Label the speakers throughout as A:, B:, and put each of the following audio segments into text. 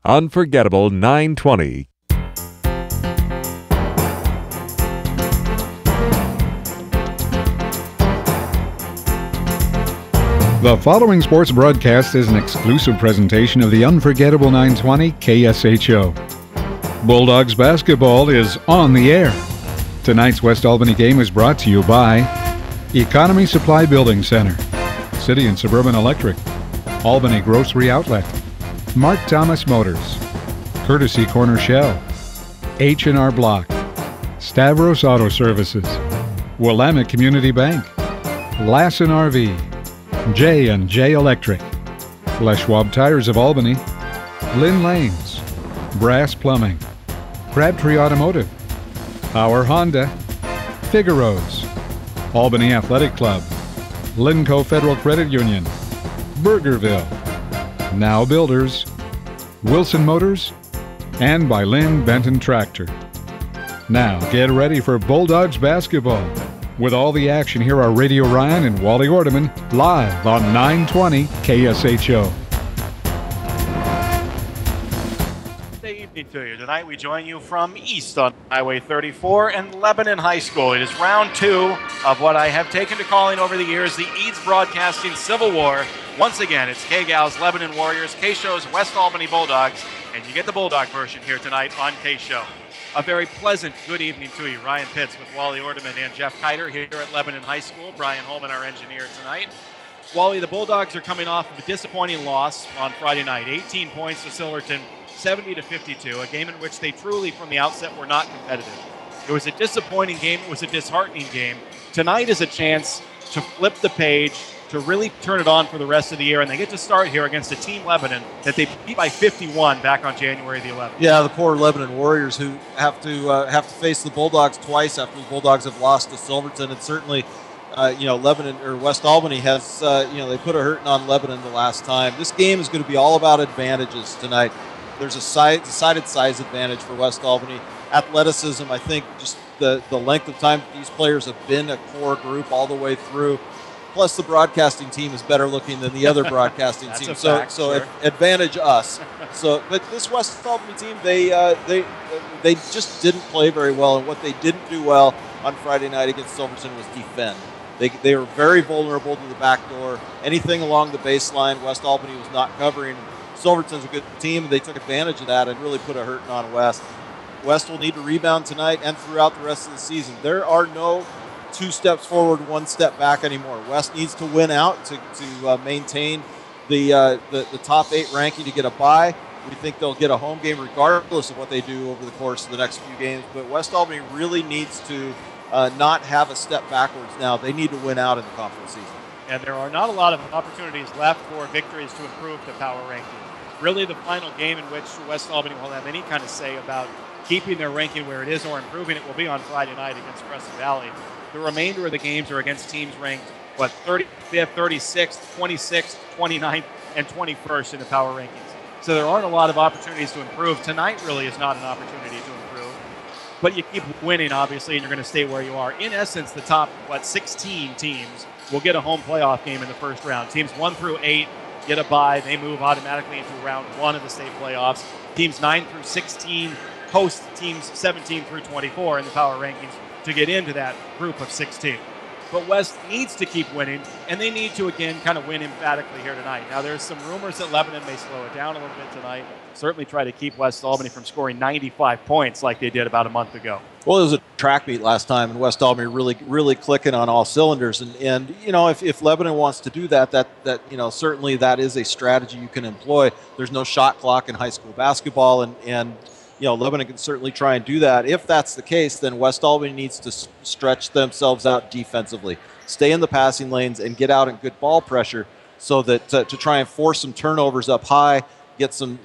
A: Unforgettable 920.
B: The following sports broadcast is an exclusive presentation of the Unforgettable 920 KSHO. Bulldogs basketball is on the air. Tonight's West Albany game is brought to you by Economy Supply Building Center, City and Suburban Electric, Albany Grocery Outlet, Mark Thomas Motors, Courtesy Corner Shell, H&R Block, Stavros Auto Services, Willamette Community Bank, Lassen RV, J&J Electric, Les Schwab Tires of Albany, Lynn Lanes, Brass Plumbing, Crabtree Automotive, Power Honda, Figaro's, Albany Athletic Club, Linco Federal Credit Union, Burgerville, Now Builders, Wilson Motors, and by Lynn Benton Tractor. Now get ready for Bulldogs basketball. With all the action, here are Radio Ryan and Wally Ordeman live on 920 KSHO.
C: Good evening to you. Tonight we join you from east on Highway 34 and Lebanon High School. It is round two of what I have taken to calling over the years the Eads Broadcasting Civil War. Once again, it's KGAL's Lebanon Warriors, KSHO's West Albany Bulldogs, and you get the Bulldog version here tonight on KSHO. A very pleasant good evening to you. Ryan Pitts with Wally Ordeman and Jeff Kiter here at Lebanon High School. Brian Holman, our engineer tonight. Wally, the Bulldogs are coming off of a disappointing loss on Friday night. 18 points to Silverton, 70-52, a game in which they truly, from the outset, were not competitive. It was a disappointing game. It was a disheartening game. Tonight is a chance to flip the page, to really turn it on for the rest of the year, and they get to start here against a team, Lebanon, that they beat by 51 back on January the 11th.
D: Yeah, the poor Lebanon Warriors who have to face the Bulldogs twice after the Bulldogs have lost to Silverton, and certainly, Lebanon or West Albany has, they put a hurting on Lebanon the last time. This game is going to be all about advantages tonight. There's a decided size advantage for West Albany. Athleticism, I think, just the length of time that these players have been a core group all the way through. Plus, the broadcasting team is better looking than the other broadcasting team. So advantage us. But this West Albany team, they just didn't play very well, and what they didn't do well on Friday night against Silverton was defend. They were very vulnerable to the back door. Anything along the baseline, West Albany was not covering. Silverton's a good team, and they took advantage of that and really put a hurting on West. West will need to rebound tonight and throughout the rest of the season. There are no 2 steps forward, 1 step back anymore. West needs to win out to maintain the top 8 ranking to get a bye. We think they'll get a home game regardless of what they do over the course of the next few games. But West Albany really needs to not have a step backwards now. They need to win out in the conference season.
C: And there are not a lot of opportunities left for victories to improve the power ranking. Really the final game in which West Albany will have any kind of say about keeping their ranking where it is or improving it will be on Friday night against Crescent Valley. The remainder of the games are against teams ranked, 35th, 36th, 26th, 29th, and 21st in the power rankings. So there aren't a lot of opportunities to improve. Tonight really is not an opportunity to improve. But you keep winning, obviously, and you're going to stay where you are. In essence, the top, 16 teams will get a home playoff game in the first round. Teams 1 through 8 get a bye. They move automatically into round 1 of the state playoffs. Teams 9 through 16 host teams 17 through 24 in the power rankings to get into that group of 16. But West needs to keep winning, and they need to, again, kind of win emphatically here tonight. Now, there's some rumors that Lebanon may slow it down a little bit tonight, certainly try to keep West Albany from scoring 95 points like they did about a month ago.
D: Well, it was a track meet last time, and West Albany really clicking on all cylinders. And if Lebanon wants to do that, certainly that is a strategy you can employ. There's no shot clock in high school basketball, and Lebanon can certainly try and do that. If that's the case, then West Albany needs to stretch themselves out defensively, stay in the passing lanes, and get out in good ball pressure so that to try and force some turnovers up high, get some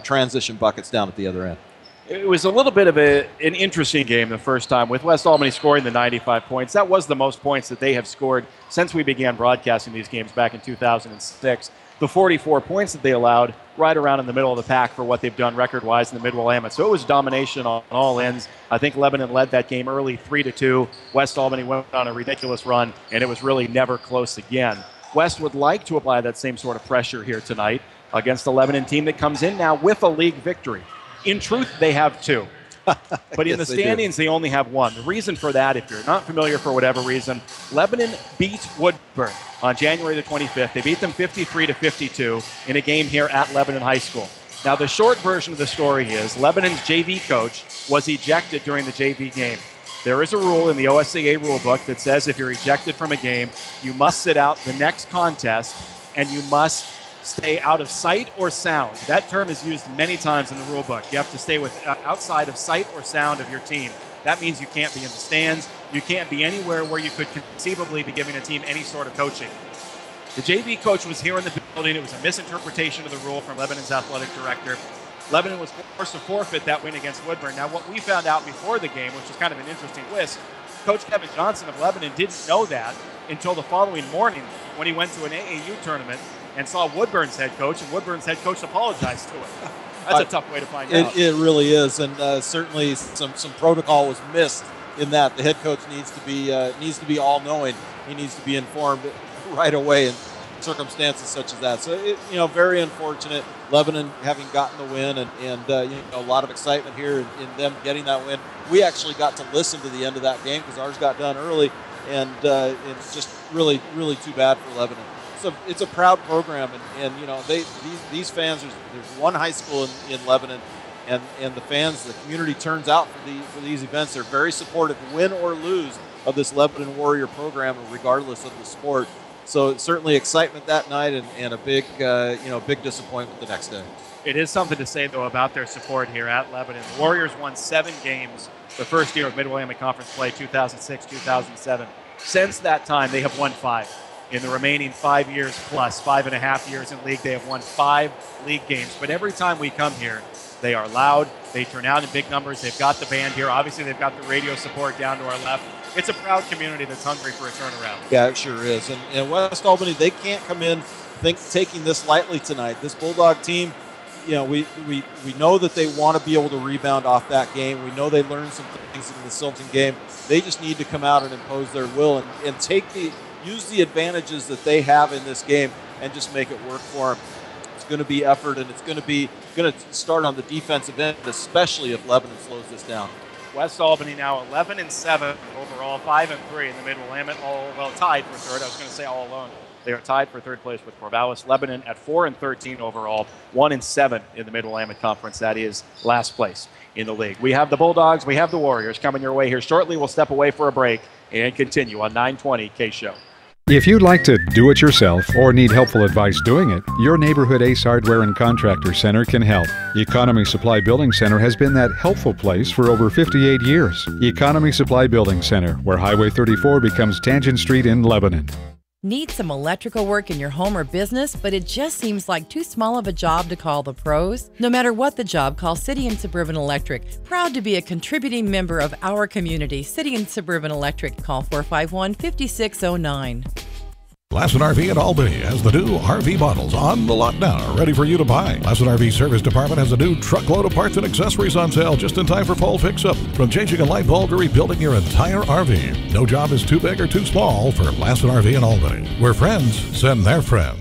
D: transition buckets down at the other end.
C: It was a little bit of an interesting game the first time, with West Albany scoring the 95 points. That was the most points that they have scored since we began broadcasting these games back in 2006. The 44 points that they allowed, right around in the middle of the pack for what they've done record-wise in the Mid-Willamette. So it was domination on all ends. I think Lebanon led that game early 3-2. West Albany went on a ridiculous run, and it was really never close again. West would like to apply that same sort of pressure here tonight.
E: against the Lebanon team that comes in now with a league victory. In truth, they have 2. But in the standings, they only have 1. The reason for that, if you're not familiar for whatever reason, Lebanon beat Woodburn on January the 25th. They beat them 53-52 in a game here at Lebanon High School. Now, the short version of the story is Lebanon's JV coach was ejected during the JV game. There is a rule in the OSCA rulebook that says if you're ejected from a game, you must sit out the next contest and you must stay out of sight or sound. That term is used many times in the rule book. You have to stay outside of sight or sound of your team. That means you can't be in the stands. You can't be anywhere where you could conceivably be giving a team any sort of coaching. The JV coach was here in the building. It was a misinterpretation of the rule from Lebanon's athletic director. Lebanon was forced to forfeit that win against Woodburn. Now, what we found out before the game, which is kind of an interesting twist, Coach Kevin Johnson of Lebanon didn't know that until the following morning when he went to an AAU tournament and saw Woodburn's head coach, and Woodburn's head coach apologized to him. That's a tough way to find out.
D: It really is, and certainly some protocol was missed in that. The head coach needs to be all-knowing. He needs to be informed right away in circumstances such as that. So, very unfortunate. Lebanon having gotten the win, and a lot of excitement here in them getting that win. We actually got to listen to the end of that game because ours got done early, and it's just really, really too bad for Lebanon. It's a proud program, and these fans. There's one high school in Lebanon, and the fans, the community turns out for these events. They're very supportive, win or lose, of this Lebanon Warrior program, regardless of the sport. So certainly excitement that night, and a big big disappointment the next day.
C: It is something to say though about their support here at Lebanon. The Warriors won 7 games the first year of Mid-Willamette Conference play, 2006-2007. Since that time, they have won 5. In the remaining 5 years plus, 5.5 years in league, they have won 5 league games. But every time we come here, they are loud. They turn out in big numbers. They've got the band here. Obviously, they've got the radio support down to our left. It's a proud community that's hungry for a turnaround.
D: Yeah, it sure is. And West Albany, they can't come in taking this lightly tonight. This Bulldog team, we know that they want to be able to rebound off that game. We know they learned some things in the Silverton game. They just need to come out and impose their will and use the advantages that they have in this game and just make it work for them. It's going to be effort, and it's going to start on the defensive end, especially if Lebanon slows this down.
C: West Albany now 11-7 overall, 5-3 in the Mid-Willamette, tied for third. I was going to say all alone. They are tied for third place with Corvallis. Lebanon at 4-13 overall, 1-7 in the Mid-Willamette Conference. That is last place in the league. We have the Bulldogs, we have the Warriors coming your way here shortly. We'll step away for a break and continue on 920 KSHO.
B: If you'd like to do it yourself or need helpful advice doing it, your neighborhood Ace Hardware and Contractor Center can help. Economy Supply Building Center has been that helpful place for over 58 years. Economy Supply Building Center, where Highway 34 becomes Tangent Street in Lebanon.
F: Need some electrical work in your home or business, but it just seems like too small of a job to call the pros? No matter what the job, call City and Suburban Electric. Proud to be a contributing member of our community. City and Suburban Electric. Call 451-5609.
G: Lassen RV in Albany has the new RV models on the lot now, ready for you to buy. Lassen RV Service Department has a new truckload of parts and accessories on sale just in time for fall fix-up. From changing a light bulb to rebuilding your entire RV. No job is too big or too small for Lassen RV in Albany, where friends send their friends.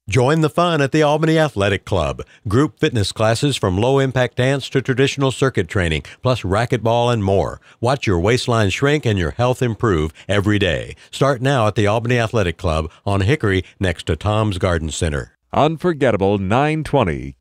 H: Join the fun at the Albany Athletic Club. Group fitness classes from low-impact dance to traditional circuit training, plus racquetball and more. Watch your waistline shrink and your health improve every day. Start now at the Albany Athletic Club on Hickory next to Tom's Garden Center.
A: Unforgettable 920.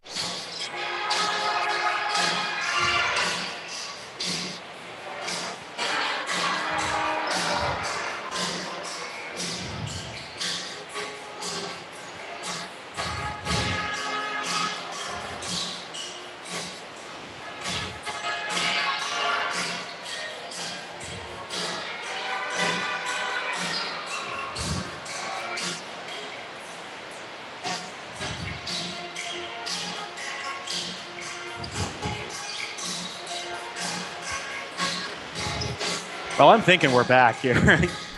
C: Well, I'm thinking we're back here.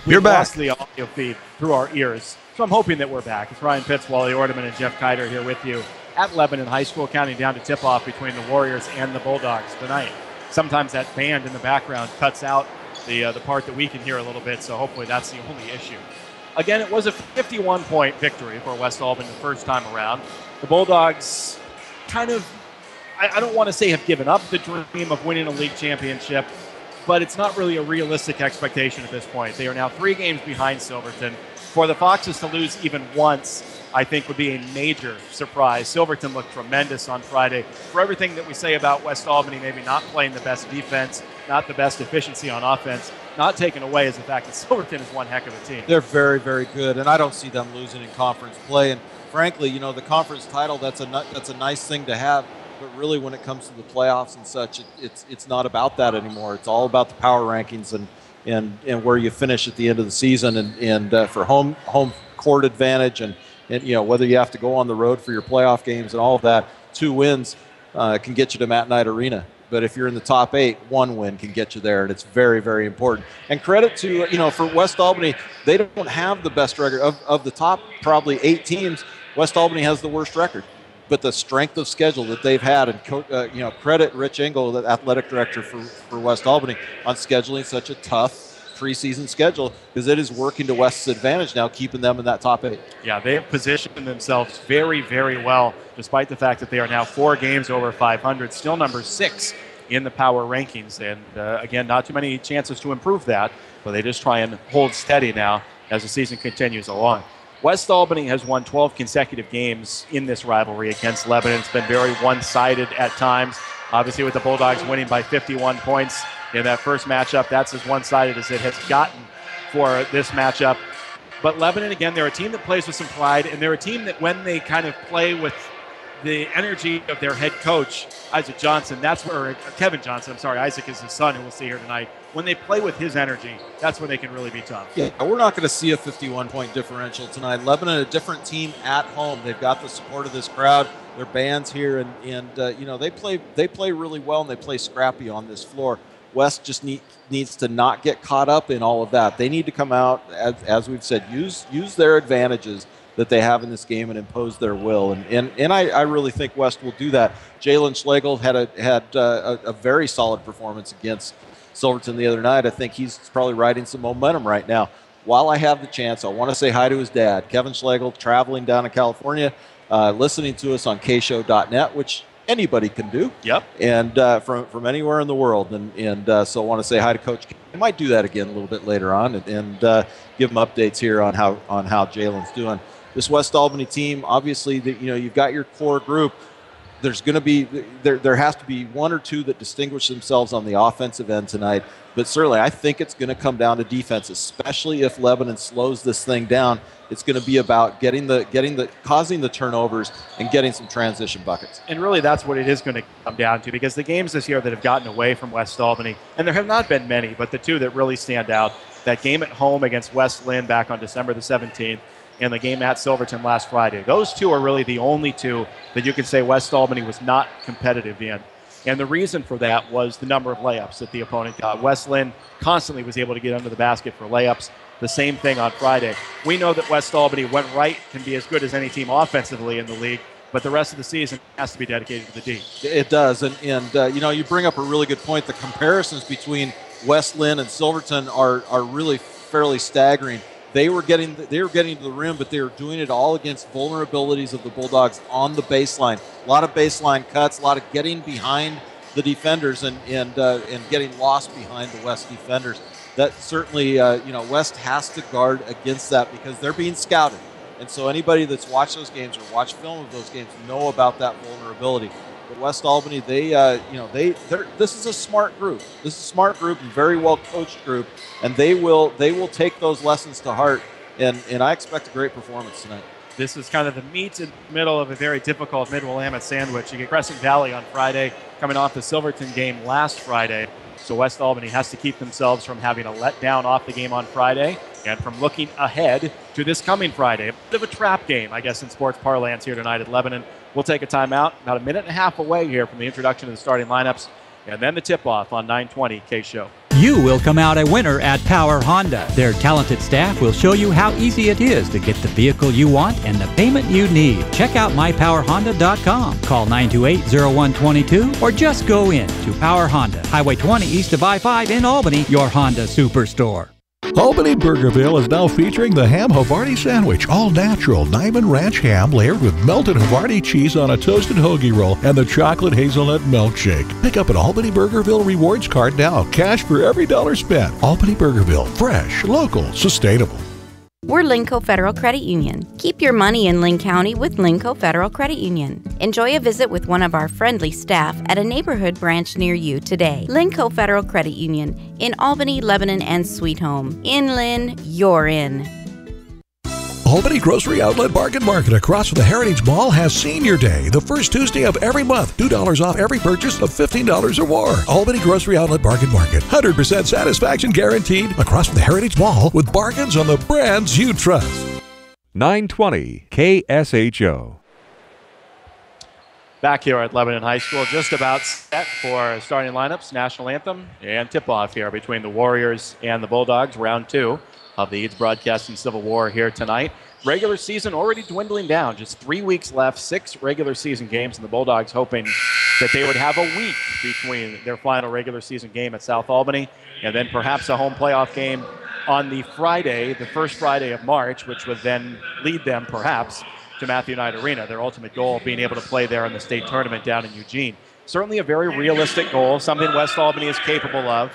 H: You're back.
C: Lost the audio feed through our ears, so I'm hoping that we're back. It's Ryan Pitts, Wally Ordeman, and Jeff Kiter here with you at Lebanon High School, counting down to tip-off between the Warriors and the Bulldogs tonight. Sometimes that band in the background cuts out the part that we can hear a little bit, so hopefully that's the only issue. Again, it was a 51-point victory for West Albany the first time around.
E: The Bulldogs kind of, I don't want to say have given up the dream of winning a league championship, but it's not really a realistic expectation at this point. They are now 3 games behind Silverton. For the Foxes to lose even once, I think, would be a major surprise. Silverton looked tremendous on Friday. For everything that we say about West Albany maybe not playing the best defense, not the best efficiency on offense, not taken away is the fact that Silverton is one heck of a team.
D: They're very, very good, and I don't see them losing in conference play. And frankly, you know, the conference title, that's a nice thing to have. But really, when it comes to the playoffs and such, it's not about that anymore. It's all about the power rankings and where you finish at the end of the season, and for home court advantage, and you know, whether you have to go on the road for your playoff games and all of that. 2 wins can get you to Matt Knight Arena. But if you're in the top 8, 1 win can get you there, and it's very, very important. And credit to, you know, for West Albany, they don't have the best record of the top probably 8 teams. West Albany has the worst record. But the strength of schedule that they've had, and you know, credit Rich Engel, the athletic director for West Albany, on scheduling such a tough preseason schedule, because it is working to West's advantage now, keeping them in that top 8.
E: Yeah, they have positioned themselves very, very well, despite the fact that they are now 4 games over 500, still number 6 in the power rankings. And again, not too many chances to improve that, but they just try and hold steady now as the season continues along. West Albany has won 12 consecutive games in this rivalry against Lebanon. It's been very one-sided at times. Obviously, with the Bulldogs winning by 51 points in that first matchup, that's as one-sided as it has gotten for this matchup. But Lebanon, again, they're a team that plays with some pride, and they're a team that when they kind of play with the energy of their head coach, Isaac Johnson, that's where, Kevin Johnson, I'm sorry, Isaac is his son, who we'll see here tonight. When they play with his energy, that's when they can really be tough.
D: Yeah, we're not going to see a 51-point differential tonight. Lebanon, a different team at home. They've got the support of this crowd. Their band's here, and you know, they play really well, and they play scrappy on this floor. West just needs to not get caught up in all of that. They need to come out, as we've said, use their advantages that they have in this game and impose their will. And I really think West will do that. Jalen Schlegel had a very solid performance against Silverton the other night. I think he's probably riding some momentum right now. While I have the chance, I want to say hi to his dad, Kevin Schlegel, traveling down to California, listening to us on KSHO.net, which anybody can do.
E: Yep.
D: And from anywhere in the world. And so I want to say hi to Coach. I might do that again a little bit later on and give him updates here on how Jalen's doing. This West Albany team, obviously, you know, you've got your core group. There's going to be there has to be 1 or 2 that distinguish themselves on the offensive end tonight. But certainly, I think it's going to come down to defense, especially if Lebanon slows this thing down. It's going to be about causing the turnovers and getting some transition buckets.
E: And really, that's what it is going to come down to, because the games this year that have gotten away from West Albany, and there have not been many, but the 2 that really stand out, that game at home against West Lynn back on December the 17th, and the game at Silverton last Friday. Those 2 are really the only 2 that you can say West Albany was not competitive in. And the reason for that was the number of layups that the opponent got. West Lynn constantly was able to get under the basket for layups. The same thing on Friday. We know that West Albany, when right, can be as good as any team offensively in the league, but the rest of the season has to be dedicated to the D.
D: It does, and you know, you bring up a really good point. The comparisons between West Lynn and Silverton are really fairly staggering. They were getting to the rim, but they were doing it all against vulnerabilities of the Bulldogs on the baseline. A lot of baseline cuts, a lot of getting behind the defenders and getting lost behind the West defenders. That certainly, you know, West has to guard against that because they're being scouted. And so anybody that's watched those games or watched film of those games know about that vulnerability. But West Albany, this is a smart group. This is a smart group and very well coached group, and they will take those lessons to heart. And I expect a great performance tonight.
E: This is kind of the meat in the middle of a very difficult Mid-Willamette sandwich. You get Crescent Valley on Friday, coming off the Silverton game last Friday. So West Albany has to keep themselves from having a letdown off the game on Friday and from looking ahead to this coming Friday. A bit of a trap game, I guess, in sports parlance here tonight at Lebanon. We'll take a timeout, about a minute and a half away here from the introduction of the starting lineups, and then the tip-off on 920 KSHO.
I: You will come out a winner at Power Honda. Their talented staff will show you how easy it is to get the vehicle you want and the payment you need. Check out mypowerhonda.com. Call 928-0122 or just go in to Power Honda, Highway 20 east of I-5 in Albany, your Honda Superstore.
G: Albany Burgerville is now featuring the ham Havarti sandwich, all natural Diamond Ranch ham layered with melted Havarti cheese on a toasted hoagie roll and the chocolate hazelnut milkshake. Pick up an Albany Burgerville rewards card now. Cash for every dollar spent. Albany Burgerville, fresh, local, sustainable.
J: We're Linco Federal Credit Union. Keep your money in Linn County with Linco Federal Credit Union. Enjoy a visit with one of our friendly staff at a neighborhood branch near you today. Linco Federal Credit Union in Albany, Lebanon, and Sweet Home. In Linn, you're in.
G: Albany Grocery Outlet Bargain Market across from the Heritage Mall has Senior Day, the first Tuesday of every month. $2 off every purchase of $15 or more. Albany Grocery Outlet Bargain Market. 100% satisfaction guaranteed across from the Heritage Mall with bargains on the brands you trust.
A: 920 KSHO.
E: Back here at Lebanon High School, just about set for starting lineups, national anthem, and tip-off here between the Warriors and the Bulldogs, round 2 of the Eads Broadcasting Civil War here tonight. Regular season already dwindling down. Just 3 weeks left, 6 regular season games, and the Bulldogs hoping that they would have a week between their final regular season game at South Albany and then perhaps a home playoff game on the Friday, the first Friday of March, which would then lead them perhaps to Matthew Knight Arena. Their ultimate goal being able to play there in the state tournament down in Eugene. Certainly a very realistic goal, something West Albany is capable of.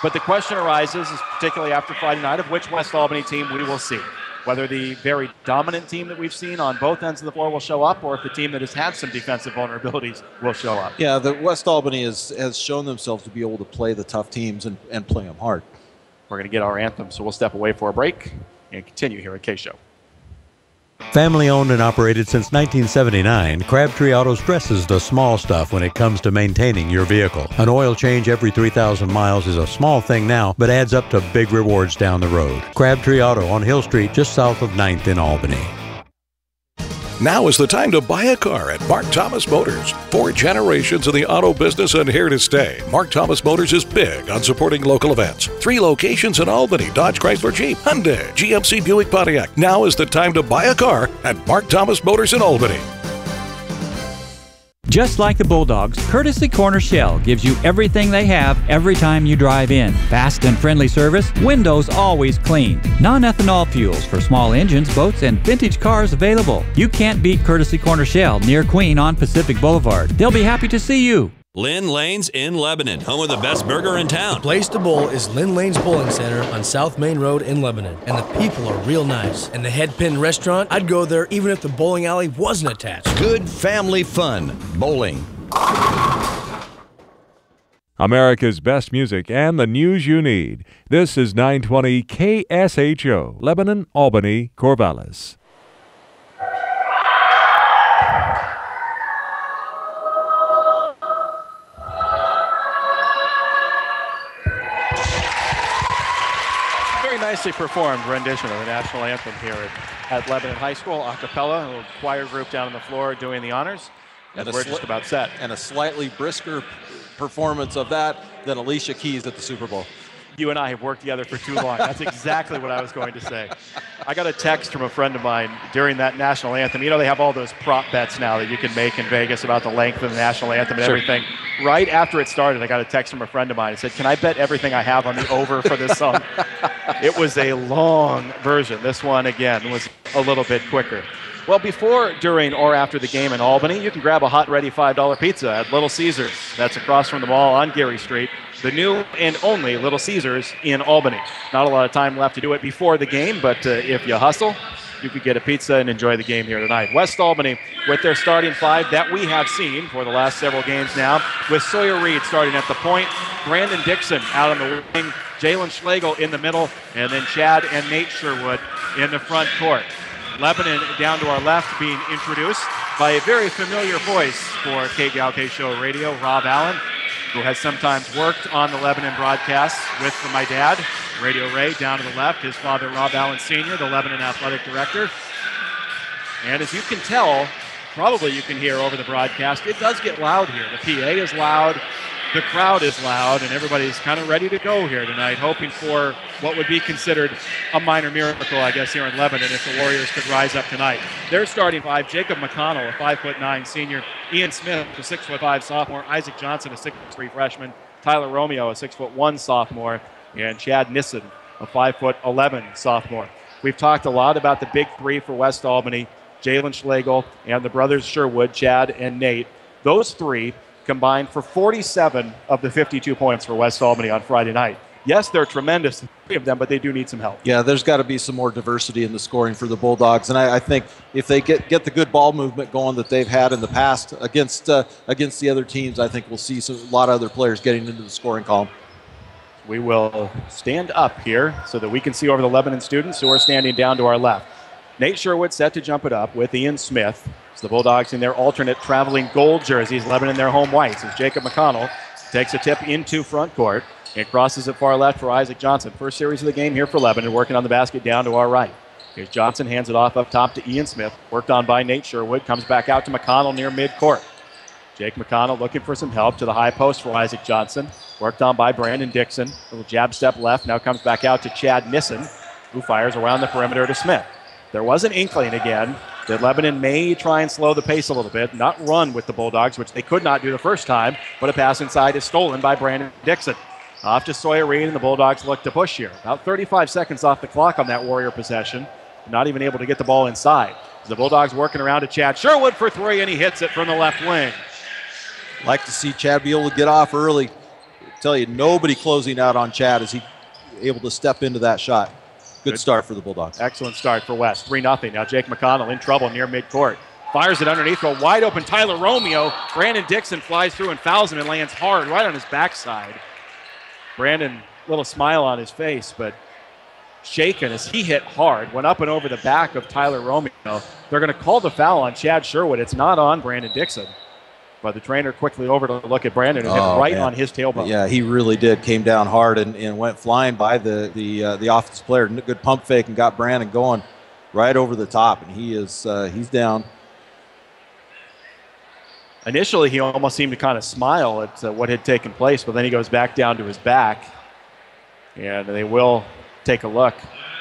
E: But the question arises, particularly after Friday night, of which West Albany team we will see. Whether the very dominant team that we've seen on both ends of the floor will show up, or if the team that has had some defensive vulnerabilities will show up.
D: Yeah, the West Albany has shown themselves to be able to play the tough teams and play them hard.
E: We're going to get our anthem, so we'll step away for a break and continue here at KSHO.
H: Family owned and operated since 1979, Crabtree Auto stresses the small stuff when it comes to maintaining your vehicle. An oil change every 3,000 miles is a small thing now, but adds up to big rewards down the road. Crabtree Auto on Hill Street, just south of 9th in Albany.
G: Now is the time to buy a car at Mark Thomas Motors. 4 generations in the auto business and here to stay. Mark Thomas Motors is big on supporting local events. 3 locations in Albany: Dodge, Chrysler, Jeep, Hyundai, GMC, Buick, Pontiac. Now is the time to buy a car at Mark Thomas Motors in Albany.
I: Just like the Bulldogs, Courtesy Corner Shell gives you everything they have every time you drive in. Fast and friendly service, windows always clean. Non-ethanol fuels for small engines, boats, and vintage cars available. You can't beat Courtesy Corner Shell near Queen on Pacific Boulevard. They'll be happy to see you.
K: Lynn Lane's in Lebanon, home of the best burger in town.
L: Place to bowl is Lynn Lane's Bowling Center on South Main Road in Lebanon. And the people are real nice. And the Head Pin Restaurant, I'd go there even if the bowling alley wasn't attached.
K: Good family fun. Bowling.
A: America's best music and the news you need. This is 920 KSHO, Lebanon, Albany, Corvallis.
E: Nicely performed rendition of the national anthem here at Lebanon High School, a cappella, a little choir group down on the floor doing the honors. And we're just about set.
D: And a slightly brisker performance of that than Alicia Keys at the Super Bowl.
E: You and I have worked together for too long. That's exactly what I was going to say. I got a text from a friend of mine during that national anthem. You know, they have all those prop bets now that you can make in Vegas about the length of the national anthem and everything. Right after it started, I got a text from a friend of mine. It said, "Can I bet everything I have on the over for this song?" It was a long version. This one, again, was a little bit quicker. Well, before, during, or after the game in Albany, you can grab a hot, ready $5 pizza at Little Caesars. That's across from the mall on Geary Street. The new and only Little Caesars in Albany. Not a lot of time left to do it before the game, but if you hustle, you could get a pizza and enjoy the game here tonight. West Albany with their starting 5 that we have seen for the last several games now, with Sawyer Reed starting at the point, Brandon Dixon out on the wing, Jalen Schlegel in the middle, and then Chad and Nate Sherwood in the front court. Lebanon down to our left being introduced by a very familiar voice for KSHO Radio, Rob Allen, who has sometimes worked on the Lebanon broadcasts with my dad, Radio Ray, down to the left. His father, Rob Allen Sr., the Lebanon athletic director. And as you can tell, probably you can hear over the broadcast, it does get loud here. The PA is loud, the crowd is loud, and everybody's kind of ready to go here tonight, hoping for what would be considered a minor miracle, I guess, here in Lebanon if the Warriors could rise up tonight. Their starting 5, Jacob McConnell, a 5'9" senior, Ian Smith, a 6'5" sophomore, Isaac Johnson, a 6'3" freshman, Tyler Romeo, a 6'1" sophomore, and Chad Nissen, a 5'11" sophomore. We've talked a lot about the big three for West Albany, Jalen Schlegel and the brothers Sherwood, Chad and Nate. Those three combined for 47 of the 52 points for West Albany on Friday night. Yes, they're tremendous, the three of them, but they do need some help.
D: Yeah, there's got to be some more diversity in the scoring for the Bulldogs, and I think if they get the good ball movement going that they've had in the past against the other teams, I think we'll see a lot of other players getting into the scoring column.
E: We will stand up here so that we can see over the Lebanon students who are standing down to our left. Nate Sherwood set to jump it up with Ian Smith. It's the Bulldogs in their alternate traveling gold jerseys, Lebanon their home whites, as Jacob McConnell takes a tip into front court. It crosses it far left for Isaac Johnson. First series of the game here for Lebanon, working on the basket down to our right. Here's Johnson, hands it off up top to Ian Smith. Worked on by Nate Sherwood, comes back out to McConnell near midcourt. Jake McConnell looking for some help to the high post for Isaac Johnson. Worked on by Brandon Dixon. Little jab step left, now comes back out to Chad Nissen, who fires around the perimeter to Smith. There was an inkling again that Lebanon may try and slow the pace a little bit, not run with the Bulldogs, which they could not do the first time, but a pass inside is stolen by Brandon Dixon. Off to Sawyer Reed, and the Bulldogs look to push here. About 35 seconds off the clock on that Warrior possession. Not even able to get the ball inside. The Bulldogs working around to Chad Sherwood for three, and he hits it from the left wing.
D: Like to see Chad be able to get off early. I tell you, nobody closing out on Chad as he able to step into that shot. Good start for the Bulldogs.
E: Excellent start for West. 3-0. Now Jake McConnell in trouble near midcourt. Fires it underneath to a wide open Tyler Romeo. Brandon Dixon flies through and fouls him and lands hard right on his backside. Brandon, little smile on his face, but shaken as he hit hard. Went up and over the back of Tyler Romeo. They're going to call the foul on Chad Sherwood. It's not on Brandon Dixon. But the trainer quickly over to look at Brandon and hit right on his tailbone.
D: Yeah, he really did. Came down hard and went flying by the offensive player. Good pump fake and got Brandon going right over the top. And he's down.
E: Initially, he almost seemed to kind of smile at what had taken place, but then he goes back down to his back, and they will take a look.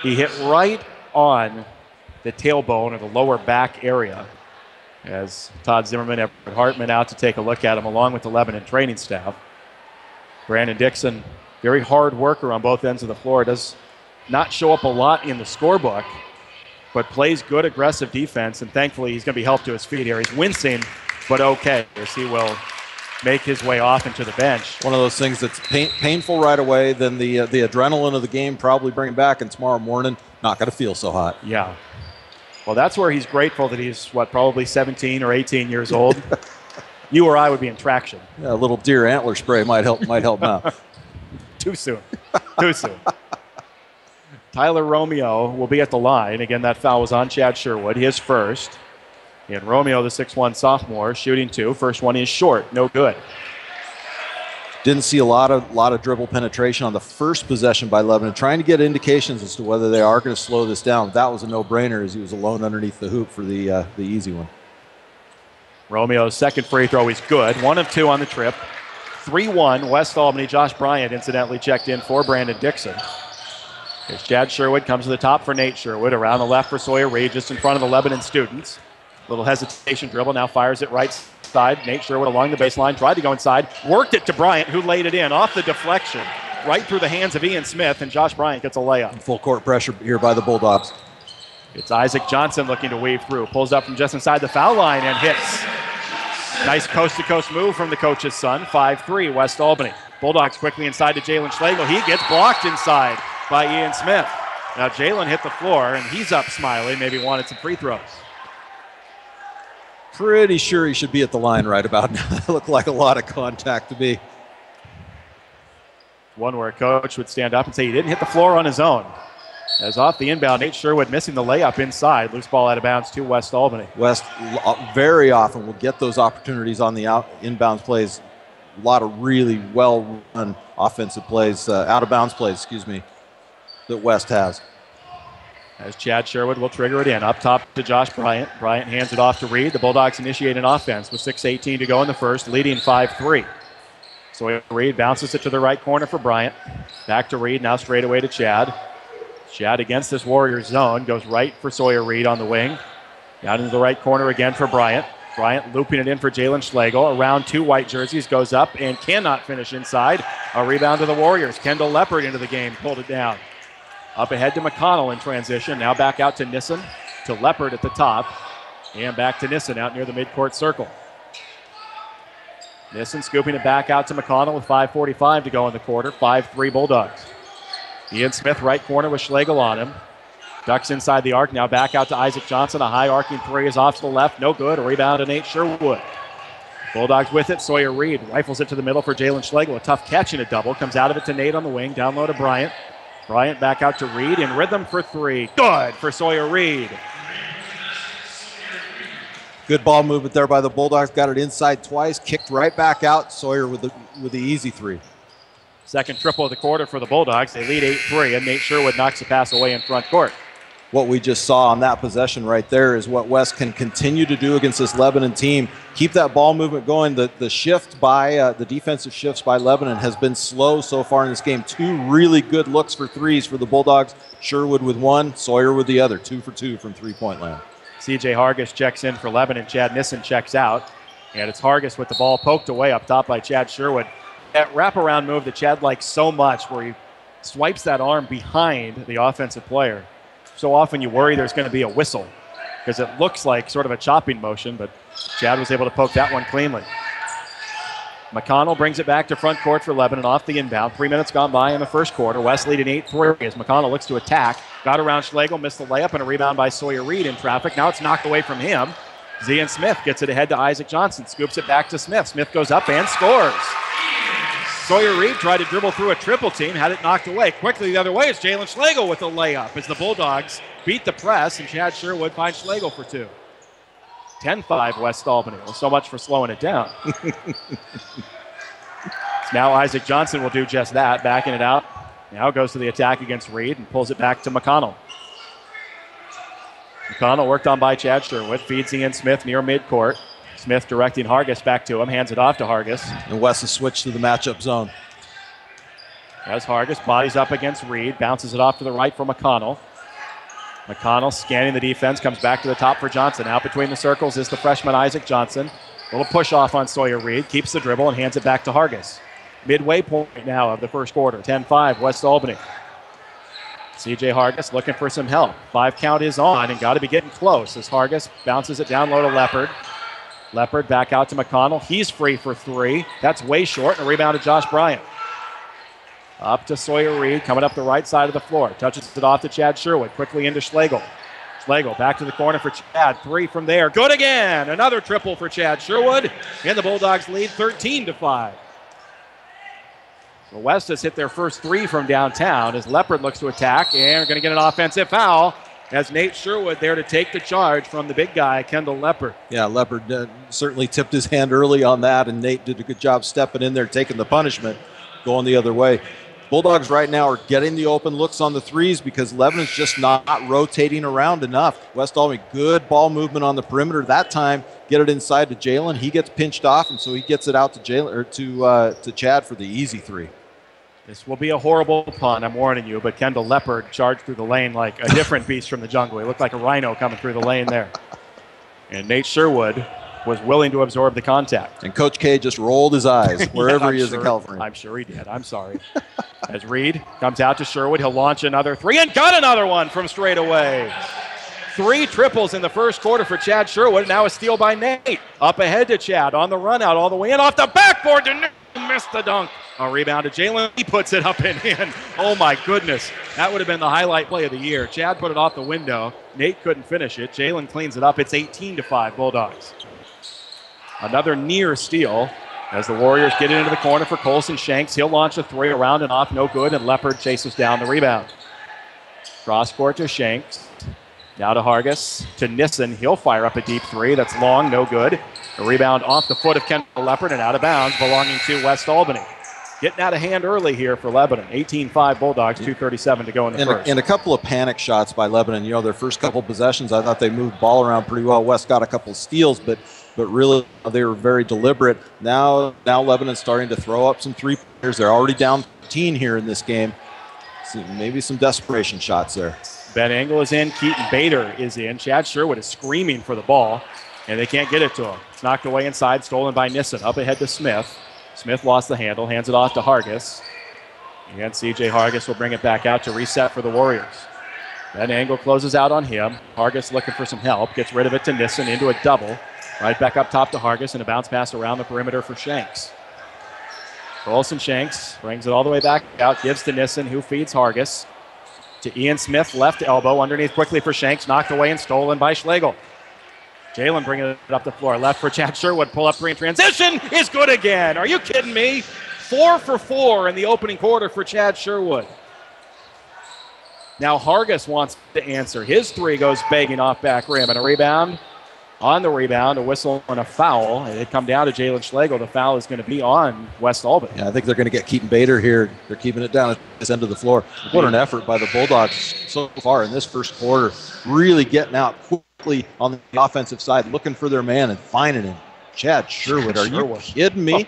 E: He hit right on the tailbone or the lower back area as Todd Zimmerman, Everett Hartman out to take a look at him along with the Lebanon training staff. Brandon Dixon, very hard worker on both ends of the floor, does not show up a lot in the scorebook, but plays good aggressive defense, and thankfully he's going to be helped to his feet here. He's wincing, but okay, as he will make his way off into the bench.
D: One of those things that's painful right away, then the adrenaline of the game probably bring him back, and tomorrow morning, not going to feel so hot.
E: Yeah. Well, that's where he's grateful that he's, probably 17 or 18 years old. You or I would be in traction.
D: Yeah, a little deer antler spray might help him out.
E: Too soon. Too soon. Tyler Romeo will be at the line. Again, that foul was on Chad Sherwood, his first. And Romeo, the 6'1 sophomore, shooting two. First one is short, no good.
D: Didn't see a lot of dribble penetration on the first possession by Lebanon, trying to get indications as to whether they are going to slow this down. That was a no-brainer as he was alone underneath the hoop for the easy one.
E: Romeo's second free throw is good. 1 of 2 on the trip. 3-1, West Albany. Josh Bryant incidentally checked in for Brandon Dixon. Here's Chad Sherwood, comes to the top for Nate Sherwood. Around the left for Sawyer Reed, just in front of the Lebanon students. Little hesitation dribble, now fires it right side. Nate Sherwood along the baseline, tried to go inside, worked it to Bryant, who laid it in off the deflection, right through the hands of Ian Smith, and Josh Bryant gets a layup.
D: Full court pressure here by the Bulldogs.
E: It's Isaac Johnson looking to weave through, pulls up from just inside the foul line and hits. Nice coast-to-coast move from the coach's son, 5-3, West Albany. Bulldogs quickly inside to Jalen Schlegel. He gets blocked inside by Ian Smith. Now Jalen hit the floor, and he's up smiling, maybe wanted some free throws.
D: Pretty sure he should be at the line right about now. That looked like a lot of contact to me.
E: One where a coach would stand up and say he didn't hit the floor on his own. As off the inbound, Nate Sherwood missing the layup inside. Loose ball out of bounds to West Albany.
D: West very often will get those opportunities on the inbounds plays. A lot of really well-run offensive plays, out-of-bounds plays, that West has.
E: As Chad Sherwood will trigger it in. Up top to Josh Bryant. Bryant hands it off to Reed. The Bulldogs initiate an offense with 6:18 to go in the first, leading 5-3. So Reed bounces it to the right corner for Bryant. Back to Reed, now straight away to Chad. Chad against this Warriors zone, goes right for Sawyer Reed on the wing. Down into the right corner again for Bryant. Bryant looping it in for Jalen Schlegel. Around 2 white jerseys, goes up and cannot finish inside. A rebound to the Warriors. Kendall Leopard into the game, pulled it down. Up ahead to McConnell in transition. Now back out to Nissen, to Leopard at the top. And back to Nissen out near the midcourt circle. Nissen scooping it back out to McConnell with 5:45 to go in the quarter. 5-3 Bulldogs. Ian Smith right corner with Schlegel on him. Ducks inside the arc. Now back out to Isaac Johnson. A high arcing three is off to the left. No good. A rebound to Nate Sherwood. Bulldogs with it. Sawyer Reed rifles it to the middle for Jalen Schlegel. A tough catch in a double. Comes out of it to Nate on the wing. Down low to Bryant. Bryant back out to Reed. In rhythm for three. Good for Sawyer Reed.
D: Good ball movement there by the Bulldogs. Got it inside twice. Kicked right back out. Sawyer with the easy three.
E: Second triple of the quarter for the Bulldogs. They lead 8-3, and Nate Sherwood knocks the pass away in front court.
D: What we just saw on that possession right there is what West can continue to do against this Lebanon team. Keep that ball movement going. The shift by the defensive shifts by Lebanon has been slow so far in this game. 2 really good looks for threes for the Bulldogs. Sherwood with 1, Sawyer with the other. 2 for 2 from three-point land.
E: C.J. Hargis checks in for Lebanon. Chad Nissen checks out. And it's Hargis with the ball poked away up top by Chad Sherwood. That wraparound move that Chad likes so much, where he swipes that arm behind the offensive player. So often you worry there's going to be a whistle because it looks like sort of a chopping motion, but Chad was able to poke that one cleanly. McConnell brings it back to front court for Lebanon off the inbound. 3 minutes gone by in the first quarter. West leading 8-3 as McConnell looks to attack. Got around Schlegel, missed the layup, and a rebound by Sawyer Reed in traffic. Now it's knocked away from him. Zian Smith gets it ahead to Isaac Johnson. Scoops it back to Smith. Smith goes up and scores. Sawyer Reed tried to dribble through a triple team, had it knocked away. Quickly the other way is Jalen Schlegel with a layup as the Bulldogs beat the press, and Chad Sherwood finds Schlegel for 2. 10-5 West Albany. Well, so much for slowing it down. Now Isaac Johnson will do just that, backing it out. Now goes to the attack against Reed and pulls it back to McConnell. McConnell worked on by Chad Sherwood, feeds Ian Smith near midcourt. Smith directing Hargis back to him, hands it off to Hargis.
D: And West has switched to the matchup zone.
E: As Hargis bodies up against Reed, bounces it off to the right for McConnell. McConnell scanning the defense, comes back to the top for Johnson. Out between the circles is the freshman Isaac Johnson. A little push off on Sawyer Reed, keeps the dribble and hands it back to Hargis. Midway point now of the first quarter, 10-5 West Albany. C.J. Hargis looking for some help. 5 count is on and got to be getting close as Hargis bounces it down low to Leopard. Leopard back out to McConnell. He's free for 3. That's way short, and a rebound to Josh Bryant. Up to Sawyer Reed, coming up the right side of the floor. Touches it off to Chad Sherwood, quickly into Schlegel. Schlegel back to the corner for Chad. 3 from there. Good again. Another triple for Chad Sherwood, and the Bulldogs lead 13-5. So West has hit their first 3 from downtown as Leopard looks to attack, and are going to get an offensive foul as Nate Sherwood there to take the charge from the big guy, Kendall Leopard.
D: Yeah, Leopard certainly tipped his hand early on that, and Nate did a good job stepping in there, taking the punishment, going the other way. Bulldogs right now are getting the open looks on the threes because Lebanon's just not rotating around enough. West Albany, good ball movement on the perimeter. That time, get it inside to Jalen. He gets pinched off, and so he gets it out to Jalen or to Chad for the easy 3.
E: This will be a horrible pun, I'm warning you, but Kendall Leopard charged through the lane like a different beast from the jungle. He looked like a rhino coming through the lane there. And Nate Sherwood was willing to absorb the contact.
D: And Coach K just rolled his eyes wherever he is in California.
E: I'm sure he did. I'm sorry. As Reed comes out to Sherwood, he'll launch another 3 and got another one from straight away. 3 triples in the first quarter for Chad Sherwood. Now a steal by Nate. Up ahead to Chad on the run out all the way in. Off the backboard to Nate. Missed the dunk. A rebound to Jalen. He puts it up and in. Oh, my goodness. That would have been the highlight play of the year. Chad put it off the window. Nate couldn't finish it. Jalen cleans it up. It's 18-5 Bulldogs. Another near steal as the Warriors get it into the corner for Colson Shanks. He'll launch a 3 around and off. No good, and Leopard chases down the rebound. Cross court to Shanks. Now to Hargis. To Nissen. He'll fire up a deep 3. That's long. No good. A rebound off the foot of Kendall Leopard and out of bounds, belonging to West Albany. Getting out of hand early here for Lebanon. 18-5 Bulldogs, 2:37 to go in the first.
D: And a couple of panic shots by Lebanon. You know, their first couple possessions, I thought they moved ball around pretty well. West got a couple of steals, but really they were very deliberate. Now Lebanon's starting to throw up some 3-pointers. They're already down 15 here in this game. So maybe some desperation shots there.
E: Ben Engel is in. Keaton Bader is in. Chad Sherwood is screaming for the ball, and they can't get it to him. It's knocked away inside, stolen by Nissen. Up ahead to Smith. Smith lost the handle, hands it off to Hargis. And C.J. Hargis will bring it back out to reset for the Warriors. Then Engel closes out on him. Hargis looking for some help. Gets rid of it to Nissen into a double. Right back up top to Hargis and a bounce pass around the perimeter for Shanks. Colson Shanks brings it all the way back out. Gives to Nissen, who feeds Hargis. To Ian Smith, left elbow. Underneath quickly for Shanks. Knocked away and stolen by Schlegel. Jalen bringing it up the floor. Left for Chad Sherwood. Pull up three in transition is good again. Are you kidding me? 4 for 4 in the opening quarter for Chad Sherwood. Now Hargis wants to answer. His three goes begging off back rim. And a rebound. On the rebound, a whistle and a foul. It come down to Jalen Schlegel. The foul is going to be on West Albany.
D: Yeah, I think they're going to get Keaton Bader here. They're keeping it down at this end of the floor. What an effort by the Bulldogs so far in this first quarter. Really getting out quickly on the offensive side, looking for their man and finding him. Chad Sherwood, are you kidding me?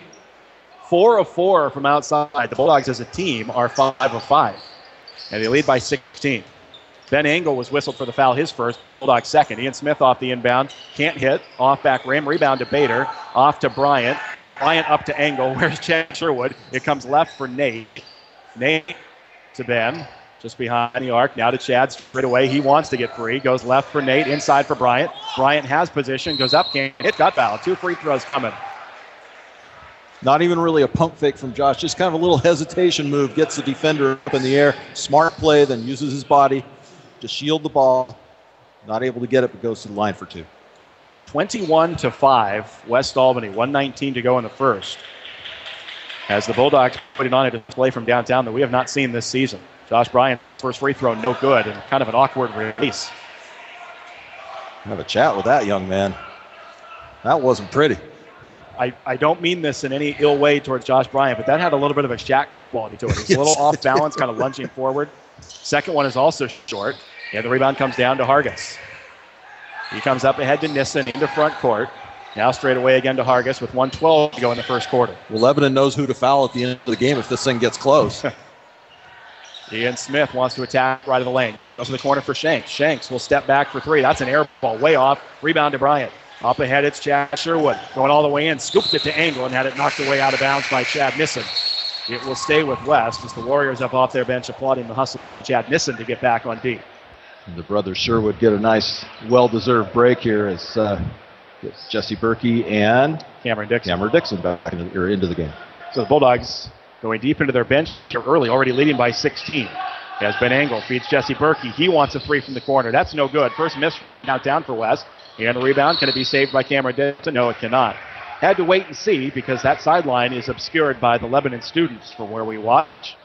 E: 4 of 4 from outside. The Bulldogs as a team are 5 of 5. And they lead by 16. Ben Engel was whistled for the foul, his first. Bulldogs second. Ian Smith off the inbound. Can't hit. Off back rim. Rebound to Bader. Off to Bryant. Bryant up to Engel. Where's Chad Sherwood? It comes left for Nate. Nate to Ben. Just behind the arc. Now to Chad. Straight away. He wants to get free. Goes left for Nate. Inside for Bryant. Bryant has position. Goes up. Can't hit. Got fouled. 2 free throws coming.
D: Not even really a pump fake from Josh. Just kind of a little hesitation move. Gets the defender up in the air. Smart play. Then uses his body to shield the ball. Not able to get it, but goes to the line for 2.
E: 21-5. West Albany. 1:19 to go in the first. As the Bulldogs putting on a display from downtown that we have not seen this season. Josh Bryant, first free throw, no good, and kind of an awkward release.
D: Have a chat with that young man. That wasn't pretty.
E: I don't mean this in any ill way towards Josh Bryant, but that had a little bit of a Shaq quality to it. It's a little off balance, kind of lunging forward. Second one is also short, and the rebound comes down to Hargis. He comes up ahead to Nissen into front court. Now straight away again to Hargis with 1:12 to go in the first quarter.
D: Well, Lebanon knows who to foul at the end of the game if this thing gets close.
E: Ian Smith wants to attack right of the lane. Goes to the corner for Shanks. Shanks will step back for 3. That's an air ball way off. Rebound to Bryant. Up ahead, it's Chad Sherwood. Going all the way in. Scooped it to Engel and had it knocked away out of bounds by Chad Nissen. It will stay with West as the Warriors up off their bench applauding the hustle of Chad Nissen to get back on D.
D: The brothers Sherwood get a nice, well-deserved break here as it's Jesse Berkey and
E: Cameron Dixon
D: back into the game.
E: So the Bulldogs going deep into their bench early, already leading by 16. As Ben Engel feeds Jesse Berkey. He wants a 3 from the corner. That's no good. First miss now down for West. And a rebound. Can it be saved by Cameron Dixon? No, it cannot. Had to wait and see because that sideline is obscured by the Lebanon students from where we watch.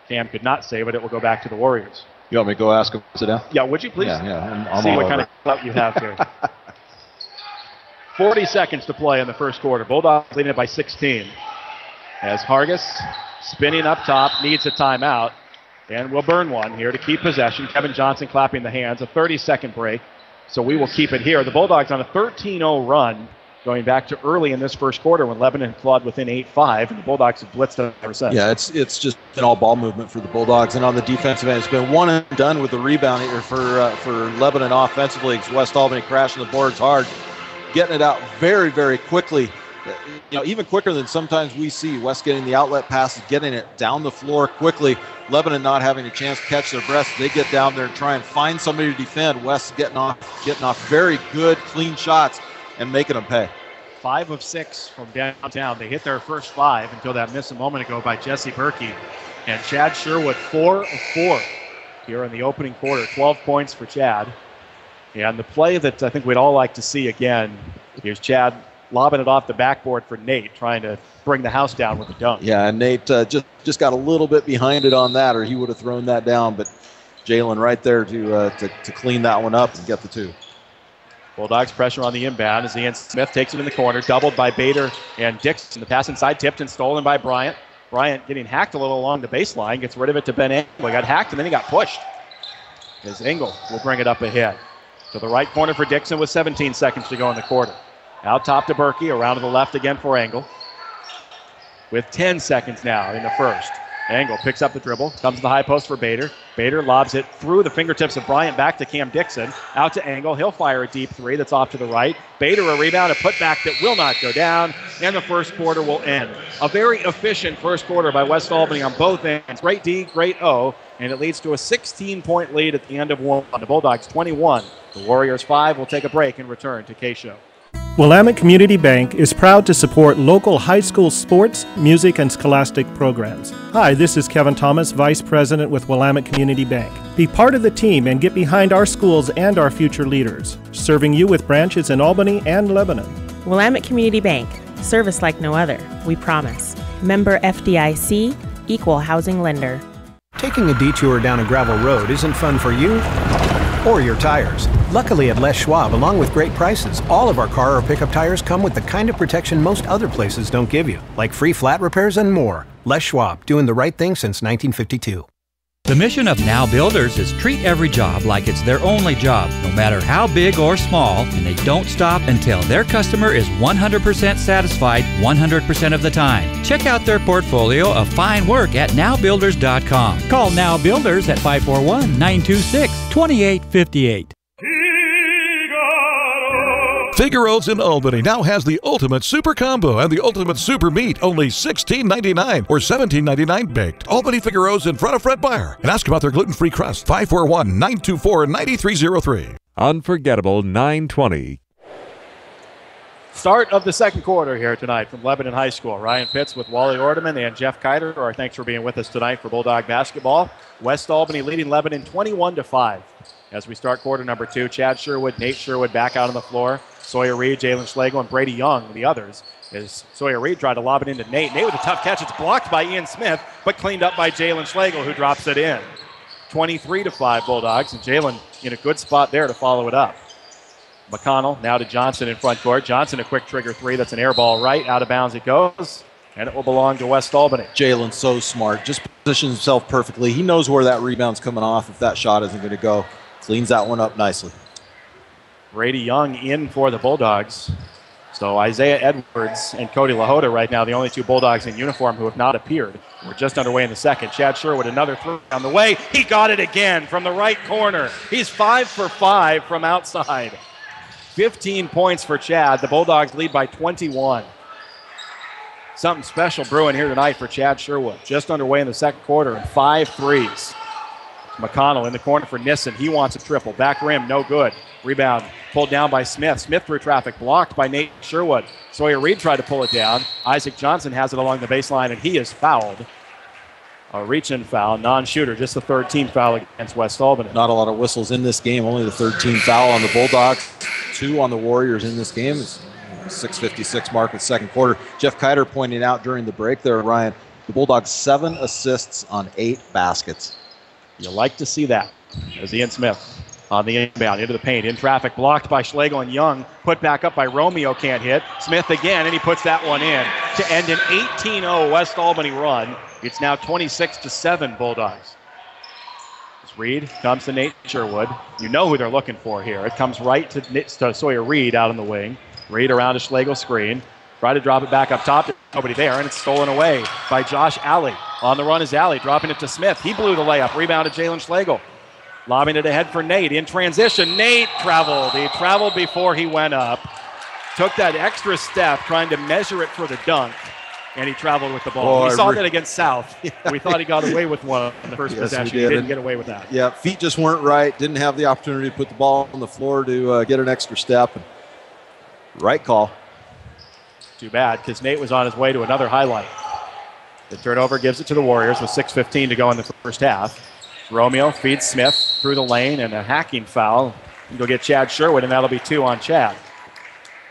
E: Cam could not save it. It will go back to the Warriors.
D: You want me to go ask him to sit down?
E: Yeah, would you please?
D: Yeah. I'm
E: see what kind of clout you have here. 40 seconds to play in the first quarter. Bulldogs leading it by 16. As Hargis spinning up top, needs a timeout, and will burn one here to keep possession. Kevin Johnson clapping the hands. A 30-second break, so we will keep it here. The Bulldogs on a 13-0 run, going back to early in this first quarter when Lebanon clawed within 8-5, and the Bulldogs have blitzed ever since.
D: Yeah, it's just been all ball movement for the Bulldogs, and on the defensive end, it's been one and done with the rebound here for Lebanon offensively. It's West Albany crashing the boards hard, getting it out very, very quickly. Even quicker than sometimes we see. West getting the outlet passes, getting it down the floor quickly. Lebanon not having a chance to catch their breath. They get down there and try and find somebody to defend. West getting off very good, clean shots and making them pay.
E: 5 of 6 from downtown. They hit their first 5 until that miss a moment ago by Jesse Berkey. And Chad Sherwood, 4 of 4 here in the opening quarter. 12 points for Chad. And the play that I think we'd all like to see again, here's Chad lobbing it off the backboard for Nate, trying to bring the house down with a dunk.
D: Yeah, and Nate just got a little bit behind it on that, or he would have thrown that down. But Jalen right there to clean that one up and get the 2.
E: Bulldogs pressure on the inbound as Ian Smith takes it in the corner, doubled by Bader and Dixon. The pass inside, tipped and stolen by Bryant. Bryant getting hacked a little along the baseline, gets rid of it to Ben Engel. He got hacked and then he got pushed. As Engel will bring it up ahead. To the right corner for Dixon with 17 seconds to go in the quarter. Out top to Berkey, around to the left again for Engel. With 10 seconds now in the first. Engel picks up the dribble, comes to the high post for Bader. Bader lobs it through the fingertips of Bryant back to Cam Dixon. Out to Engel. He'll fire a deep three that's off to the right. Bader a rebound, a putback that will not go down, and the first quarter will end. A very efficient first quarter by West Albany on both ends. Great D, great O, and it leads to a 16-point lead at the end of one. The Bulldogs 21. The Warriors 5 will take a break and return to KSHO.
M: Willamette Community Bank is proud to support local high school sports, music, and scholastic programs. Hi, this is Kevin Thomas, Vice President with Willamette Community Bank. Be part of the team and get behind our schools and our future leaders, serving you with branches in Albany and Lebanon.
N: Willamette Community Bank, service like no other, we promise. Member FDIC, equal housing lender.
O: Taking a detour down a gravel road isn't fun for you or your tires. Luckily at Les Schwab, along with great prices, all of our car or pickup tires come with the kind of protection most other places don't give you, like free flat repairs and more. Les Schwab, doing the right thing since 1952.
I: The mission of Now Builders is treat every job like it's their only job, no matter how big or small, and they don't stop until their customer is 100% satisfied 100% of the time. Check out their portfolio of fine work at nowbuilders.com. Call Now Builders at 541-926-2858.
G: Figaro's in Albany now has the Ultimate Super Combo and the Ultimate Super Meat, only $16.99 or $17.99 baked. Albany Figaro's in front of Fred Meyer. And ask about their gluten-free crust. 541-924-9303.
A: Unforgettable 920.
E: Start of the second quarter here tonight from Lebanon High School. Ryan Pitts with Wally Ordeman and Jeff Kiter. Our thanks for being with us tonight for Bulldog basketball. West Albany leading Lebanon 21-5. As we start quarter number 2, Chad Sherwood, Nate Sherwood back out on the floor. Sawyer Reed, Jalen Schlegel, and Brady Young, the others. As Sawyer Reed tried to lob it into Nate. Nate with a tough catch. It's blocked by Ian Smith, but cleaned up by Jalen Schlegel, who drops it in. 23-5 Bulldogs, and Jalen in a good spot there to follow it up. McConnell now to Johnson in front court. Johnson a quick trigger three. That's an air ball right. Out of bounds it goes, and it will belong to West Albany.
D: Jalen's so smart. Just positions himself perfectly. He knows where that rebound's coming off if that shot isn't going to go. Cleans that one up nicely.
E: Brady Young in for the Bulldogs. So Isaiah Edwards and Cody LaHoda right now, the only two Bulldogs in uniform who have not appeared. We're just underway in the second. Chad Sherwood, another three on the way. He got it again from the right corner. He's 5 for 5 from outside. 15 points for Chad. The Bulldogs lead by 21. Something special brewing here tonight for Chad Sherwood. Just underway in the second quarter and 5 threes. McConnell in the corner for Nissen. He wants a triple. Back rim, no good. Rebound pulled down by Smith. Smith through traffic, blocked by Nate Sherwood. Sawyer Reed tried to pull it down. Isaac Johnson has it along the baseline, and he is fouled. A reach-in foul, non-shooter, just the third team foul against West Albany.
D: Not a lot of whistles in this game, only the third team foul on the Bulldogs. 2 on the Warriors in this game. It's 6:56 mark in the second quarter. Jeff Kiter pointing out during the break there, Ryan, the Bulldogs 7 assists on 8 baskets.
E: You like to see that as Ian Smith on the inbound into the paint. In traffic, blocked by Schlegel and Young. Put back up by Romeo, can't hit. Smith again, and he puts that one in to end an 18-0 West Albany run. It's now 26-7 Bulldogs. As Reed comes to Nate Sherwood. You know who they're looking for here. It comes right to Sawyer Reed out on the wing. Reed around a Schlegel screen. Try to drop it back up top. Nobody there, and it's stolen away by Josh Alley. On the run is Alley, dropping it to Smith. He blew the layup. Rebounded Jalen Schlegel. Lobbing it ahead for Nate. In transition, Nate traveled. He traveled before he went up. Took that extra step trying to measure it for the dunk, and he traveled with the ball. We saw that against South. We thought he got away with one on the first possession. He didn't get away with that.
D: Yeah, feet just weren't right. Didn't have the opportunity to put the ball on the floor to get an extra step. Right call.
E: Too bad, because Nate was on his way to another highlight. The turnover gives it to the Warriors with 6:15 to go in the first half. Romeo feeds Smith through the lane, and a hacking foul. Go get Chad Sherwood, and that'll be 2 on Chad.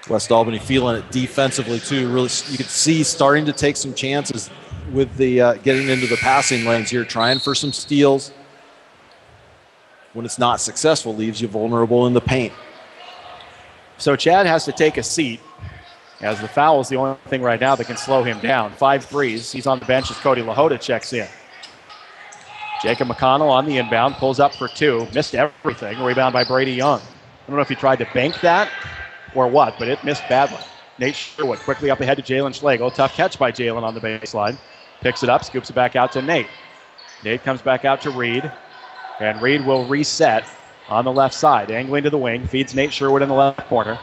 D: West Albany feeling it defensively too. Really, you could see starting to take some chances with the getting into the passing lanes here, trying for some steals. When it's not successful, leaves you vulnerable in the paint.
E: So Chad has to take a seat, as the foul is the only thing right now that can slow him down. 5 threes. He's on the bench as Cody LaHoda checks in. Jacob McConnell on the inbound, pulls up for 2. Missed everything. Rebound by Brady Young. I don't know if he tried to bank that or what, but it missed badly. Nate Sherwood quickly up ahead to Jalen Schlegel. Tough catch by Jalen on the baseline. Picks it up, scoops it back out to Nate. Nate comes back out to Reed. And Reed will reset on the left side, angling to the wing, feeds Nate Sherwood in the left corner.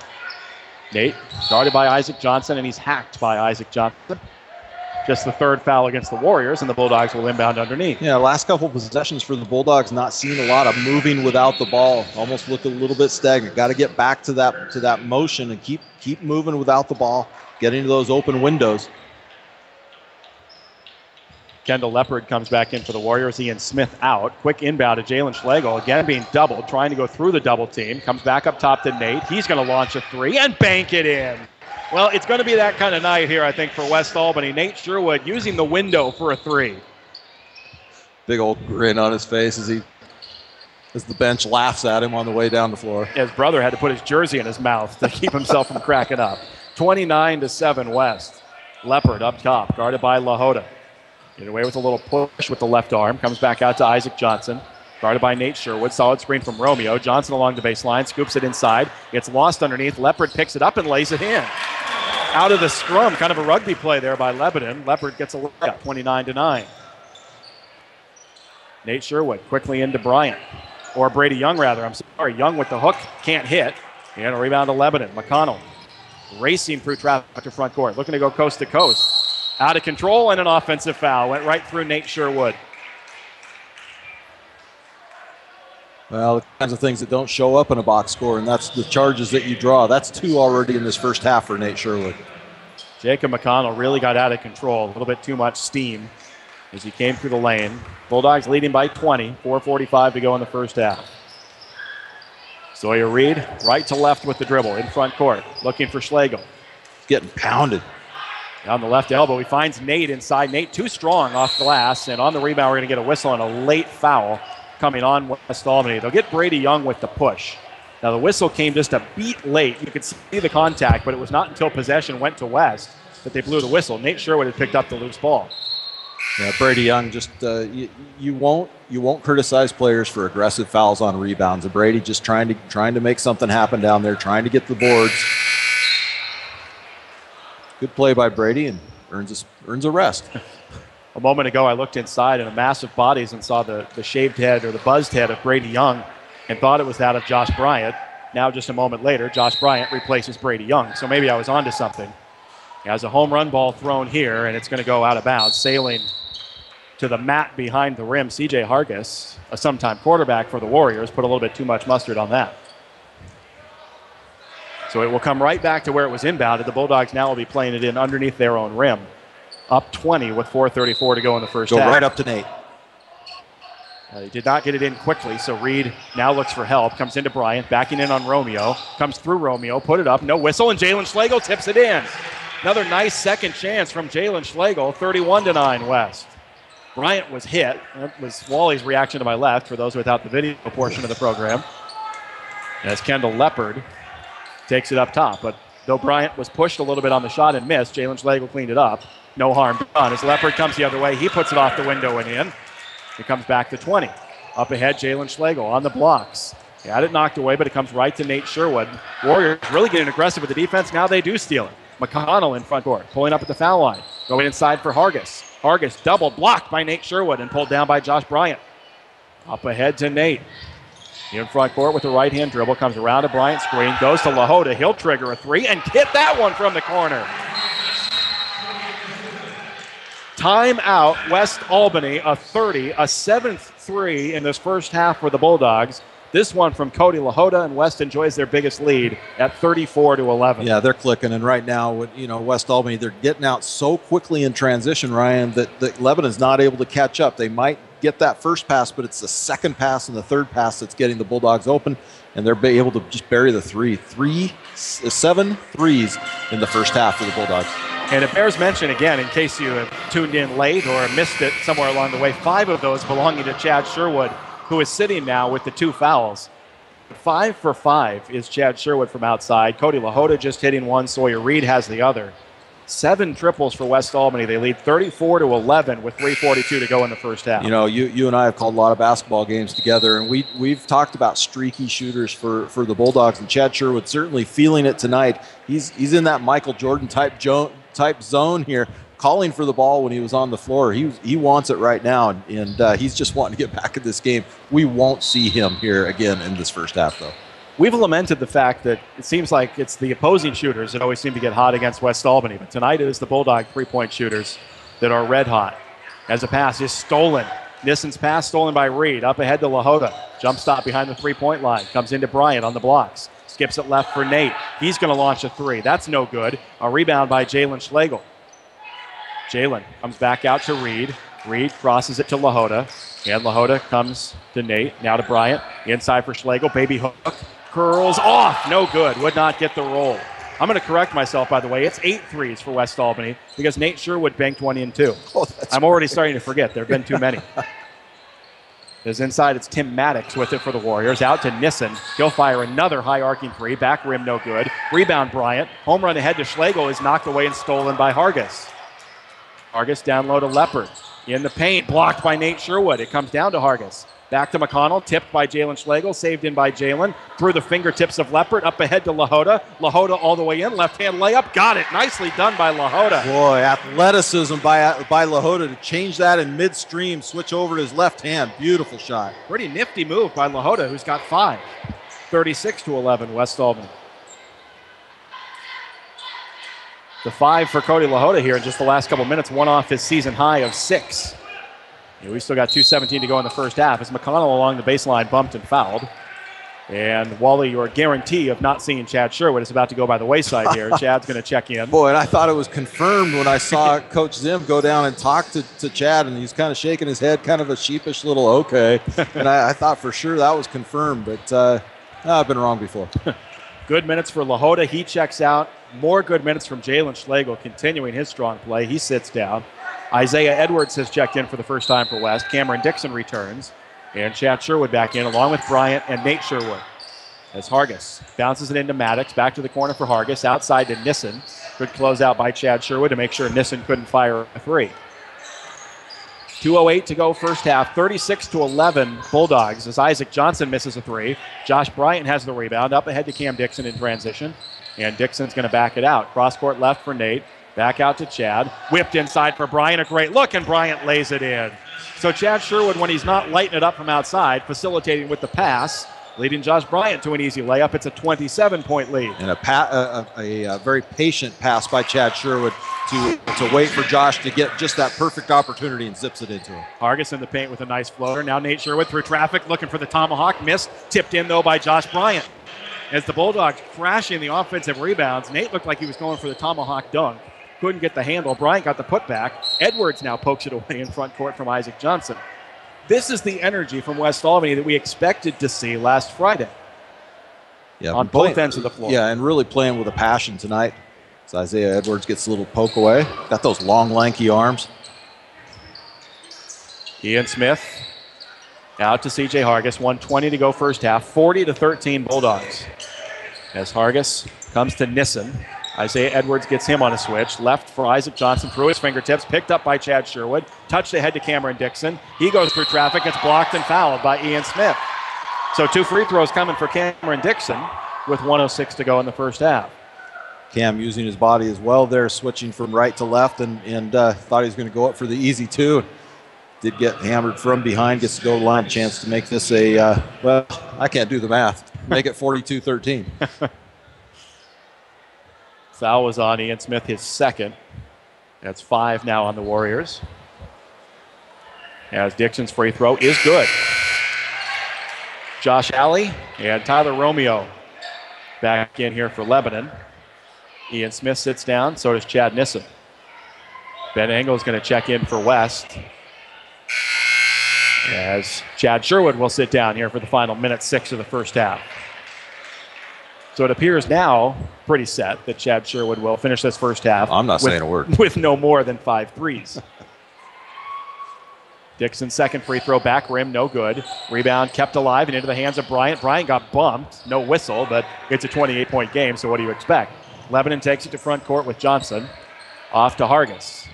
E: Nate guarded by Isaac Johnson, and he's hacked by Isaac Johnson. Just the third foul against the Warriors, and the Bulldogs will inbound underneath.
D: Yeah, last couple possessions for the Bulldogs, not seeing a lot of moving without the ball. Almost looked a little bit stagnant. Got to get back to that motion and keep moving without the ball, getting to those open windows.
E: Kendall Leopard comes back in for the Warriors. Ian Smith out. Quick inbound to Jalen Schlegel. Again being doubled, trying to go through the double team. Comes back up top to Nate. He's going to launch a three and bank it in. Well, it's going to be that kind of night here, I think, for West Albany. Nate Sherwood using the window for a three.
D: Big old grin on his face as the bench laughs at him on the way down the floor.
E: His brother had to put his jersey in his mouth to keep himself from cracking up. 29-7 West. Leopard up top, guarded by LaHoda. Get away with a little push with the left arm. Comes back out to Isaac Johnson. Guarded by Nate Sherwood. Solid screen from Romeo. Johnson along the baseline. Scoops it inside. Gets lost underneath. Leopard picks it up and lays it in. Out of the scrum. Kind of a rugby play there by Lebanon. Leopard gets a layup. 29-9. Nate Sherwood quickly into Bryant. Or Brady Young, rather. I'm sorry. Young with the hook. Can't hit. And a rebound to Lebanon. McConnell racing through traffic to front court. Looking to go coast to coast. Out of control and an offensive foul. Went right through Nate Sherwood.
D: Well, the kinds of things that don't show up in a box score, and that's the charges that you draw. That's two already in this first half for Nate Sherwood.
E: Jacob McConnell really got out of control. A little bit too much steam as he came through the lane. Bulldogs leading by 20. 4:45 to go in the first half. Sawyer Reed right to left with the dribble in front court. Looking for Schlegel.
D: Getting pounded.
E: Down the left elbow, he finds Nate inside. Nate too strong off glass, and on the rebound, we're going to get a whistle and a late foul coming on West Albany. They'll get Brady Young with the push. Now, the whistle came just a beat late. You could see the contact, but it was not until possession went to West that they blew the whistle. Nate Sherwood had picked up the loose ball.
D: Yeah, Brady Young just you won't criticize players for aggressive fouls on rebounds. And Brady just trying to make something happen down there, trying to get the boards. Good play by Brady and earns a rest.
E: A moment ago, I looked inside in a massive bodies and saw the shaved head or the buzzed head of Brady Young and thought it was that of Josh Bryant. Now, just a moment later, Josh Bryant replaces Brady Young. So maybe I was onto something. He has a home run ball thrown here, and it's going to go out of bounds. Sailing to the mat behind the rim, C.J. Hargis, a sometime quarterback for the Warriors, put a little bit too much mustard on that. So it will come right back to where it was inbounded. The Bulldogs now will be playing it in underneath their own rim. Up 20 with 4:34 to go in the first half.
D: Go right up to Nate.
E: He did not get it in quickly, so Reed now looks for help. Comes into Bryant, backing in on Romeo. Comes through Romeo, put it up, no whistle, and Jalen Schlegel tips it in. Another nice second chance from Jalen Schlegel, 31-9 West. Bryant was hit. That was Wally's reaction to my left, for those without the video portion of the program. As Kendall Leopard takes it up top, but though Bryant was pushed a little bit on the shot and missed, Jalen Schlegel cleaned it up. No harm done. As Leopard comes the other way, he puts it off the window and in. It comes back to 20. Up ahead, Jalen Schlegel on the blocks. He had it knocked away, but it comes right to Nate Sherwood. Warriors really getting aggressive with the defense. Now they do steal it. McConnell in front court, pulling up at the foul line. Going inside for Hargis. Hargis double blocked by Nate Sherwood and pulled down by Josh Bryant. Up ahead to Nate. In front court with the right-hand dribble. Comes around to Bryant's screen. Goes to LaHoda. He'll trigger a three and hit that one from the corner. Timeout, West Albany, a 30, a 7th three in this first half for the Bulldogs. This one from Cody LaHoda, and West enjoys their biggest lead at 34-11.
D: Yeah, they're clicking, and right now, West Albany, they're getting out so quickly in transition, Ryan, that Lebanon's not able to catch up. They might get that first pass, but it's the second pass and the third pass that's getting the Bulldogs open, and they're able to just bury the 7 threes in the first half for the Bulldogs.
E: And it bears mention again, in case you have tuned in late or missed it somewhere along the way, 5 of those belonging to Chad Sherwood, who is sitting now with the 2 fouls. 5 for 5 is Chad Sherwood from outside. Cody LaHoda just hitting one. Sawyer Reed has the other. 7 triples for West Albany. They lead 34-11 with 3:42 to go in the first half.
D: You and I have called a lot of basketball games together, and we've talked about streaky shooters for the Bulldogs, and Chad Sherwood certainly feeling it tonight. He's in that Michael Jordan type zone here, calling for the ball when he was on the floor. He wants it right now, and he's just wanting to get back in this game. We won't see him here again in this first half, though.
E: We've lamented the fact that it seems like it's the opposing shooters that always seem to get hot against West Albany, but tonight it is the Bulldog three-point shooters that are red hot. As a pass is stolen. Nissen's pass stolen by Reed. Up ahead to Lahota. Jump stop behind the three-point line. Comes into Bryant on the blocks. Skips it left for Nate. He's going to launch a three. That's no good. A rebound by Jalen Schlegel. Jalen comes back out to Reed. Reed crosses it to Lahota. And Lahota comes to Nate. Now to Bryant. Inside for Schlegel. Baby hook. Curls off. No good. Would not get the roll. I'm going to correct myself, by the way. It's 8 threes for West Albany because Nate Sherwood banked 1 in 2.
D: Oh,
E: I'm already starting to forget. There have been too many. As inside, it's Tim Maddox with it for the Warriors. Out to Nissen. He'll fire another high arcing three. Back rim, no good. Rebound, Bryant. Home run ahead to Schlegel is knocked away and stolen by Hargis. Hargis down low to Leopard. In the paint, blocked by Nate Sherwood. It comes down to Hargis. Back to McConnell, tipped by Jalen Schlegel, saved in by Jalen. Through the fingertips of Leopard, up ahead to Lahota. Lahota all the way in, left-hand layup, got it. Nicely done by Lahota.
D: Boy, athleticism by Lahota to change that in midstream, switch over to his left hand. Beautiful shot.
E: Pretty nifty move by Lahota, who's got 5. 36-11, West Albany. The 5 for Cody Lahota here in just the last couple minutes, one off his season high of 6. We still got 2:17 to go in the first half as McConnell along the baseline bumped and fouled. And Wally, your guarantee of not seeing Chad Sherwood is about to go by the wayside here. Chad's going to check in.
D: Boy, and I thought it was confirmed when I saw Coach Zim go down and talk to Chad, and he's kind of shaking his head, kind of a sheepish little okay. And I thought for sure that was confirmed, but I've been wrong before.
E: Good minutes for Lahota. He checks out. More good minutes from Jalen Schlegel, continuing his strong play. He sits down. Isaiah Edwards has checked in for the first time for West. Cameron Dixon returns. And Chad Sherwood back in along with Bryant and Nate Sherwood. As Hargis bounces it into Maddox. Back to the corner for Hargis. Outside to Nissen. Good closeout by Chad Sherwood to make sure Nissen couldn't fire a three. 2:08 to go first half. 36-11 Bulldogs as Isaac Johnson misses a three. Josh Bryant has the rebound. Up ahead to Cam Dixon in transition. And Dixon's going to back it out. Cross court left for Nate. Back out to Chad. Whipped inside for Bryant. A great look, and Bryant lays it in. So Chad Sherwood, when he's not lighting it up from outside, facilitating with the pass, leading Josh Bryant to an easy layup. It's a 27-point lead.
D: And a very patient pass by Chad Sherwood to wait for Josh to get just that perfect opportunity and zips it into him.
E: Hargis in the paint with a nice floater. Now Nate Sherwood through traffic, looking for the tomahawk. Missed. Tipped in, though, by Josh Bryant. As the Bulldogs crashing the offensive rebounds, Nate looked like he was going for the tomahawk dunk. Couldn't get the handle. Bryant got the putback. Edwards now pokes it away in front court from Isaac Johnson. This is the energy from West Albany that we expected to see last Friday.
D: Yeah,
E: on both ends of the floor.
D: Yeah, and really playing with a passion tonight. So Isaiah Edwards gets a little poke away. Got those long, lanky arms.
E: Ian Smith out to C.J. Hargis. 1:20 to go first half. 40-13 Bulldogs. As Hargis comes to Nissen. Isaiah Edwards gets him on a switch. Left for Isaac Johnson through his fingertips. Picked up by Chad Sherwood. Touched ahead to Cameron Dixon. He goes through traffic. Gets blocked and fouled by Ian Smith. So 2 free throws coming for Cameron Dixon with 1:06 to go in the first half.
D: Cam using his body as well there, switching from right to left, and thought he was going to go up for the easy 2. Did get hammered from behind. Gets to go to the line. Chance to make this well, I can't do the math. Make it 42-13.
E: Foul was on Ian Smith, his second. That's 5 now on the Warriors. As Dixon's free throw is good. Josh Alley and Tyler Romeo back in here for Lebanon. Ian Smith sits down, so does Chad Nissen. Ben Engel is going to check in for West. As Chad Sherwood will sit down here for the final minute 6 of the first half. So it appears now pretty set that Chad Sherwood will finish this first half.
D: I'm not saying a word.
E: With no more than 5 threes. Dixon's second free throw, back rim, no good. Rebound kept alive and into the hands of Bryant. Bryant got bumped, no whistle, but it's a 28-point game, so what do you expect? Lebanon takes it to front court with Johnson. Off to Hargis.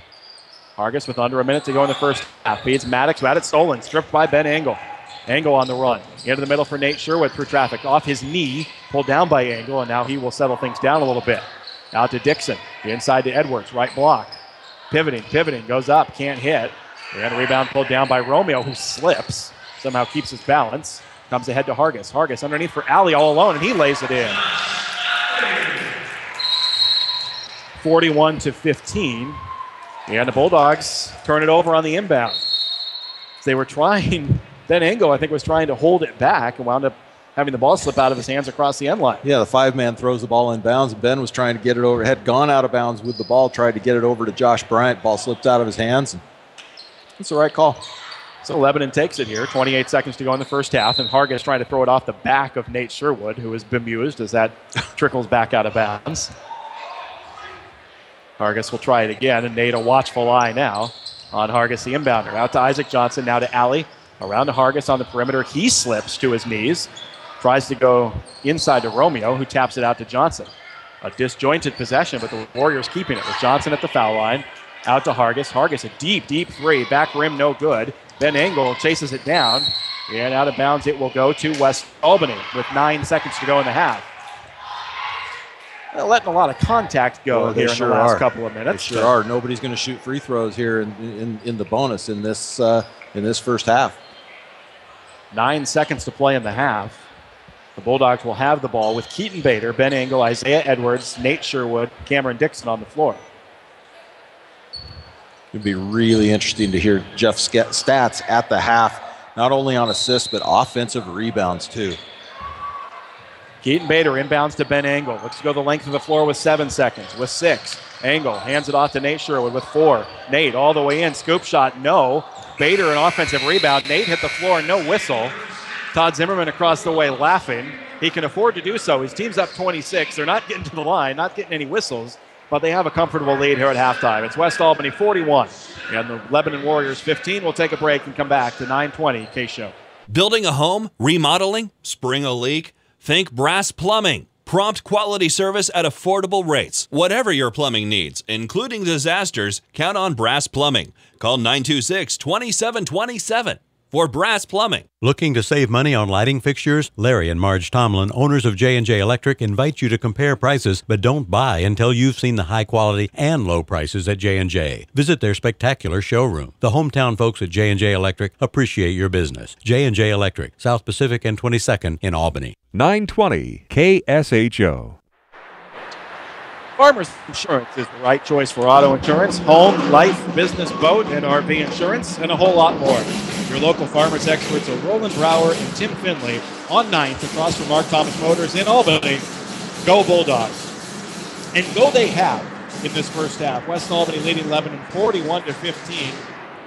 E: Hargis with under a minute to go in the first half. Feeds Maddox, had it stolen, stripped by Ben Engel. Engel on the run. Into the middle for Nate Sherwood through traffic. Off his knee, pulled down by Engel, and now he will settle things down a little bit. Out to Dixon. Inside to Edwards, right block. Pivoting, goes up, can't hit. And a rebound pulled down by Romeo, who slips, somehow keeps his balance. Comes ahead to Hargis. Hargis underneath for Alley all alone, and he lays it in. 41-15. And the Bulldogs turn it over on the inbound. They were trying, Ben Engel, I think, was trying to hold it back and wound up having the ball slip out of his hands across the end line.
D: Yeah, the 5-man throws the ball in bounds, and Ben was trying to get it over, had gone out of bounds with the ball, tried to get it over to Josh Bryant. Ball slipped out of his hands. It's the right call.
E: So Lebanon takes it here. 28 seconds to go in the first half, and Hargis trying to throw it off the back of Nate Sherwood, who is bemused as that trickles back out of bounds. Hargis will try it again, and Nate a watchful eye now on Hargis, the inbounder. Out to Isaac Johnson, now to Alley. Around to Hargis on the perimeter. He slips to his knees. Tries to go inside to Romeo, who taps it out to Johnson. A disjointed possession, but the Warriors keeping it with Johnson at the foul line. Out to Hargis. Hargis, a deep three. Back rim, no good. Ben Engel chases it down. And out of bounds it will go to West Albany with 9 seconds to go in the half. They're letting a lot of contact go here in the last couple of minutes.
D: They sure are. Nobody's going to shoot free throws here in the bonus in this first half.
E: 9 seconds to play in the half. The Bulldogs will have the ball with Keaton Bader, Ben Engel, Isaiah Edwards, Nate Sherwood, Cameron Dixon on the floor.
D: It'd be really interesting to hear Jeff's stats at the half, not only on assists, but offensive rebounds too.
E: Keaton Bader inbounds to Ben Engel. Looks to go the length of the floor with 7 seconds. With 6, Engel hands it off to Nate Sherwood with 4. Nate all the way in. Scoop shot, no. Bader an offensive rebound. Nate hit the floor, no whistle. Todd Zimmerman across the way laughing. He can afford to do so. His team's up 26. They're not getting to the line, not getting any whistles, but they have a comfortable lead here at halftime. It's West Albany 41 and the Lebanon Warriors 15. We'll take a break and come back to 920 KSHO.
K: Building a home, remodeling, spring a leak? Think Brass Plumbing. Prompt quality service at affordable rates. Whatever your plumbing needs, including disasters, count on Brass Plumbing. Call 926-2727 for Brass Plumbing.
H: Looking to save money on lighting fixtures? Larry and Marge Tomlin, owners of J&J Electric, invite you to compare prices, but don't buy until you've seen the high quality and low prices at J&J. Visit their spectacular showroom. The hometown folks at J&J Electric appreciate your business. J&J Electric, South Pacific and 22nd in Albany.
A: 920 KSHO.
C: Farmers Insurance is the right choice for auto insurance, home, life, business, boat, and RV insurance, and a whole lot more. Your local Farmers experts are Roland Brower and Tim Finley on 9th across from Mark Thomas Motors in Albany. Go Bulldogs. And go they have in this first half. West Albany leading Lebanon 41-15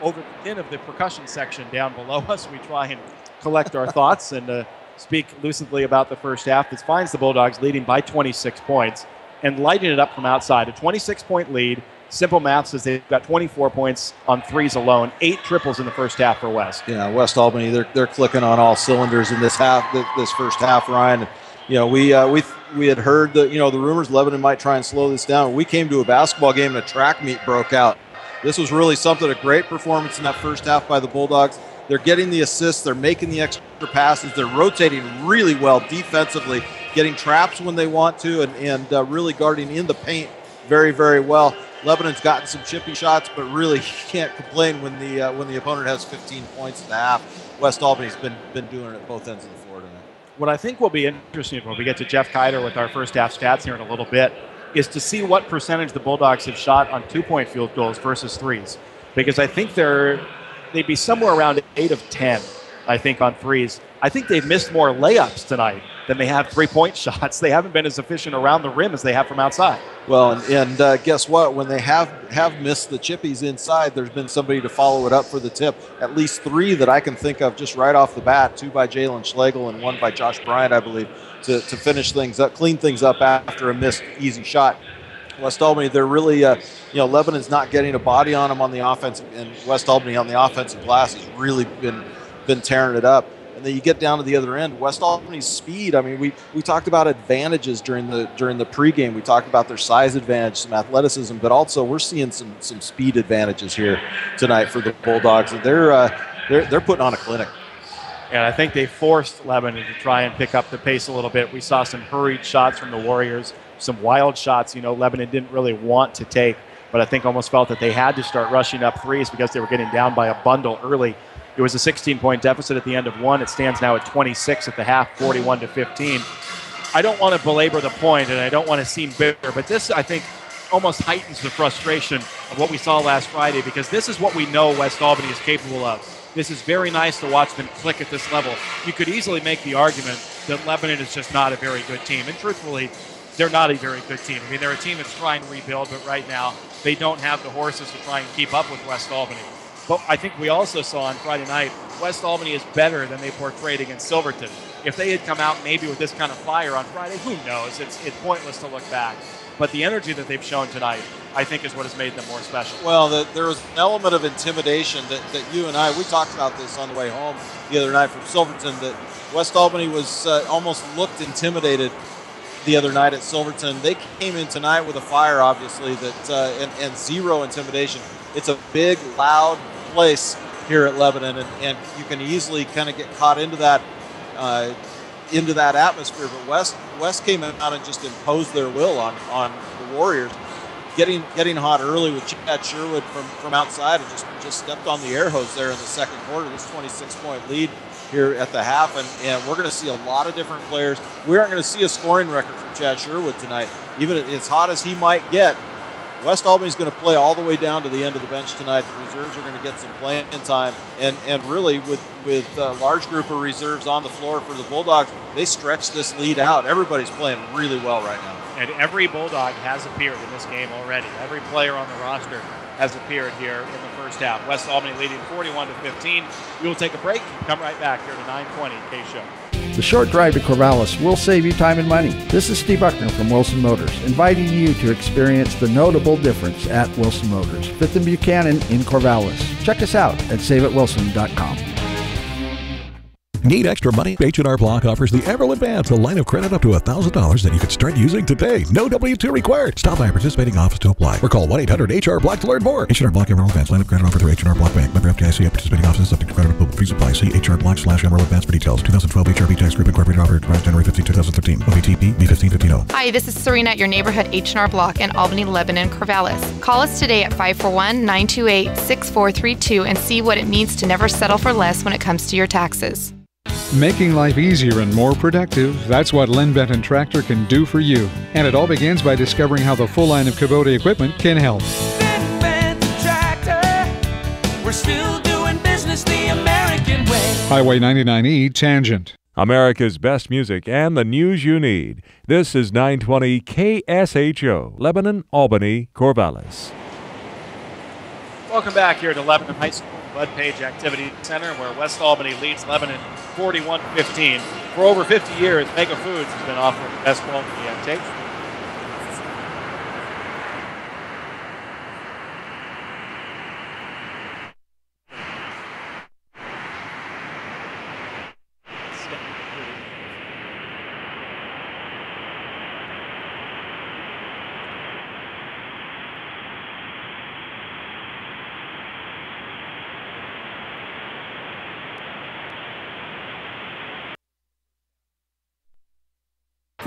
C: over the din of the percussion section down below us. We try and collect our thoughts and speak lucidly about the first half. This finds the Bulldogs leading by 26 points and lighting it up from outside. A 26-point lead. Simple math says they've got 24 points on threes alone. 8 triples in the first half for West.
D: Yeah, West Albany, they're clicking on all cylinders in this first half, Ryan. You know, we had heard the rumors Lebanon might try and slow this down. We came to a basketball game and a track meet broke out. This was really something, a great performance in that first half by the Bulldogs. They're getting the assists, they're making the extra passes, they're rotating really well defensively, getting traps when they want to, and really guarding in the paint very, very well. Lebanon's gotten some chippy shots, but really can't complain when the opponent has 15 points at the half. West Albany's been doing it at both ends of the floor tonight.
E: What I think will be interesting when we get to Jeff Kiter with our first half stats here in a little bit is to see what percentage the Bulldogs have shot on 2-point field goals versus threes. Because I think they'd be somewhere around 8 of 10, I think, on threes. I think they've missed more layups tonight than they have 3-point shots. They haven't been as efficient around the rim as they have from outside.
D: Well, and guess what? When they have missed the chippies inside, there's been somebody to follow it up for the tip. At least 3 that I can think of just right off the bat, 2 by Jalen Schlegel and 1 by Josh Bryant, I believe, to finish things up, clean things up after a missed easy shot. West Albany, they're really, Lebanon's not getting a body on them on the offense, and West Albany on the offensive glass has really been tearing it up. And then you get down to the other end, West Albany's speed. I mean, we talked about advantages during the pregame. We talked about their size advantage, some athleticism, but also we're seeing some speed advantages here tonight for the Bulldogs. And they're putting on a clinic.
E: And I think they forced Lebanon to try and pick up the pace a little bit. We saw some hurried shots from the Warriors, some wild shots, Lebanon didn't really want to take. but I think almost felt that they had to start rushing up threes because they were getting down by a bundle early. It was a 16-point deficit at the end of one. It stands now at 26 at the half, 41-15. I don't want to belabor the point, and I don't want to seem bitter, but this, I think, almost heightens the frustration of what we saw last Friday, because this is what we know West Albany is capable of. This is very nice to watch them click at this level. You could easily make the argument that Lebanon is just not a very good team, and truthfully, they're not a very good team. I mean, they're a team that's trying to rebuild, but right now they don't have the horses to try and keep up with West Albany. But I think we also saw on Friday night, West Albany is better than they portrayed against Silverton. If they had come out maybe with this kind of fire on Friday, who knows? It's pointless to look back. But the energy that they've shown tonight, I think, is what has made them more special.
D: Well, there was an element of intimidation that you and I, we talked about this on the way home the other night from Silverton, that West Albany was almost looked intimidated the other night at Silverton. They came in tonight with a fire, obviously, that and zero intimidation. It's a big, loud place here at Lebanon, and you can easily kind of get caught into that atmosphere. But West came out and just imposed their will on the Warriors, getting hot early with Chad Sherwood from outside, and just stepped on the air hose there in the second quarter. This 26-point lead here at the half, and we're going to see a lot of different players. We aren't going to see a scoring record from Chad Sherwood tonight. Even as hot as he might get, West Albany's going to play all the way down to the end of the bench tonight. The reserves are going to get some playing time, and really with a large group of reserves on the floor for the Bulldogs, they stretch this lead out. Everybody's playing really well right now.
C: And every Bulldog has appeared in this game already. Every player on the roster has appeared here in the first half. West Albany leading 41-15. We will take a break. Come right back here to 920 KSHO.
P: The short drive to Corvallis will save you time and money. This is Steve Buckner from Wilson Motors, inviting you to experience the notable difference at Wilson Motors, 5th and Buchanan in Corvallis. Check us out at saveatwilson.com.
G: Need extra money? H&R Block offers the Emerald Advance, a line of credit up to $1,000 that you can start using today. No W-2 required. Stop by a participating office to apply or call 1-800-HR-BLOCK to learn more. H&R Block Emerald Advance, line of credit offered through H&R Block Bank. Member FDIC, participating offices subject to credit approval. Please apply. See HR Block/Emerald Advance for details. 2012 HRB Tax Group Incorporated, offered January 15, 2015. OVTP B1515.
Q: Hi, this is Serena at your neighborhood H&R Block in Albany, Lebanon, Corvallis. Call us today at 541-928-6432 and see what it means to never settle for less when it comes to your taxes.
B: Making life easier and more productive, that's what Len Benton Tractor can do for you. And it all begins by discovering how the full line of Kubota equipment can help.
R: Benton Tractor, we're still doing business the American way.
B: Highway 99E Tangent.
A: America's best music and the news you need. This is 920 KSHO, Lebanon, Albany, Corvallis.
C: Welcome back here to Lebanon High School Bud Page Activity Center, where West Albany leads Lebanon 41-15. For over 50 years, Mega Foods has been offering the best quality antiques.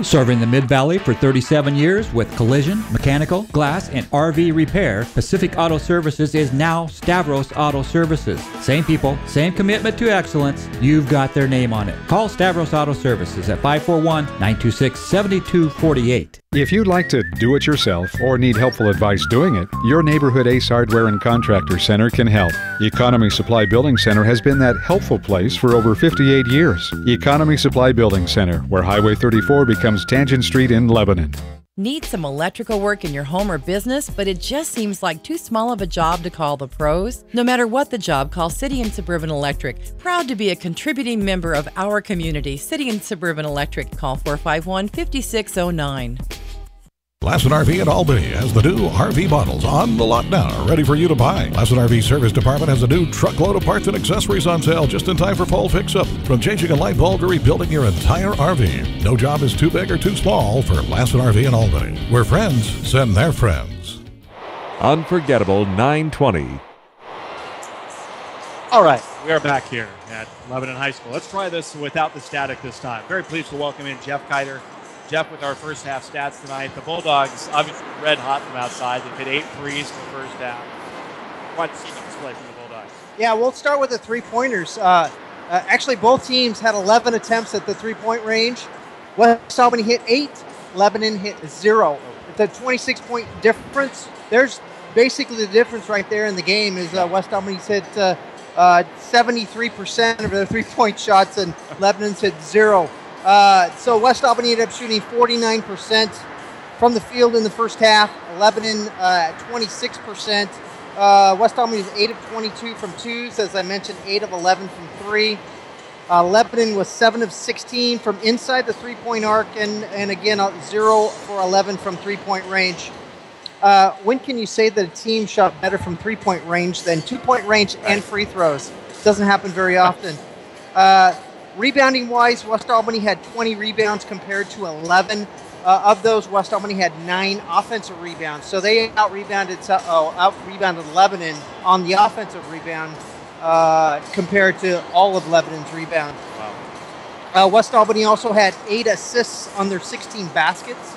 I: Serving the Mid-Valley for 37 years with collision, mechanical, glass, and RV repair, Pacific Auto Services is now Stavros Auto Services. Same people, same commitment to excellence. You've got their name on it. Call Stavros Auto Services at 541-926-7248.
B: If you'd like to do it yourself or need helpful advice doing it, your neighborhood Ace Hardware and Contractor Center can help. Economy Supply Building Center has been that helpful place for over 58 years. Economy Supply Building Center, where Highway 34 becomes Tangent Street in Lebanon.
F: Need some electrical work in your home or business, but it just seems like too small of a job to call the pros? No matter what the job, call City and Suburban Electric. Proud to be a contributing member of our community. City and Suburban Electric. Call 451-5609.
G: Lassen RV at Albany has the new RV models on the lot now, ready for you to buy. Lassen RV Service Department has a new truckload of parts and accessories on sale just in time for fall fix-up. From changing a light bulb to rebuilding your entire RV, no job is too big or too small for Lassen RV in Albany, where friends send their friends.
A: Unforgettable 920.
C: All right, we are back here at Lebanon High School. Let's try this without the static this time. Very pleased to welcome in Jeff Kiter, Jeff, with our first half stats tonight, the Bulldogs obviously red hot from outside. They've hit 8 threes in the first half. Why see the display from the Bulldogs?
S: Yeah, we'll start with the three-pointers. Actually, both teams had 11 attempts at the three-point range. West Albany hit 8, Lebanon hit 0. It's a 26-point difference. There's basically the difference right there in the game is West Albany's hit 73% of their three-point shots and Lebanon's hit 0. So West Albany ended up shooting 49% from the field in the first half. Lebanon at 26%. West Albany is 8 of 22 from twos, as I mentioned, 8 of 11 from 3. Lebanon was 7 of 16 from inside the three-point arc, and again 0 for 11 from three-point range. When can you say that a team shot better from three-point range than two-point range and free throws? Doesn't happen very often. Rebounding-wise, West Albany had 20 rebounds compared to 11. Of those, West Albany had 9 offensive rebounds. So they out-rebounded Lebanon on the offensive rebound compared to all of Lebanon's rebounds. Wow. West Albany also had 8 assists on their 16 baskets.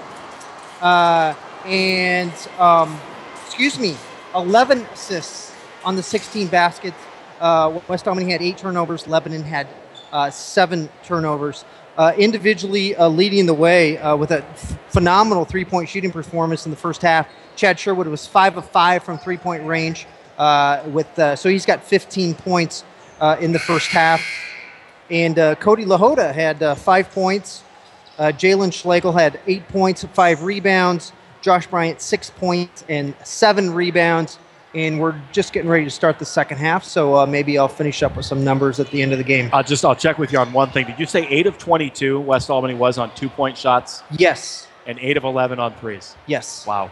S: 11 assists on the 16 baskets. West Albany had 8 turnovers. Lebanon had 7 turnovers. Individually leading the way with a phenomenal three-point shooting performance in the first half. Chad Sherwood was 5 of 5 from three-point range. So he's got 15 points in the first half. And Cody LaHoda had 5 points. Jalen Schlegel had 8 points, 5 rebounds. Josh Bryant, 6 points and 7 rebounds. And we're just getting ready to start the second half, so maybe I'll finish up with some numbers at the end of the game.
E: I'll check with you on one thing. Did you say 8 of 22 West Albany was on 2-point shots?
S: Yes.
E: And 8 of 11 on threes?
S: Yes.
E: Wow.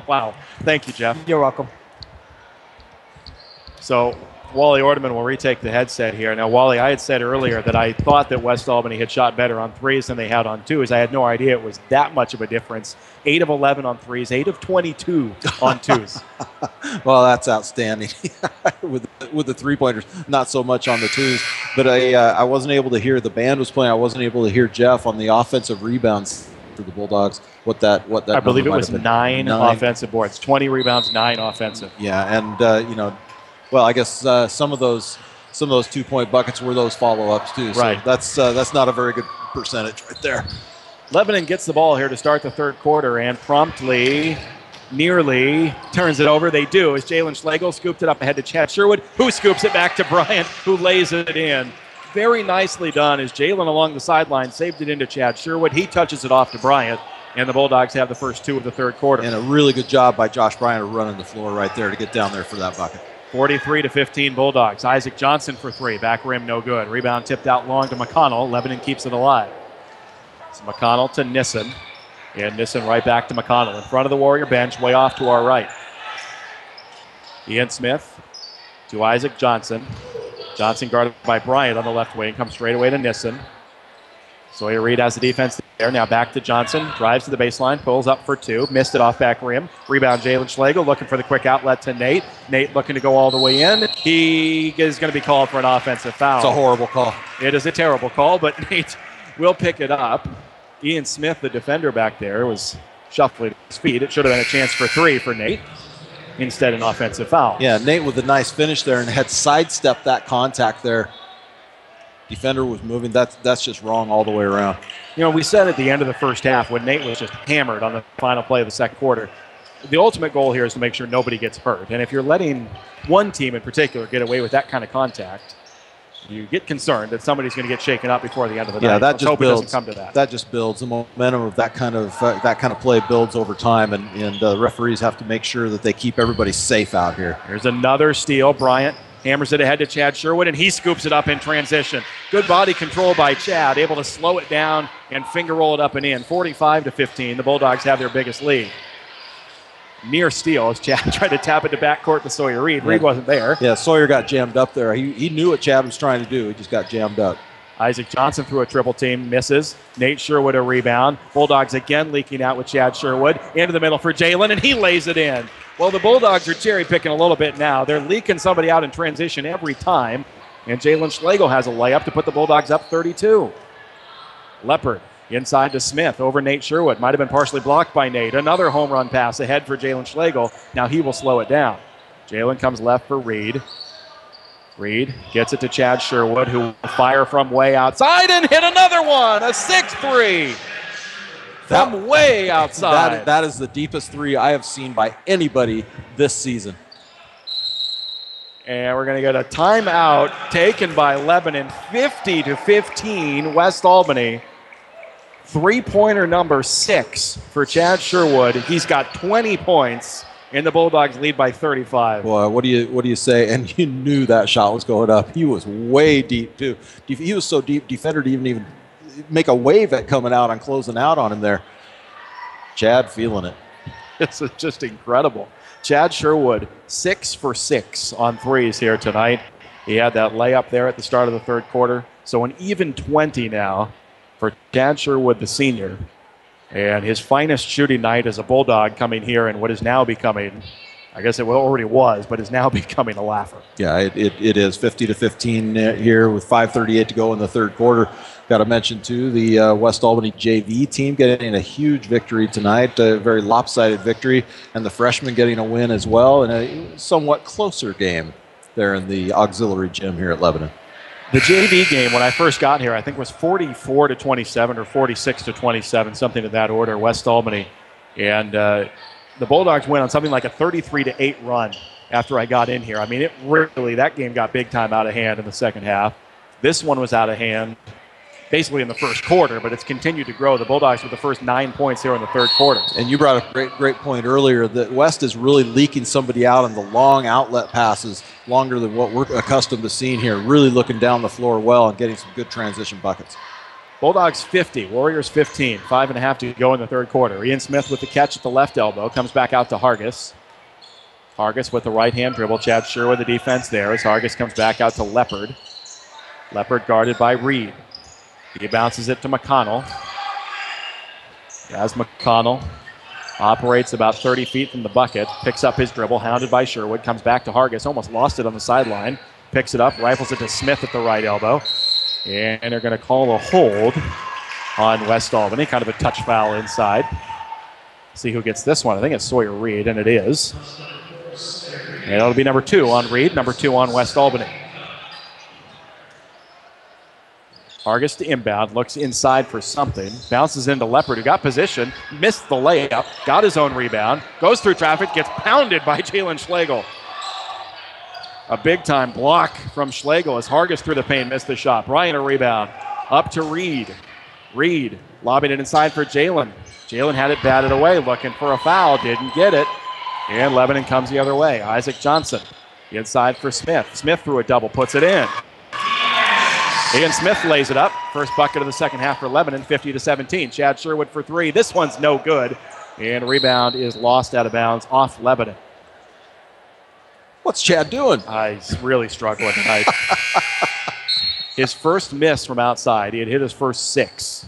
E: Wow. Thank you, Jeff.
S: You're welcome.
E: So Wally Ordeman will retake the headset here. Now, Wally, I had said earlier that I thought that West Albany had shot better on threes than they had on twos. I had no idea it was that much of a difference. 8 of 11 on threes, 8 of 22 on twos.
D: Well, that's outstanding. with the three-pointers, not so much on the twos. But I wasn't able to hear, the band was playing, I wasn't able to hear Jeff on the offensive rebounds for the Bulldogs. What that
E: I believe it was 9 offensive boards, 20 rebounds, 9 offensive.
D: Yeah, and well, I guess some of those 2-point buckets were those follow-ups too.
E: Right.
D: So that's not a very good percentage right there.
E: Lebanon gets the ball here to start the third quarter and promptly, nearly turns it over. They do as Jalen Schlegel scooped it up ahead to Chad Sherwood, who scoops it back to Bryant, who lays it in. Very nicely done as Jalen along the sideline saved it into Chad Sherwood. He touches it off to Bryant, and the Bulldogs have the first 2 of the third quarter.
D: And a really good job by Josh Bryant of running the floor right there to get down there for that bucket.
E: 43-15 Bulldogs. Isaac Johnson for 3. Back rim, no good. Rebound tipped out long to McConnell. Lebanon keeps it alive. It's McConnell to Nissen. And Nissen right back to McConnell. In front of the Warrior bench, way off to our right. Ian Smith to Isaac Johnson. Johnson guarded by Bryant on the left wing. Comes straight away to Nissen. Sawyer Reed has the defense there. Now back to Johnson. Drives to the baseline. Pulls up for 2. Missed it off back rim. Rebound Jalen Schlegel looking for the quick outlet to Nate. Nate looking to go all the way in. He is going to be called for an offensive foul.
D: It's a horrible call.
E: It is a terrible call, but Nate will pick it up. Ian Smith, the defender back there, was shuffling his feet. It should have been a chance for 3 for Nate. Instead, an offensive foul.
D: Yeah, Nate with a nice finish there and had sidestepped that contact there. Defender was moving. That's just wrong all the way around.
E: We said at the end of the first half when Nate was just hammered on the final play of the second quarter, the ultimate goal here is to make sure nobody gets hurt. And if you're letting one team in particular get away with that kind of contact, you get concerned that somebody's going to get shaken up before the end of the night.
D: Yeah, that just builds.
E: It doesn't come to that.
D: That just builds. The momentum of that kind of play builds over time, and referees have to make sure that they keep everybody safe out here.
E: Here's another steal. Bryant hammers it ahead to Chad Sherwood, and he scoops it up in transition. Good body control by Chad, able to slow it down and finger roll it up and in. 45-15. The Bulldogs have their biggest lead. Near steal as Chad tried to tap it to backcourt to Sawyer Reed. Reed wasn't there.
D: Yeah, Sawyer got jammed up there. He knew what Chad was trying to do. He just got jammed up.
E: Isaac Johnson threw a triple team, misses. Nate Sherwood a rebound. Bulldogs again leaking out with Chad Sherwood. Into the middle for Jalen, and he lays it in. Well, the Bulldogs are cherry-picking a little bit now. They're leaking somebody out in transition every time. And Jalen Schlegel has a layup to put the Bulldogs up 32. Leopard Inside to Smith, over Nate Sherwood. Might have been partially blocked by Nate. Another home run pass ahead for Jalen Schlegel. Now he will slow it down. Jalen comes left for Reed. Reed gets it to Chad Sherwood, who will fire from way outside and hit another one. A 6-3 from way outside.
D: That is the deepest three I have seen by anybody this season.
E: And we're going to get a timeout taken by Lebanon, 50-15, West Albany. Three-pointer number 6 for Chad Sherwood. He's got 20 points, and the Bulldogs lead by 35.
D: Boy, what do you say? And you knew that shot was going up. He was way deep, too. He was so deep, defender didn't even make a wave at coming out on closing out on him there. Chad feeling it.
E: This is just incredible. Chad Sherwood, 6 for 6 on threes here tonight. He had that layup there at the start of the third quarter. So an even 20 now for Chad Sherwood, the senior. And his finest shooting night as a Bulldog coming here in what is now becoming, I guess it already was, but is now becoming a laugher.
D: Yeah, it is 50-15 here with 5:38 to go in the third quarter. Got to mention, too, the West Albany JV team getting a huge victory tonight, a very lopsided victory, and the freshmen getting a win as well in a somewhat closer game there in the auxiliary gym here at Lebanon.
E: The JV game, when I first got here, I think was 44-27 or 46-27, something of that order, West Albany. And the Bulldogs went on something like a 33-8 run after I got in here. I mean, it really, that game got big time out of hand in the second half. This one was out of hand basically in the first quarter, but it's continued to grow. The Bulldogs with the first 9 points here in the third quarter.
D: And you brought a great point earlier that West is really leaking somebody out on the long outlet passes, longer than what we're accustomed to seeing here, really looking down the floor well and getting some good transition buckets.
E: Bulldogs 50, Warriors 15, 5.5 to go in the third quarter. Ian Smith with the catch at the left elbow, comes back out to Hargis. Hargis with the right-hand dribble. Chad Sherwood, the defense there as Hargis comes back out to Leopard. Leopard guarded by Reed. He bounces it to McConnell. As McConnell operates about 30 feet from the bucket, picks up his dribble, hounded by Sherwood, comes back to Hargis, almost lost it on the sideline, picks it up, rifles it to Smith at the right elbow, and they're going to call a hold on West Albany, kind of a touch foul inside. See who gets this one. I think it's Sawyer Reed, and it is. And it'll be number 2 on Reed, number 2 on West Albany. Hargis to inbound, looks inside for something, bounces into Leopard, who got position, missed the layup, got his own rebound, goes through traffic, gets pounded by Jalen Schlegel. A big-time block from Schlegel as Hargis through the paint, missed the shot. Bryant a rebound, up to Reed. Reed lobbing it inside for Jalen. Jalen had it batted away, looking for a foul, didn't get it. And Lebanon comes the other way. Isaac Johnson inside for Smith. Smith threw a double, puts it in. Ian Smith lays it up. First bucket of the second half for Lebanon, 50-17. Chad Sherwood for 3. This one's no good. And rebound is lost out of bounds off Lebanon.
D: What's Chad doing?
E: He's really struggling tonight. His first miss from outside. He had hit his first 6.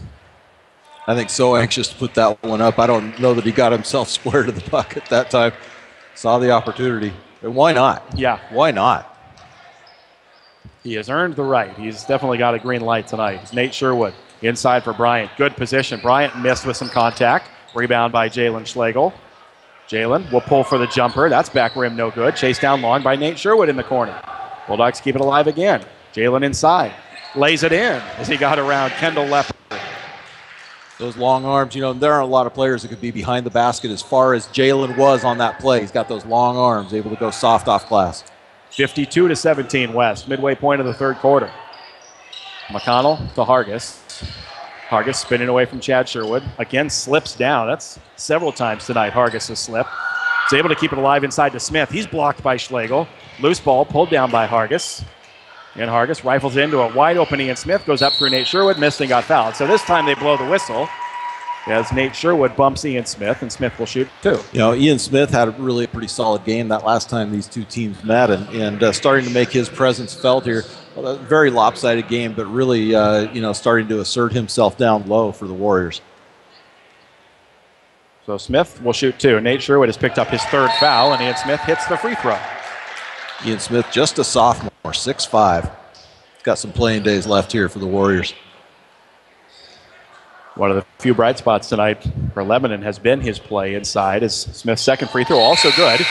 D: I think so anxious to put that one up. I don't know that he got himself square to the bucket that time. Saw the opportunity. But why not?
E: Yeah.
D: Why not?
E: He has earned the right. He's definitely got a green light tonight. It's Nate Sherwood inside for Bryant. Good position. Bryant missed with some contact. Rebound by Jalen Schlegel. Jalen will pull for the jumper. That's back rim, no good. Chased down long by Nate Sherwood in the corner. Bulldogs keep it alive again. Jalen inside. Lays it in as he got around Kendall Leopard.
D: Those long arms, you know, there aren't a lot of players that could be behind the basket as far as Jalen was on that play. He's got those long arms, able to go soft off glass.
E: 52-17 West, midway point of the third quarter. McConnell to Hargis. Hargis spinning away from Chad Sherwood. Again, slips down. That's several times tonight Hargis has slipped. He's able to keep it alive inside to Smith. He's blocked by Schlegel. Loose ball pulled down by Hargis. And Hargis rifles into a wide open Ian Smith. Goes up through Nate Sherwood. Missed and got fouled. So this time they blow the whistle as Nate Sherwood bumps Ian Smith, and Smith will shoot 2.
D: You know, Ian Smith had a really pretty solid game that last time these two teams met, and starting to make his presence felt here. Well, a very lopsided game, but really, you know, starting to assert himself down low for the Warriors.
E: So Smith will shoot 2. Nate Sherwood has picked up his 3rd foul, and Ian Smith hits the free throw.
D: Ian Smith, just a sophomore, 6'5". Got some playing days left here for the Warriors.
E: One of the few bright spots tonight for Lebanon has been his play inside as Smith's second free throw also good.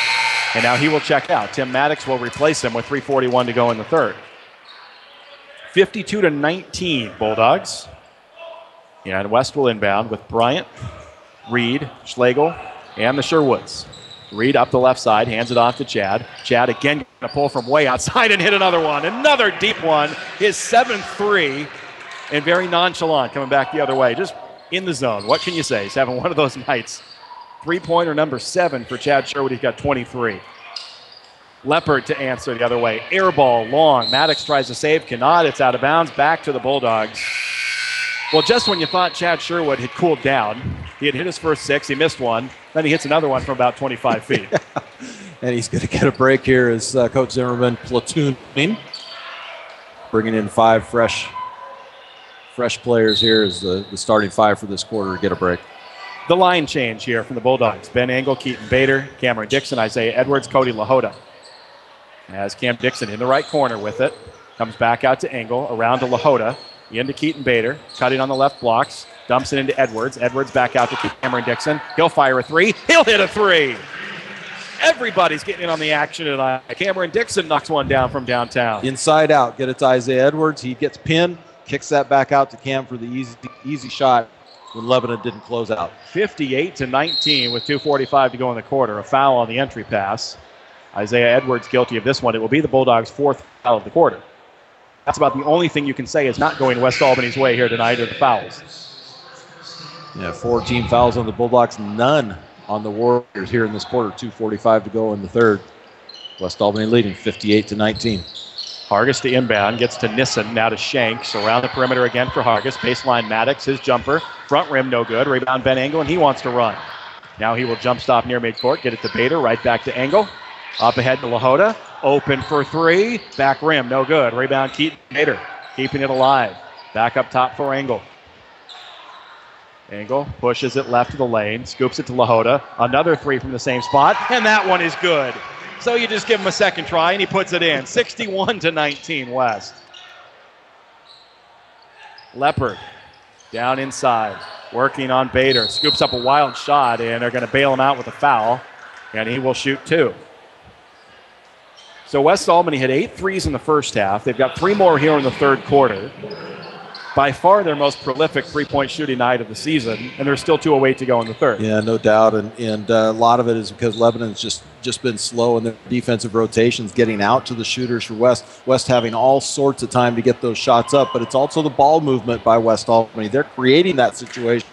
E: And now he will check out. Tim Maddox will replace him with 3:41 to go in the third. 52-19 Bulldogs. And West will inbound with Bryant, Reed, Schlegel, and the Sherwoods. Reed up the left side, hands it off to Chad. Chad again going to pull from way outside and hit another one. Another deep one. His 7th-3. And very nonchalant coming back the other way. Just in the zone. What can you say? He's having one of those nights. 3-pointer number 7 for Chad Sherwood. He's got 23. Leopard to answer the other way. Air ball long. Maddox tries to save. Cannot. It's out of bounds. Back to the Bulldogs. Well, just when you thought Chad Sherwood had cooled down, he had hit his first 6. He missed one. Then he hits another one from about 25 feet.
D: And he's going to get a break here as Coach Zimmerman platooning. Bringing in 5 fresh players here as the starting 5 for this quarter to get a break.
E: The line change here from the Bulldogs. Ben Engel, Keaton Bader, Cameron Dixon, Isaiah Edwards, Cody LaHoda. As Cam Dixon in the right corner with it. Comes back out to Engel, around to LaHoda. Into Keaton Bader, cutting on the left blocks, dumps it into Edwards. Edwards back out to Cameron Dixon. He'll fire a 3. He'll hit a 3. Everybody's getting in on the action tonight. Cameron Dixon knocks one down from downtown.
D: Inside out, get it to Isaiah Edwards. He gets pinned, kicks that back out to Cam for the easy shot when Lebanon didn't close out.
E: 58-19 with 2:45 to go in the quarter. A foul on the entry pass. Isaiah Edwards guilty of this one. It will be the Bulldogs' 4th foul of the quarter. That's about the only thing you can say is not going West Albany's way here tonight are the fouls.
D: Yeah, 4 team fouls on the Bulldogs, none on the Warriors here in this quarter. 2:45 to go in the third. West Albany leading 58-19.
E: Hargis to inbound, gets to Nissen, now to Shanks. Around the perimeter again for Hargis. Baseline Maddox, his jumper. Front rim, no good. Rebound Ben Engel, and he wants to run. Now he will jump stop near midcourt, get it to Bader, right back to Engel. Up ahead to LaHoda. Open for 3. Back rim, no good. Rebound Keaton Bader, keeping it alive. Back up top for Engel. Engel pushes it left to the lane, scoops it to LaHoda. Another 3 from the same spot, and that one is good. So you just give him a second try, and he puts it in. 61-19 West. Leopard down inside, working on Bader. Scoops up a wild shot, and they're going to bail him out with a foul, and he will shoot 2. So West Albany had 8 threes in the first half. They've got 3 more here in the third quarter. By far their most prolific three-point shooting night of the season, and there's still 2:08 to go in the third.
D: Yeah, no doubt, and a lot of it is because Lebanon's just been slow in their defensive rotations, getting out to the shooters for West. West having all sorts of time to get those shots up, but it's also the ball movement by West Albany. They're creating that situation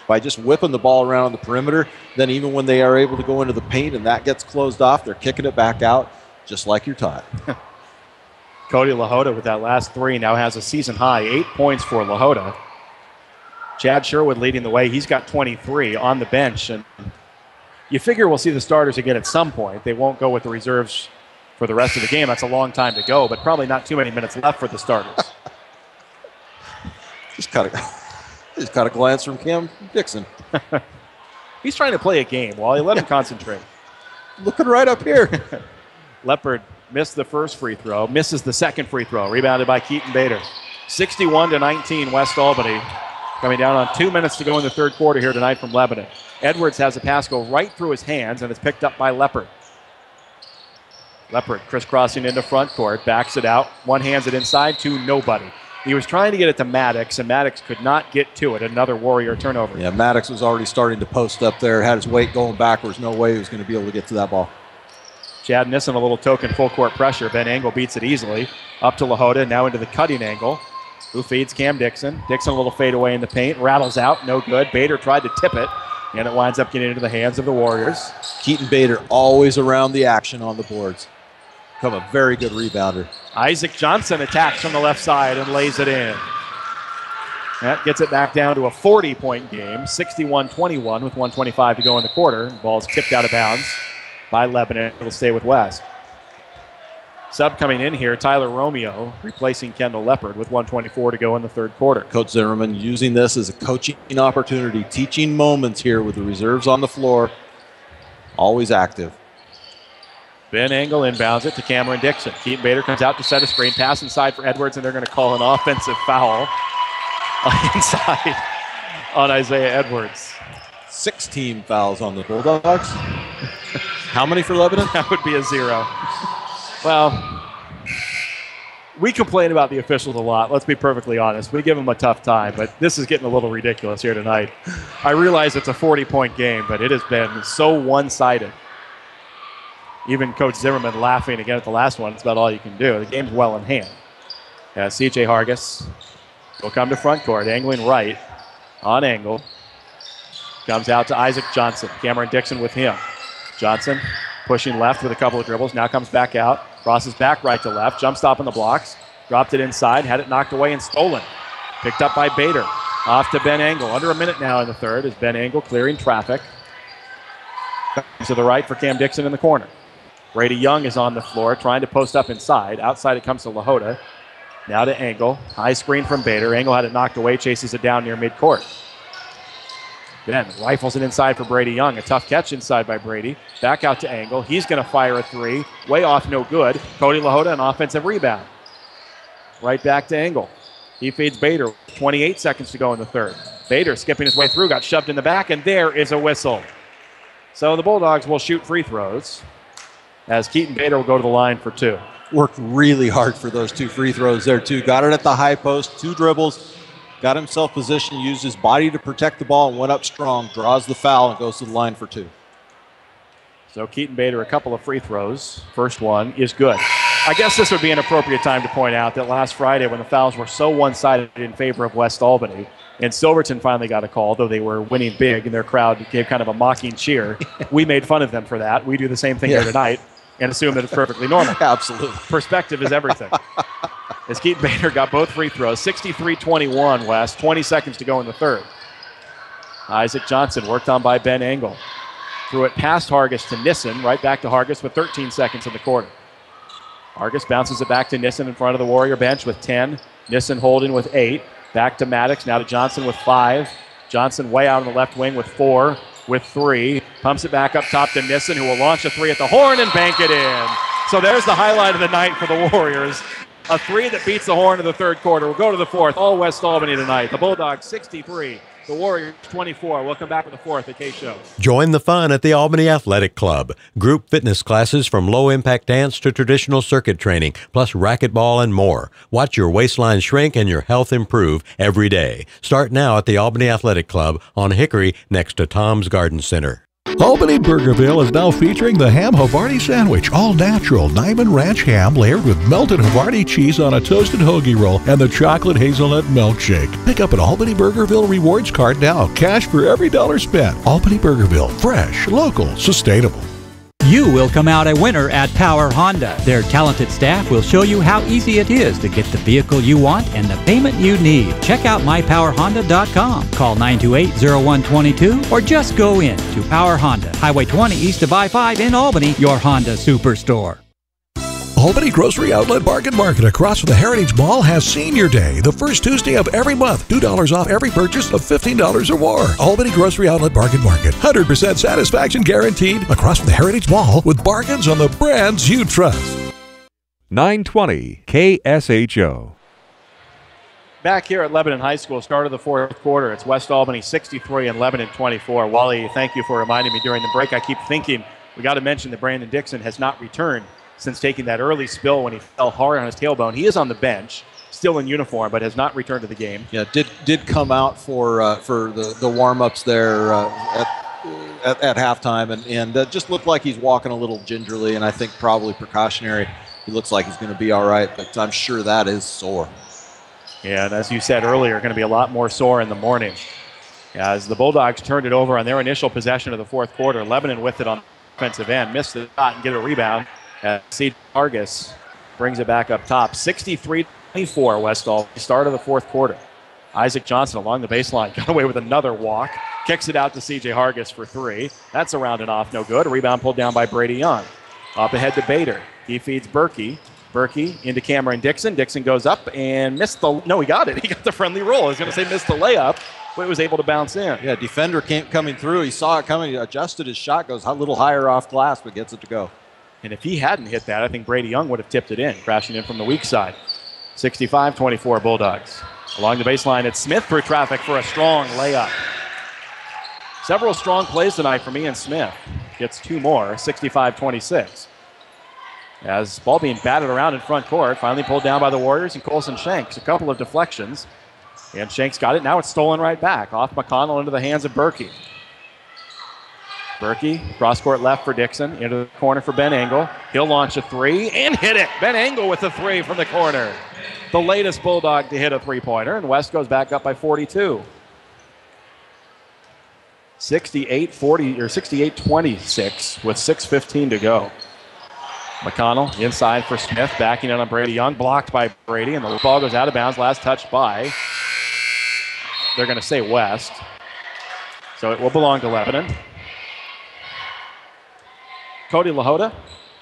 D: by just whipping the ball around the perimeter. Then even when they are able to go into the paint and that gets closed off, they're kicking it back out, just like you're taught.
E: Cody LaHoda with that last 3 now has a season high, 8 points for LaHoda. Chad Sherwood leading the way. He's got 23 on the bench. And you figure we'll see the starters again at some point. They won't go with the reserves for the rest of the game. That's a long time to go, but probably not too many minutes left for the starters.
D: Just caught a glance from Cam Dixon.
E: He's trying to play a game while he let him concentrate.
D: Looking right up here.
E: Leopard missed the first free throw, misses the second free throw, rebounded by Keaton Bader. 61-19 West Albany, coming down on 2 minutes to go in the third quarter here tonight from Lebanon. Edwards has a pass go right through his hands, and it's picked up by Leopard. Leopard crisscrossing into front court, backs it out, one hands it inside to nobody. He was trying to get it to Maddox, and Maddox could not get to it. Another Warrior turnover.
D: Yeah, Maddox was already starting to post up there, had his weight going backwards. No way he was going to be able to get to that ball.
E: Chad Nissen, a little token full court pressure. Ben Engel beats it easily. Up to LaHoda, now into the cutting angle. Who feeds Cam Dixon. Dixon a little fade away in the paint. Rattles out, no good. Bader tried to tip it, and it winds up getting into the hands of the Warriors.
D: Keaton Bader always around the action on the boards. Become a very good rebounder.
E: Isaac Johnson attacks from the left side and lays it in. That gets it back down to a 40-point game. 61-21 with 1:25 to go in the quarter. The ball's tipped out of bounds by Lebanon. It'll stay with West. Sub coming in here, Tyler Romeo replacing Kendall Leopard with 1:24 to go in the third quarter.
D: Coach Zimmerman using this as a coaching opportunity, teaching moments here with the reserves on the floor. Always active.
E: Ben Engel inbounds it to Cameron Dixon. Keaton Bader comes out to set a screen, pass inside for Edwards, and they're going to call an offensive foul inside on Isaiah Edwards.
D: 6 team fouls on the Bulldogs. How many for Lebanon?
E: That would be a 0. Well, we complain about the officials a lot. Let's be perfectly honest. We give them a tough time, but this is getting a little ridiculous here tonight. I realize it's a 40-point game, but it has been so one-sided. Even Coach Zimmerman laughing again at the last one. It's about all you can do. The game's well in hand. C.J. Hargis will come to front court, angling right on angle. Comes out to Isaac Johnson. Cameron Dixon with him. Johnson pushing left with a couple of dribbles. Now comes back out. Crosses back right to left. Jump stop on the blocks. Dropped it inside. Had it knocked away and stolen. Picked up by Bader. Off to Ben Angle. Under a minute now in the third is Ben Angle clearing traffic. Comes to the right for Cam Dixon in the corner. Brady Young is on the floor trying to post up inside. Outside it comes to Lahota. Now to Angle. High screen from Bader. Angle had it knocked away. Chases it down near midcourt. Ben rifles it inside for Brady Young. A tough catch inside by Brady. Back out to Angle. He's going to fire a 3. Way off, no good. Cody Lahota, an offensive rebound. Right back to Angle. He feeds Bader. 28 seconds to go in the third. Bader skipping his way through. Got shoved in the back, and there is a whistle. So the Bulldogs will shoot free throws as Keaton Bader will go to the line for 2.
D: Worked really hard for those 2 free throws there, too. Got it at the high post. 2 dribbles. Got himself positioned, used his body to protect the ball, and went up strong. Draws the foul and goes to the line for 2.
E: So Keaton Bader, a couple of free throws. First one is good. I guess this would be an appropriate time to point out that last Friday when the fouls were so one-sided in favor of West Albany, and Silverton finally got a call, though they were winning big, and their crowd gave kind of a mocking cheer. We made fun of them for that. We do the same thing here tonight and assume that it's perfectly normal.
D: Absolutely.
E: Perspective is everything. As Keaton Bader got both free throws. 63-21, West. 20 seconds to go in the third. Isaac Johnson worked on by Ben Angle. Threw it past Hargis to Nissen. Right back to Hargis with 13 seconds in the quarter. Hargis bounces it back to Nissen in front of the Warrior bench with 10. Nissen holding with 8. Back to Maddox. Now to Johnson with 5. Johnson way out on the left wing with 4. With 3. Pumps it back up top to Nissen, who will launch a 3 at the horn and bank it in. So there's the highlight of the night for the Warriors. A 3 that beats the horn in the third quarter. We'll go to the fourth. All West Albany tonight. The Bulldogs 63. The Warriors 24. We'll come back with the fourth at KSHO.
H: Join the fun at the Albany Athletic Club. Group fitness classes from low-impact dance to traditional circuit training, plus racquetball and more. Watch your waistline shrink and your health improve every day. Start now at the Albany Athletic Club on Hickory next to Tom's Garden Center.
G: Albany Burgerville is now featuring the Ham Havarti Sandwich, all natural Niman Ranch ham layered with melted Havarti cheese on a toasted hoagie roll and the chocolate hazelnut milkshake. Pick up an Albany Burgerville rewards card now. Cash for every dollar spent. Albany Burgerville, fresh, local, sustainable.
I: You will come out a winner at Power Honda. Their talented staff will show you how easy it is to get the vehicle you want and the payment you need. Check out mypowerhonda.com. Call 928-0122 or just go in to Power Honda, Highway 20 east of I-5 in Albany, your Honda Superstore.
G: Albany Grocery Outlet Bargain Market across from the Heritage Mall has Senior Day, the first Tuesday of every month. $2 off every purchase of $15 or more. Albany Grocery Outlet Bargain Market. 100% satisfaction guaranteed across from the Heritage Mall with bargains on the brands you trust.
A: 920 KSHO.
E: Back here at Lebanon High School, start of the fourth quarter. It's West Albany 63 and Lebanon 24. Wally, thank you for reminding me during the break. I keep thinking we got to mention that Brandon Dixon has not returned since taking that early spill when he fell hard on his tailbone. He is on the bench, still in uniform, but has not returned to the game.
D: Yeah, did come out for the warm-ups there at halftime, and just looked like he's walking a little gingerly, and I think probably precautionary. He looks like he's going to be all right, but I'm sure that is sore.
E: Yeah, and as you said earlier, going to be a lot more sore in the morning. As the Bulldogs turned it over on their initial possession of the fourth quarter, Lebanon with it on the offensive end, missed the shot and get a rebound. C. Hargis brings it back up top. 63-24 West Albany, start of the fourth quarter. Isaac Johnson along the baseline, got away with another walk. Kicks it out to C.J. Hargis for 3. That's around and off, no good. A rebound pulled down by Brady Young. Up ahead to Bader. He feeds Berkey. Berkey into Cameron Dixon. Dixon goes up and missed the... No, he got it. He got the friendly roll. I was going to say missed the layup, but it was able to bounce in.
D: Yeah, defender coming through. He saw it coming. He adjusted his shot. Goes a little higher off glass, but gets it to go.
E: And if he hadn't hit that, I think Brady Young would have tipped it in, crashing in from the weak side. 65-24 Bulldogs. Along the baseline, it's Smith through traffic for a strong layup. Several strong plays tonight from Ian Smith. Gets 2 more, 65-26. As ball being batted around in front court, finally pulled down by the Warriors and Colson Shanks. A couple of deflections. And Shanks got it. Now it's stolen right back. Off McConnell into the hands of Berkey. Berkey, cross court left for Dixon. Into the corner for Ben Engel. He'll launch a 3 and hit it. Ben Engel with the 3 from the corner. The latest Bulldog to hit a 3-pointer. And West goes back up by 42. 68-26 with 6:15 to go. McConnell inside for Smith, backing in on Brady Young, blocked by Brady, and the ball goes out of bounds. Last touch by, they're going to say West, so it will belong to Lebanon. Cody Lahota,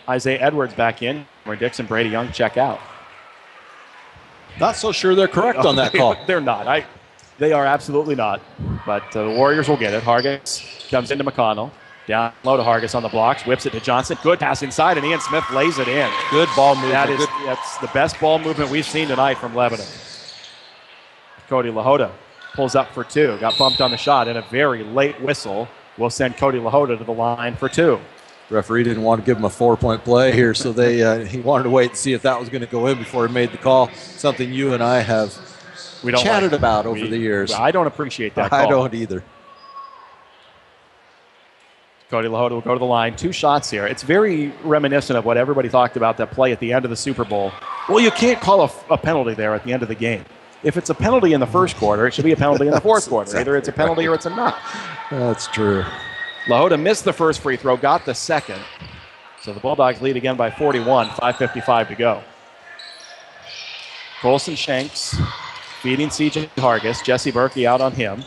E: Isaiah Edwards back in, where Dixon, Brady Young check out.
D: Not so sure they're correct on that call.
E: They're not. They are absolutely not. But the Warriors will get it. Hargis comes into McConnell. Down low to Hargis on the blocks. Whips it to Johnson. Good pass inside, and Ian Smith lays it in.
D: Good ball movement.
E: That's the best ball movement we've seen tonight from Lebanon. Cody Lahota pulls up for 2. Got bumped on the shot, and a very late whistle will send Cody Lahota to the line for 2.
D: Referee didn't want to give him a 4-point play here, so he wanted to wait and see if that was going to go in before he made the call. Something you and I have chatted about over the years.
E: I don't appreciate that call.
D: I don't either.
E: Cody Lahota will go to the line. 2 shots here. It's very reminiscent of what everybody talked about that play at the end of the Super Bowl. Well, you can't call a penalty there at the end of the game. If it's a penalty in the first quarter, it should be a penalty in the fourth quarter.
D: Exactly
E: Either it's a penalty or it's a not.
D: That's true.
E: Lahota missed the first free throw, got the second. So the Bulldogs lead again by 41, 5:55 to go. Colson Shanks feeding C.J. Hargis. Jesse Berkey out on him.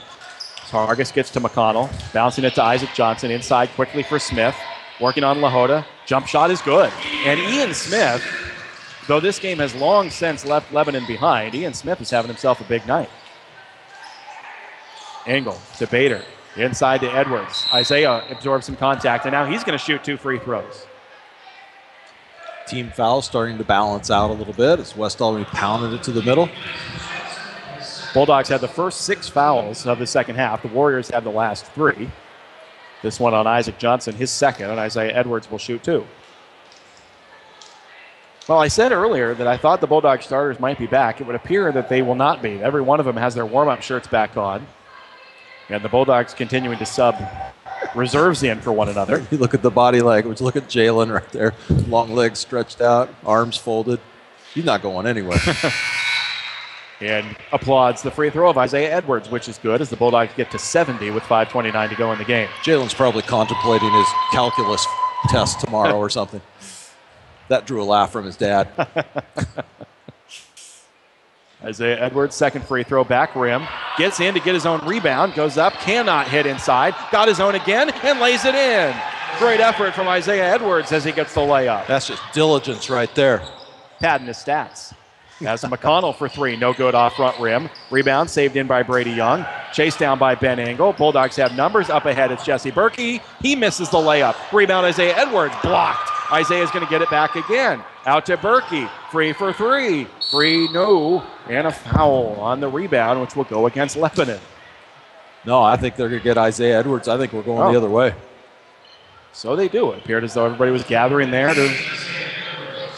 E: Hargis gets to McConnell, bouncing it to Isaac Johnson. Inside quickly for Smith, working on Lahota. Jump shot is good. And Ian Smith, though this game has long since left Lebanon behind, Ian Smith is having himself a big night. Engel to Bader. Inside to Edwards. Isaiah absorbs some contact, and now he's going to shoot 2 free throws.
D: Team foul starting to balance out a little bit as West Albany pounded it to the middle.
E: Bulldogs had the first 6 fouls of the second half. The Warriors had the last 3. This one on Isaac Johnson, his second, and Isaiah Edwards will shoot 2. Well, I said earlier that I thought the Bulldog starters might be back. It would appear that they will not be. Every one of them has their warm-up shirts back on. And the Bulldogs continuing to sub reserves in for one another.
D: You look at the body language. Look at Jalen right there. Long legs stretched out, arms folded. He's not going anywhere.
E: And applauds the free throw of Isaiah Edwards, which is good as the Bulldogs get to 70 with 5:29 to go in the game.
D: Jalen's probably contemplating his calculus test tomorrow or something. That drew a laugh from his dad.
E: Isaiah Edwards, second free throw, back rim. Gets in to get his own rebound. Goes up, cannot hit inside. Got his own again and lays it in. Great effort from Isaiah Edwards as he gets the layup.
D: That's just diligence right there.
E: Padding his stats. As McConnell for 3, no good off front rim. Rebound saved in by Brady Young. Chased down by Ben Engel. Bulldogs have numbers. Up ahead, it's Jesse Berkey. He misses the layup. Rebound, Isaiah Edwards, blocked. Isaiah's going to get it back again. Out to Berkey. Free for 3. Free, no. And a foul on the rebound, which will go against Lebanon.
D: No, I think they're going to get Isaiah Edwards. I think we're going the other way.
E: So they do. It appeared as though everybody was gathering there to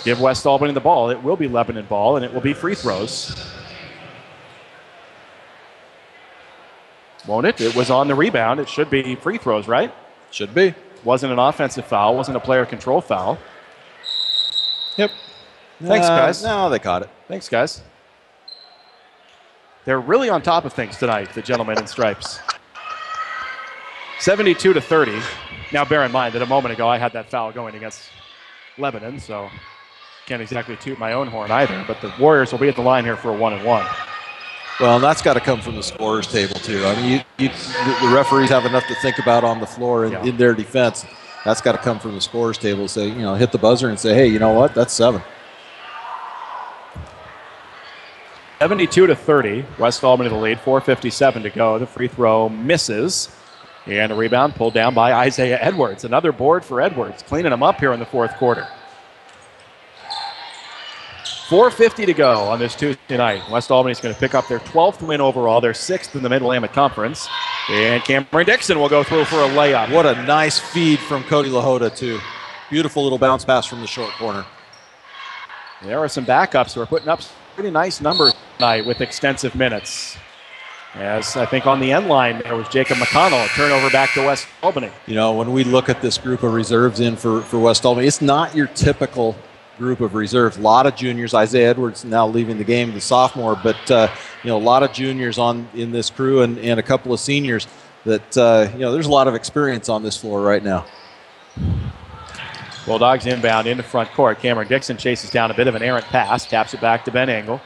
E: give West Albany the ball. It will be Lebanon ball, and it will be free throws. Won't it? It was on the rebound. It should be free throws, right?
D: Should be.
E: Wasn't an offensive foul. Wasn't a player control foul.
D: Yep.
E: Thanks, guys.
D: No, they caught it.
E: Thanks, guys. They're really on top of things tonight, the gentlemen in stripes. 72-30. Now, bear in mind that a moment ago I had that foul going against Lebanon, so can't exactly toot my own horn either. But the Warriors will be at the line here for a 1-and-1.
D: Well, and that's got to come from the scorer's table, too. I mean, the referees have enough to think about on the floor in their defense. That's got to come from the scorer's table to say, hit the buzzer and say, hey, you know what? That's 7.
E: 72-30. West Albany the lead. 4:57 to go. The free throw misses. And a rebound pulled down by Isaiah Edwards. Another board for Edwards, cleaning him up here in the fourth quarter. 4:50 to go on this Tuesday night. West Albany's going to pick up their 12th win overall, their 6th in the Mid-Willamette Conference. And Cameron Dixon will go through for a layup.
D: What a nice feed from Cody LaHoda, too. Beautiful little bounce pass from the short corner.
E: There are some backups who are putting up pretty nice numbers tonight with extensive minutes. As I think on the end line there was Jacob McConnell, a turnover back to West Albany.
D: You know, when we look at this group of reserves in for West Albany, it's not your typical group of reserves. A lot of juniors. Isaiah Edwards now leaving the game, the sophomore, but a lot of juniors in this crew and a couple of seniors that there's a lot of experience on this floor right now.
E: Bulldogs inbound into front court. Cameron Dixon chases down a bit of an errant pass, taps it back to Ben Engel.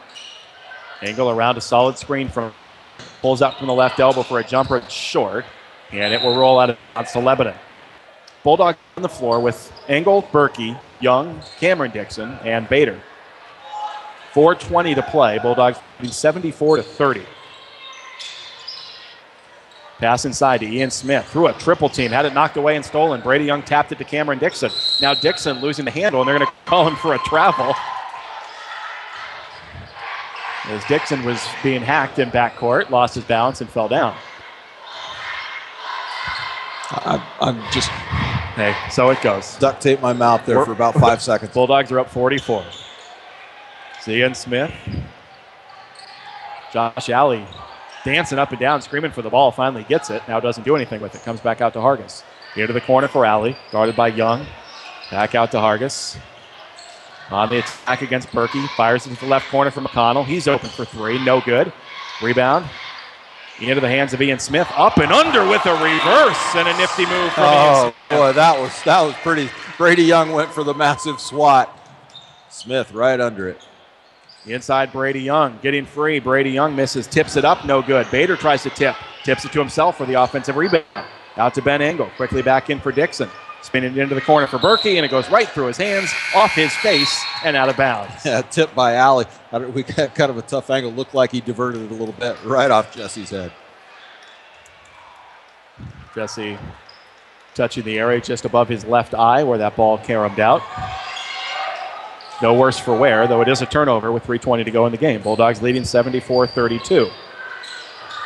E: Engel around a solid screen pulls up from the left elbow for a jumper. It's short, and it will roll out of bounds to Lebanon. Bulldogs on the floor with Engel, Berkey, Young, Cameron Dixon, and Bader. 4:20 to play. Bulldogs 74-30. Pass inside to Ian Smith. Through a triple team. Had it knocked away and stolen. Brady Young tapped it to Cameron Dixon. Now Dixon losing the handle, and they're going to call him for a travel. As Dixon was being hacked in backcourt, lost his balance and fell down.
D: I'm just...
E: Hey, so it goes.
D: Duct tape my mouth there for about 5 seconds.
E: Bulldogs are up 44. Ian Smith. Josh Alley dancing up and down, screaming for the ball. Finally gets it. Now doesn't do anything with it. Comes back out to Hargis. Into the corner for Alley. Guarded by Young. Back out to Hargis. On the attack against Berkey. Fires into the left corner for McConnell. He's open for three. No good. Rebound. Into the hands of Ian Smith. Up and under with a reverse and a nifty move from Ian Smith.
D: Boy, that was pretty. Brady Young went for the massive swat. Smith right under it.
E: Inside Brady Young, getting free. Brady Young misses, tips it up, no good. Bader tries to tips it to himself for the offensive rebound. Out to Ben Engel, quickly back in for Dixon. Spinning it into the corner for Berkey, and it goes right through his hands, off his face, and out of bounds.
D: Yeah, tip by Alley. We got kind of a tough angle. Looked like he diverted it a little bit, right off Jesse's head.
E: Jesse touching the area just above his left eye where that ball caromed out. No worse for wear, though it is a turnover with 3:20 to go in the game. Bulldogs leading 74-32.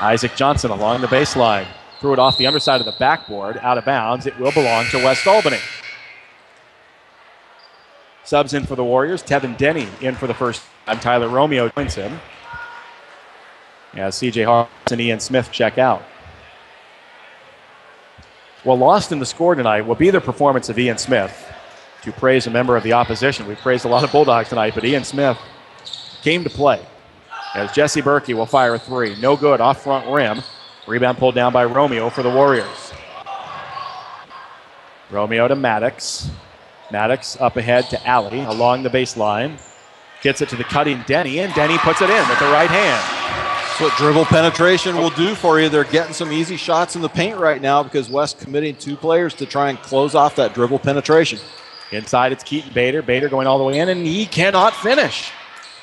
E: Isaac Johnson along the baseline. Threw it off the underside of the backboard, out of bounds. It will belong to West Albany. Subs in for the Warriors. Tevin Denny in for the first time. Tyler Romeo joins him. As C.J. Harris and Ian Smith check out. Well, lost in the score tonight will be the performance of Ian Smith. To praise a member of the opposition. We've praised a lot of Bulldogs tonight, but Ian Smith came to play. As Jesse Berkey will fire a three. No good, off front rim. Rebound pulled down by Romeo for the Warriors. Romeo to Maddox. Maddox up ahead to Alley along the baseline. Gets it to the cutting Denny, and Denny puts it in with the right hand.
D: That's what dribble penetration will do for you. They're getting some easy shots in the paint right now because West committing two players to try and close off that dribble penetration.
E: Inside, it's Keaton Bader. Bader going all the way in, and he cannot finish.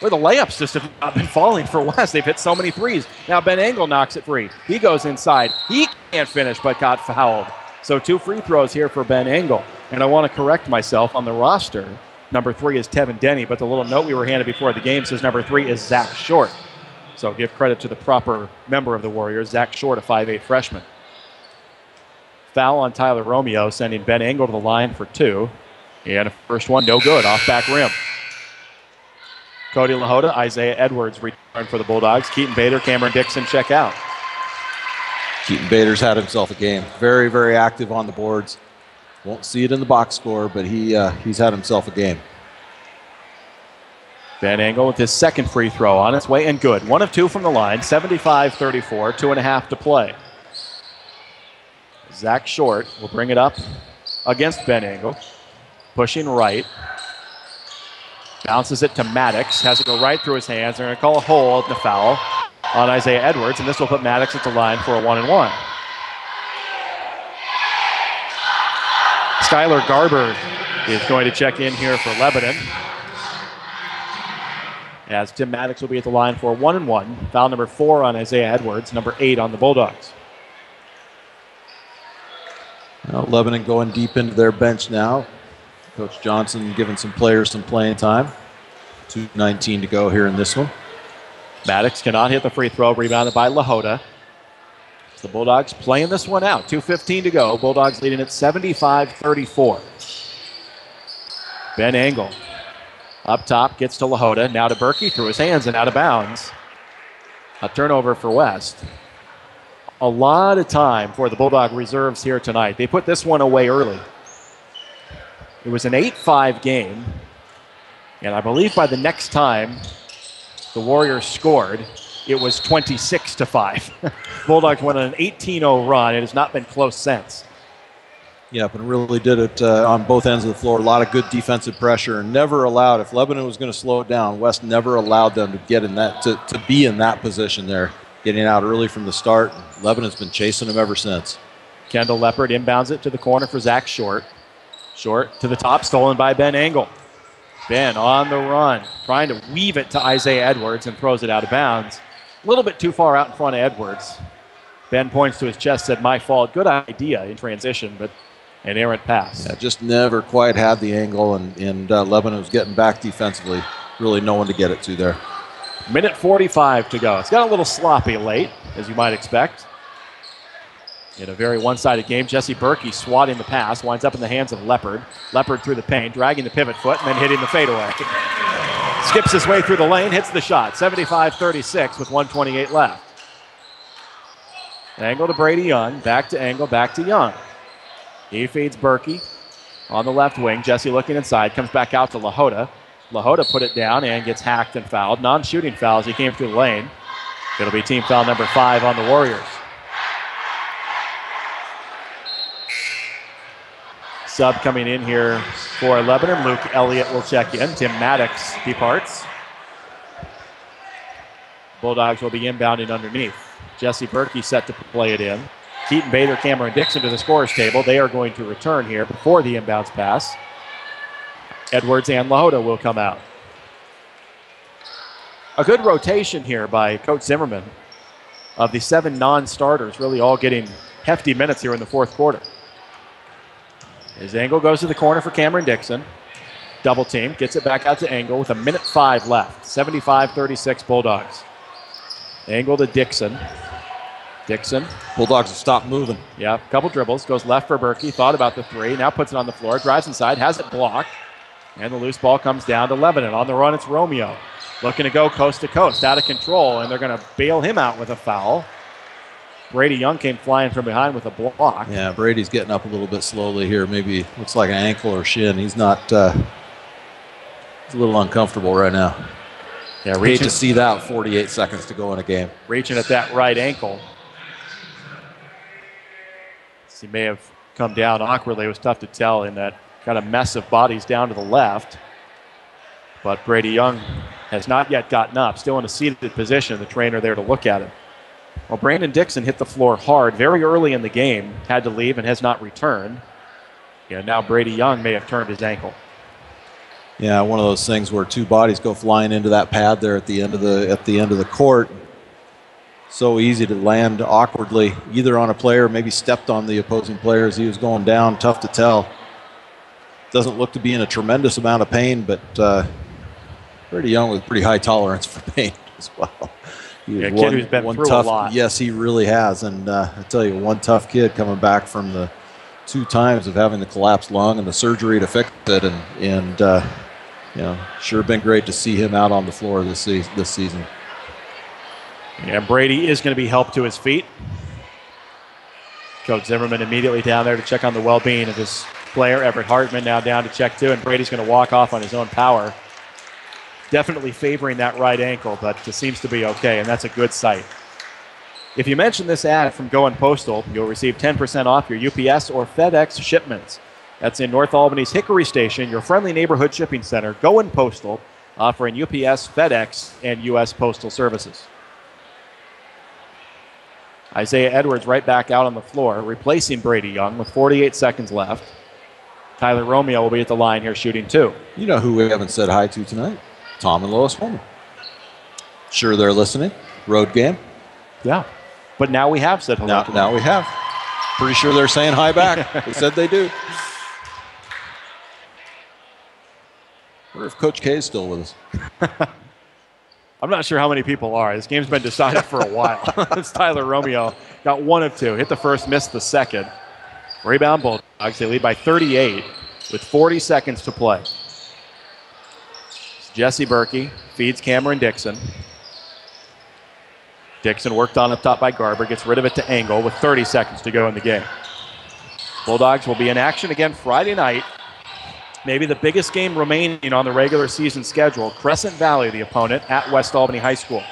E: Where the layups just have not been falling for West. They've hit so many threes. Now Ben Engel knocks it free. He goes inside. He can't finish, but got fouled. So 2 free throws here for Ben Engel. And I want to correct myself on the roster. Number 3 is Tevin Denny, but the little note we were handed before the game says number 3 is Zach Short. So give credit to the proper member of the Warriors, Zach Short, a 5'8 freshman. Foul on Tyler Romeo, sending Ben Engel to the line for 2. And a first one, no good, off back rim. Cody LaHoda, Isaiah Edwards return for the Bulldogs. Keaton Bader, Cameron Dixon check out.
D: Keaton Bader's had himself a game. Very, very active on the boards. Won't see it in the box score, but he's had himself a game.
E: Ben Engel with his second free throw on its way and good. 1 of 2 from the line, 75-34, 2.5 to play. Zach Short will bring it up against Ben Engel. Pushing right. Bounces it to Maddox. Has it go right through his hands. They're going to call a hold, the foul on Isaiah Edwards, and this will put Maddox at the line for a 1-and-1. Skylar Garber is going to check in here for Lebanon. As Tim Maddox will be at the line for a 1-and-1. Foul number 4 on Isaiah Edwards, number 8 on the Bulldogs.
D: Well, Lebanon going deep into their bench now. Coach Johnson giving some players some playing time. 2:19 to go here in this one.
E: Maddox cannot hit the free throw. Rebounded by Lahota. The Bulldogs playing this one out. 2:15 to go. Bulldogs leading at 75-34. Ben Engel up top, gets to Lahota. Now to Berkey, through his hands and out of bounds. A turnover for West. A lot of time for the Bulldog reserves here tonight. They put this one away early. It was an 8-5 game. And I believe by the next time the Warriors scored, it was 26-5. Bulldogs went on an 18-0 run. It has not been close since.
D: Yep, and really did it on both ends of the floor. A lot of good defensive pressure, and never allowed. If Lebanon was going to slow it down, West never allowed them to get in that to be in that position there, getting out early from the start. Lebanon's been chasing them ever since.
E: Kendall Leopard inbounds it to the corner for Zach Short. Short to the top, stolen by Ben Engel. Ben on the run, trying to weave it to Isaiah Edwards and throws it out of bounds. A little bit too far out in front of Edwards. Ben points to his chest, said, "My fault." Good idea in transition, but an errant pass.
D: Yeah, just never quite had the angle, and Lebanon was getting back defensively. Really no one to get it to there.
E: Minute 45 to go. It's got a little sloppy late, as you might expect. In a very one-sided game, Jesse Berkey swatting the pass, winds up in the hands of Leopard. Leopard through the paint, dragging the pivot foot, and then hitting the fadeaway. Skips his way through the lane, hits the shot. 75-36 with 1:28 left. Angle to Brady Young, back to Angle, back to Young. He feeds Berkey on the left wing. Jesse looking inside, comes back out to Lahota. Lahota put it down and gets hacked and fouled. Non-shooting fouls, he came through the lane. It'll be team foul number 5 on the Warriors. Sub coming in here for Lebanon. Luke Elliott will check in. Tim Maddox departs. Bulldogs will be inbounding underneath. Jesse Berkey set to play it in. Keaton Bather, Cameron Dixon to the scorer's table. They are going to return here before the inbounds pass. Edwards and Lahota will come out. A good rotation here by Coach Zimmerman of the 7 non-starters, really all getting hefty minutes here in the fourth quarter. His Angle goes to the corner for Cameron Dixon. Double team, gets it back out to Angle with a minute 5 left. 75-36 Bulldogs. Angle to Dixon. Dixon.
D: Bulldogs have stopped moving.
E: Yeah, couple dribbles. Goes left for Berkey. Thought about the 3. Now puts it on the floor. Drives inside. Has it blocked. And the loose ball comes down to Lebanon. On the run, it's Romeo. Looking to go coast to coast. Out of control. And they're going to bail him out with a foul. Brady Young came flying from behind with a block.
D: Yeah, Brady's getting up a little bit slowly here. Maybe looks like an ankle or shin. He's not. He's a little uncomfortable right now.
E: Yeah,
D: hate to see that. 48 seconds to go in a game.
E: Reaching at that right ankle. He may have come down awkwardly. It was tough to tell in that kind of mess of bodies down to the left. But Brady Young has not yet gotten up. Still in a seated position. The trainer there to look at him. Well, Brandon Dixon hit the floor hard very early in the game. Had to leave and has not returned. Yeah, now Brady Young may have turned his ankle.
D: Yeah, one of those things where 2 bodies go flying into that pad there at the end of the court. So easy to land awkwardly, either on a player, maybe stepped on the opposing player as he was going down. Tough to tell. Doesn't look to be in a tremendous amount of pain, but Brady Young with pretty high tolerance for pain as well.
E: Yeah, kid who's been through
D: tough,
E: a lot.
D: Yes, he really has. And I tell you, one tough kid coming back from the 2 times of having the collapsed lung and the surgery to fix it. And you know, sure been great to see him out on the floor this season.
E: Yeah, Brady is going to be helped to his feet. Coach Zimmerman immediately down there to check on the well-being of his player. Everett Hartman now down to check too, and Brady's going to walk off on his own power. Definitely favoring that right ankle, but it seems to be okay, and that's a good sight. If you mention this ad from Going Postal, you'll receive 10% off your UPS or FedEx shipments. That's in North Albany's Hickory Station, your friendly neighborhood shipping center, Going Postal, offering UPS, FedEx, and U.S. Postal Services. Isaiah Edwards right back out on the floor, replacing Brady Young with 48 seconds left. Tyler Romeo will be at the line here shooting 2.
D: You know who we haven't said hi to tonight? Tom and Lois Holman. Sure they're listening. Road game.
E: Yeah. But now we have said hello to them.
D: Now we have. Pretty sure they're saying hi back. They said they do. We're wonder if Coach K is still with us.
E: I'm not sure how many people are. This game's been decided for a while. It's Tyler Romeo. Got 1 of 2. Hit the first, missed the second. Rebound Bulldogs. They lead by 38 with 40 seconds to play. Jesse Berkey feeds Cameron Dixon. Dixon worked on up top by Garber. Gets rid of it to Engel with 30 seconds to go in the game. Bulldogs will be in action again Friday night. Maybe the biggest game remaining on the regular season schedule. Crescent Valley, the opponent, at West Albany High School.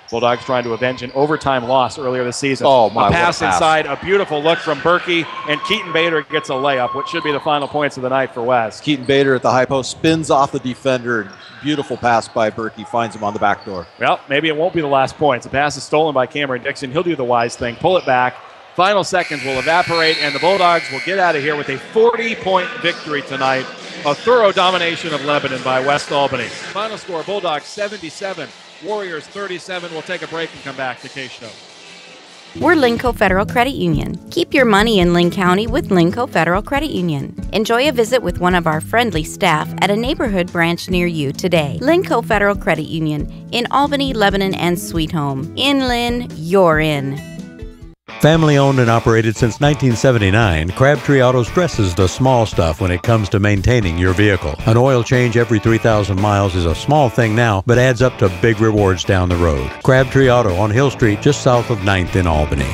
E: Bulldogs trying to avenge an overtime loss earlier this season.
D: Oh, my,
E: a pass inside, a beautiful look from Berkey, and Keaton Bader gets a layup, which should be the final points of the night for West.
D: Keaton Bader at the high post spins off the defender. Beautiful pass by Berkey, finds him on the back door.
E: Well, maybe it won't be the last points. The pass is stolen by Cameron Dixon. He'll do the wise thing, pull it back. Final seconds will evaporate, and the Bulldogs will get out of here with a 40-point victory tonight. A thorough domination of Lebanon by West Albany. Final score, Bulldogs 77, Warriors 37. We'll take a break and come back to KSHO.
J: We're Linco Federal Credit Union. Keep your money in Linn County with Linco Federal Credit Union. Enjoy a visit with one of our friendly staff at a neighborhood branch near you today. Linco Federal Credit Union in Albany, Lebanon, and Sweet Home. In Linn, you're in.
H: Family owned and operated since 1979, Crabtree Auto stresses the small stuff when it comes to maintaining your vehicle. An oil change every 3,000 miles is a small thing now, but adds up to big rewards down the road. Crabtree Auto on Hill Street, just south of 9th in Albany.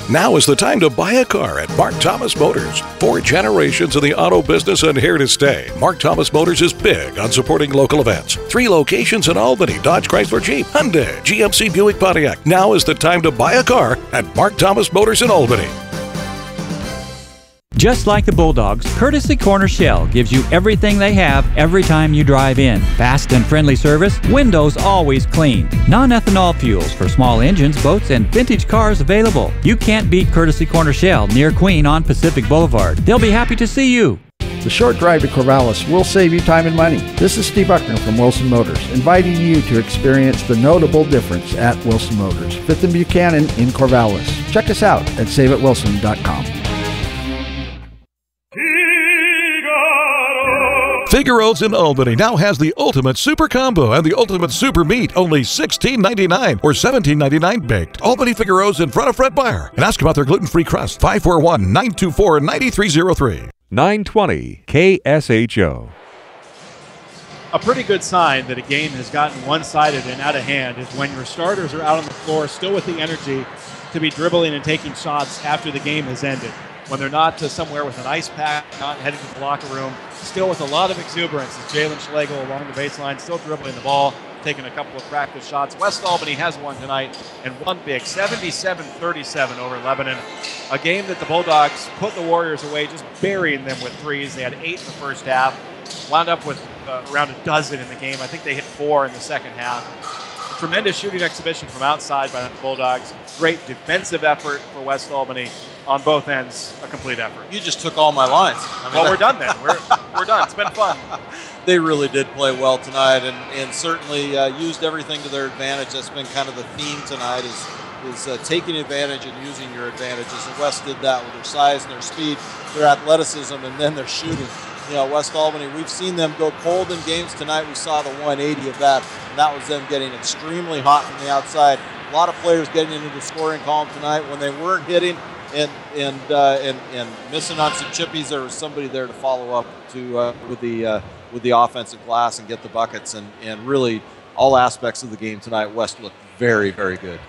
G: Now is the time to buy a car at Mark Thomas Motors. 4 generations in the auto business and here to stay. Mark Thomas Motors is big on supporting local events. 3 locations in Albany: Dodge, Chrysler, Jeep, Hyundai, GMC, Buick, Pontiac. Now is the time to buy a car at Mark Thomas Motors in Albany.
I: Just like the Bulldogs, Courtesy Corner Shell gives you everything they have every time you drive in. Fast and friendly service, windows always clean. Non-ethanol fuels for small engines, boats, and vintage cars available. You can't beat Courtesy Corner Shell near Queen on Pacific Boulevard. They'll be happy to see you.
P: The short drive to Corvallis will save you time and money. This is Steve Buckner from Wilson Motors, inviting you to experience the notable difference at Wilson Motors, 5th and Buchanan in Corvallis. Check us out at saveatwilson.com.
G: Figaro's in Albany now has the Ultimate Super Combo and the Ultimate Super Meat, only $16.99 or $17.99 baked. Albany Figaro's in front of Fred Meyer. And ask about their gluten-free crust, 541-924-9303.
A: 920 KSHO.
C: A pretty good sign that a game has gotten one-sided and out of hand is when your starters are out on the floor still with the energy to be dribbling and taking shots after the game has ended. When they're not somewhere with an ice pack, not heading to the locker room, still with a lot of exuberance. Jalen Schlegel along the baseline, still dribbling the ball, taking a couple of practice shots. West Albany has one tonight and won big, 77-37 over Lebanon. A game that the Bulldogs put the Warriors away, just burying them with threes. They had 8 in the first half, wound up with around a dozen in the game. I think they hit 4 in the second half. A tremendous shooting exhibition from outside by the Bulldogs. Great defensive effort for West Albany. On both ends, a complete effort.
D: You just took all my lines.
C: Well, we're done then. We're done. It's been fun.
D: They really did play well tonight and certainly used everything to their advantage. That's been kind of the theme tonight is taking advantage and using your advantages. And West did that with their size and their speed, their athleticism, and then their shooting. You know, West Albany, we've seen them go cold in games tonight. We saw the 180 of that, and that was them getting extremely hot from the outside. A lot of players getting into the scoring column tonight. When they weren't hitting and missing on some chippies, there was somebody there to follow up to with the offensive glass and get the buckets. And really, all aspects of the game tonight, West looked very, very good.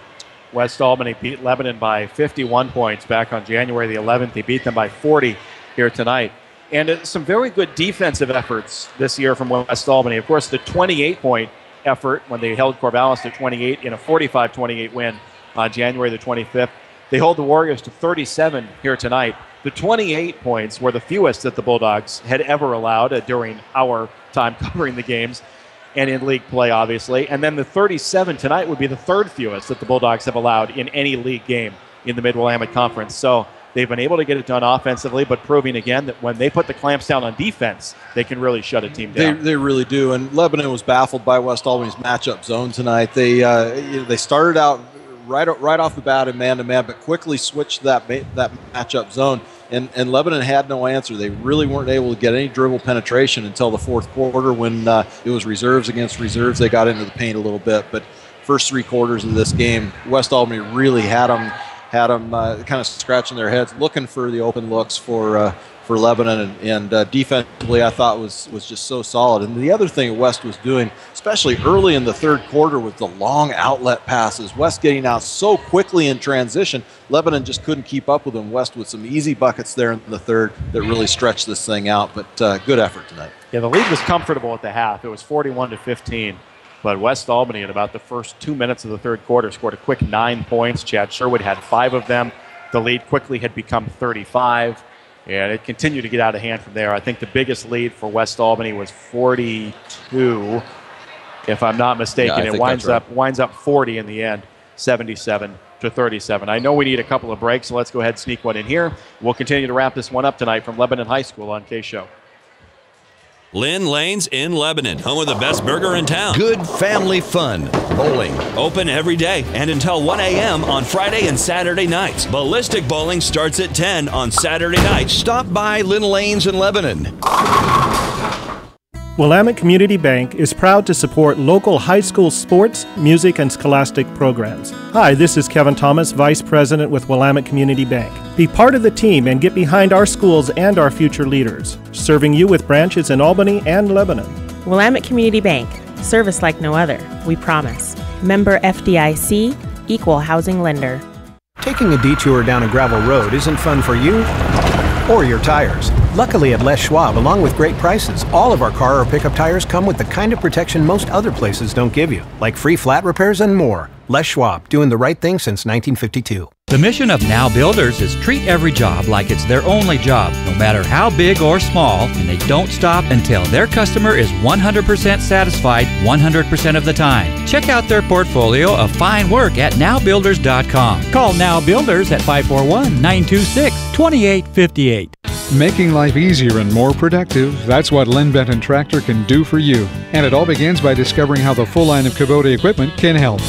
E: West Albany beat Lebanon by 51 points back on January the 11th. They beat them by 40 here tonight. And some very good defensive efforts this year from West Albany. Of course, the 28-point effort when they held Corvallis to 28 in a 45-28 win on January the 25th. They hold the Warriors to 37 here tonight. The 28 points were the fewest that the Bulldogs had ever allowed during our time covering the games and in league play, obviously. And then the 37 tonight would be the third fewest that the Bulldogs have allowed in any league game in the Mid-Willamette Conference. So they've been able to get it done offensively, but proving again that when they put the clamps down on defense, they can really shut a team down.
D: They really do. And Lebanon was baffled by West Albany's matchup zone tonight. They started out right off the bat in man-to-man, but quickly switched that matchup zone. And Lebanon had no answer. They really weren't able to get any dribble penetration until the fourth quarter when it was reserves against reserves. They got into the paint a little bit, but first 3 quarters of this game, West Albany really had them kind of scratching their heads, looking for the open looks for Lebanon, and defensively I thought was just so solid. And the other thing West was doing, especially early in the third quarter, was the long outlet passes. West getting out so quickly in transition, Lebanon just couldn't keep up with them. West with some easy buckets there in the third that really stretched this thing out, but good effort tonight.
E: Yeah, the lead was comfortable at the half. It was 41-15. But West Albany, in about the first 2 minutes of the third quarter, scored a quick 9 points. Chad Sherwood had 5 of them. The lead quickly had become 35, and it continued to get out of hand from there. I think the biggest lead for West Albany was 42, if I'm not mistaken.
D: Yeah,
E: it winds up 40 in the end, 77-37. I know we need a couple of breaks, so let's go ahead and sneak one in here. We'll continue to wrap this one up tonight from Lebanon High School on KSHO.
K: Lynn Lanes in Lebanon, home of the best burger in town.
T: Good family fun. Bowling.
K: Open every day and until 1 a.m. on Friday and Saturday nights. Ballistic bowling starts at 10 on Saturday nights.
T: Stop by Lynn Lanes in Lebanon.
M: Willamette Community Bank is proud to support local high school sports, music, and scholastic programs. Hi, this is Kevin Thomas, Vice President with Willamette Community Bank. Be part of the team and get behind our schools and our future leaders, serving you with branches in Albany and Lebanon.
N: Willamette Community Bank. Service like no other. We promise. Member FDIC, Equal Housing Lender.
O: Taking a detour down a gravel road isn't fun for you or your tires. Luckily at Les Schwab, along with great prices, all of our car or pickup tires come with the kind of protection most other places don't give you, like free flat repairs and more. Les Schwab, doing the right thing since 1952.
I: The mission of Now Builders is treat every job like it's their only job, no matter how big or small, and they don't stop until their customer is 100% satisfied 100% of the time. Check out their portfolio of fine work at nowbuilders.com. Call Now Builders at 541-926-2858.
B: Making life easier and more productive, that's what Lynn Benton Tractor can do for you. And it all begins by discovering how the full line of Kubota equipment can help.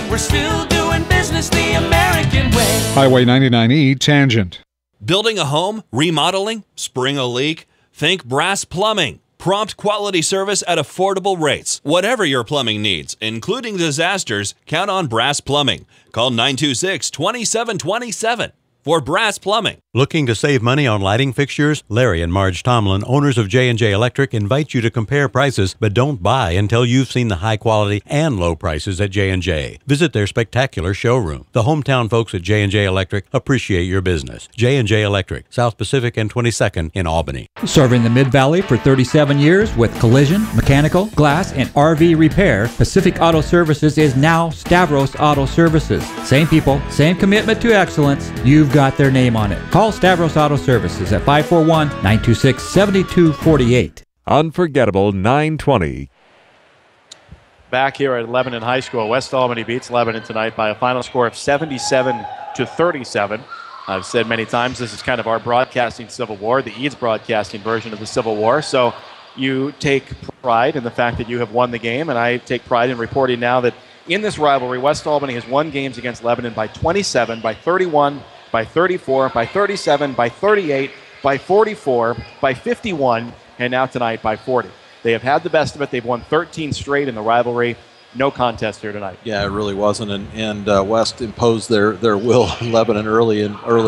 R: We're still doing business the American way.
B: Highway 99E Tangent.
K: Building a home, remodeling, spring a leak? Think Brass Plumbing. Prompt quality service at affordable rates. Whatever your plumbing needs, including disasters, count on Brass Plumbing. Call 926-2727 for Brass Plumbing.
H: Looking to save money on lighting fixtures? Larry and Marge Tomlin, owners of J&J Electric, invite you to compare prices, but don't buy until you've seen the high quality and low prices at J&J. Visit their spectacular showroom. The hometown folks at J&J Electric appreciate your business. J&J Electric, South Pacific and 22nd in Albany.
I: Serving the Mid-Valley for 37 years with collision, mechanical, glass, and RV repair, Pacific Auto Services is now Stavros Auto Services. Same people, same commitment to excellence. You've got their name on it. Call Stavros Auto Services at 541-926-7248.
A: Unforgettable 920.
E: Back here at Lebanon High School, West Albany beats Lebanon tonight by a final score of 77-37. I've said many times this is kind of our broadcasting civil war, the Eads broadcasting version of the Civil War. So you take pride in the fact that you have won the game, and I take pride in reporting now that in this rivalry, West Albany has won games against Lebanon by 27, by 31, by 34, by 37, by 38, by 44, by 51, and now tonight by 40. They have had the best of it. They've won 13 straight in the rivalry. No contest here tonight.
D: Yeah, it really wasn't, and West imposed their will on Lebanon early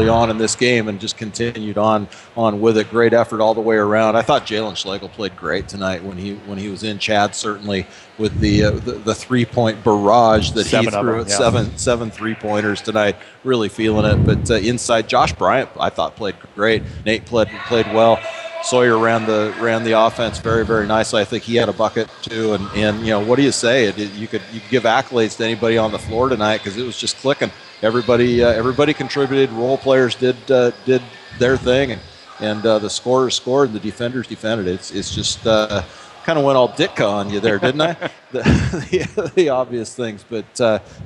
D: on in this game, and just continued on with it. Great effort all the way around. I thought Jalen Schlegel played great tonight when he was in. Chad certainly with the 3-point barrage that he threw at seven 3-pointers tonight. Really feeling it. But inside, Josh Bryant I thought played great. Nate played well. Sawyer ran the offense very, very nicely. I think he had a bucket too. And you know, what do you say? You could give accolades to anybody on the floor tonight because it was just clicking. Everybody contributed. Role players did their thing, and the scorers scored and the defenders defended. It's just kind of went all Ditka on you there, didn't I? the obvious things, but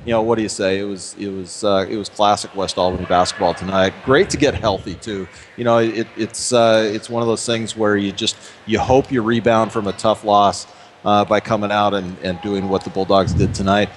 D: you know, what do you say? It was classic West Albany basketball tonight. Great to get healthy too. You know, it's one of those things where you hope you rebound from a tough loss by coming out and doing what the Bulldogs did tonight.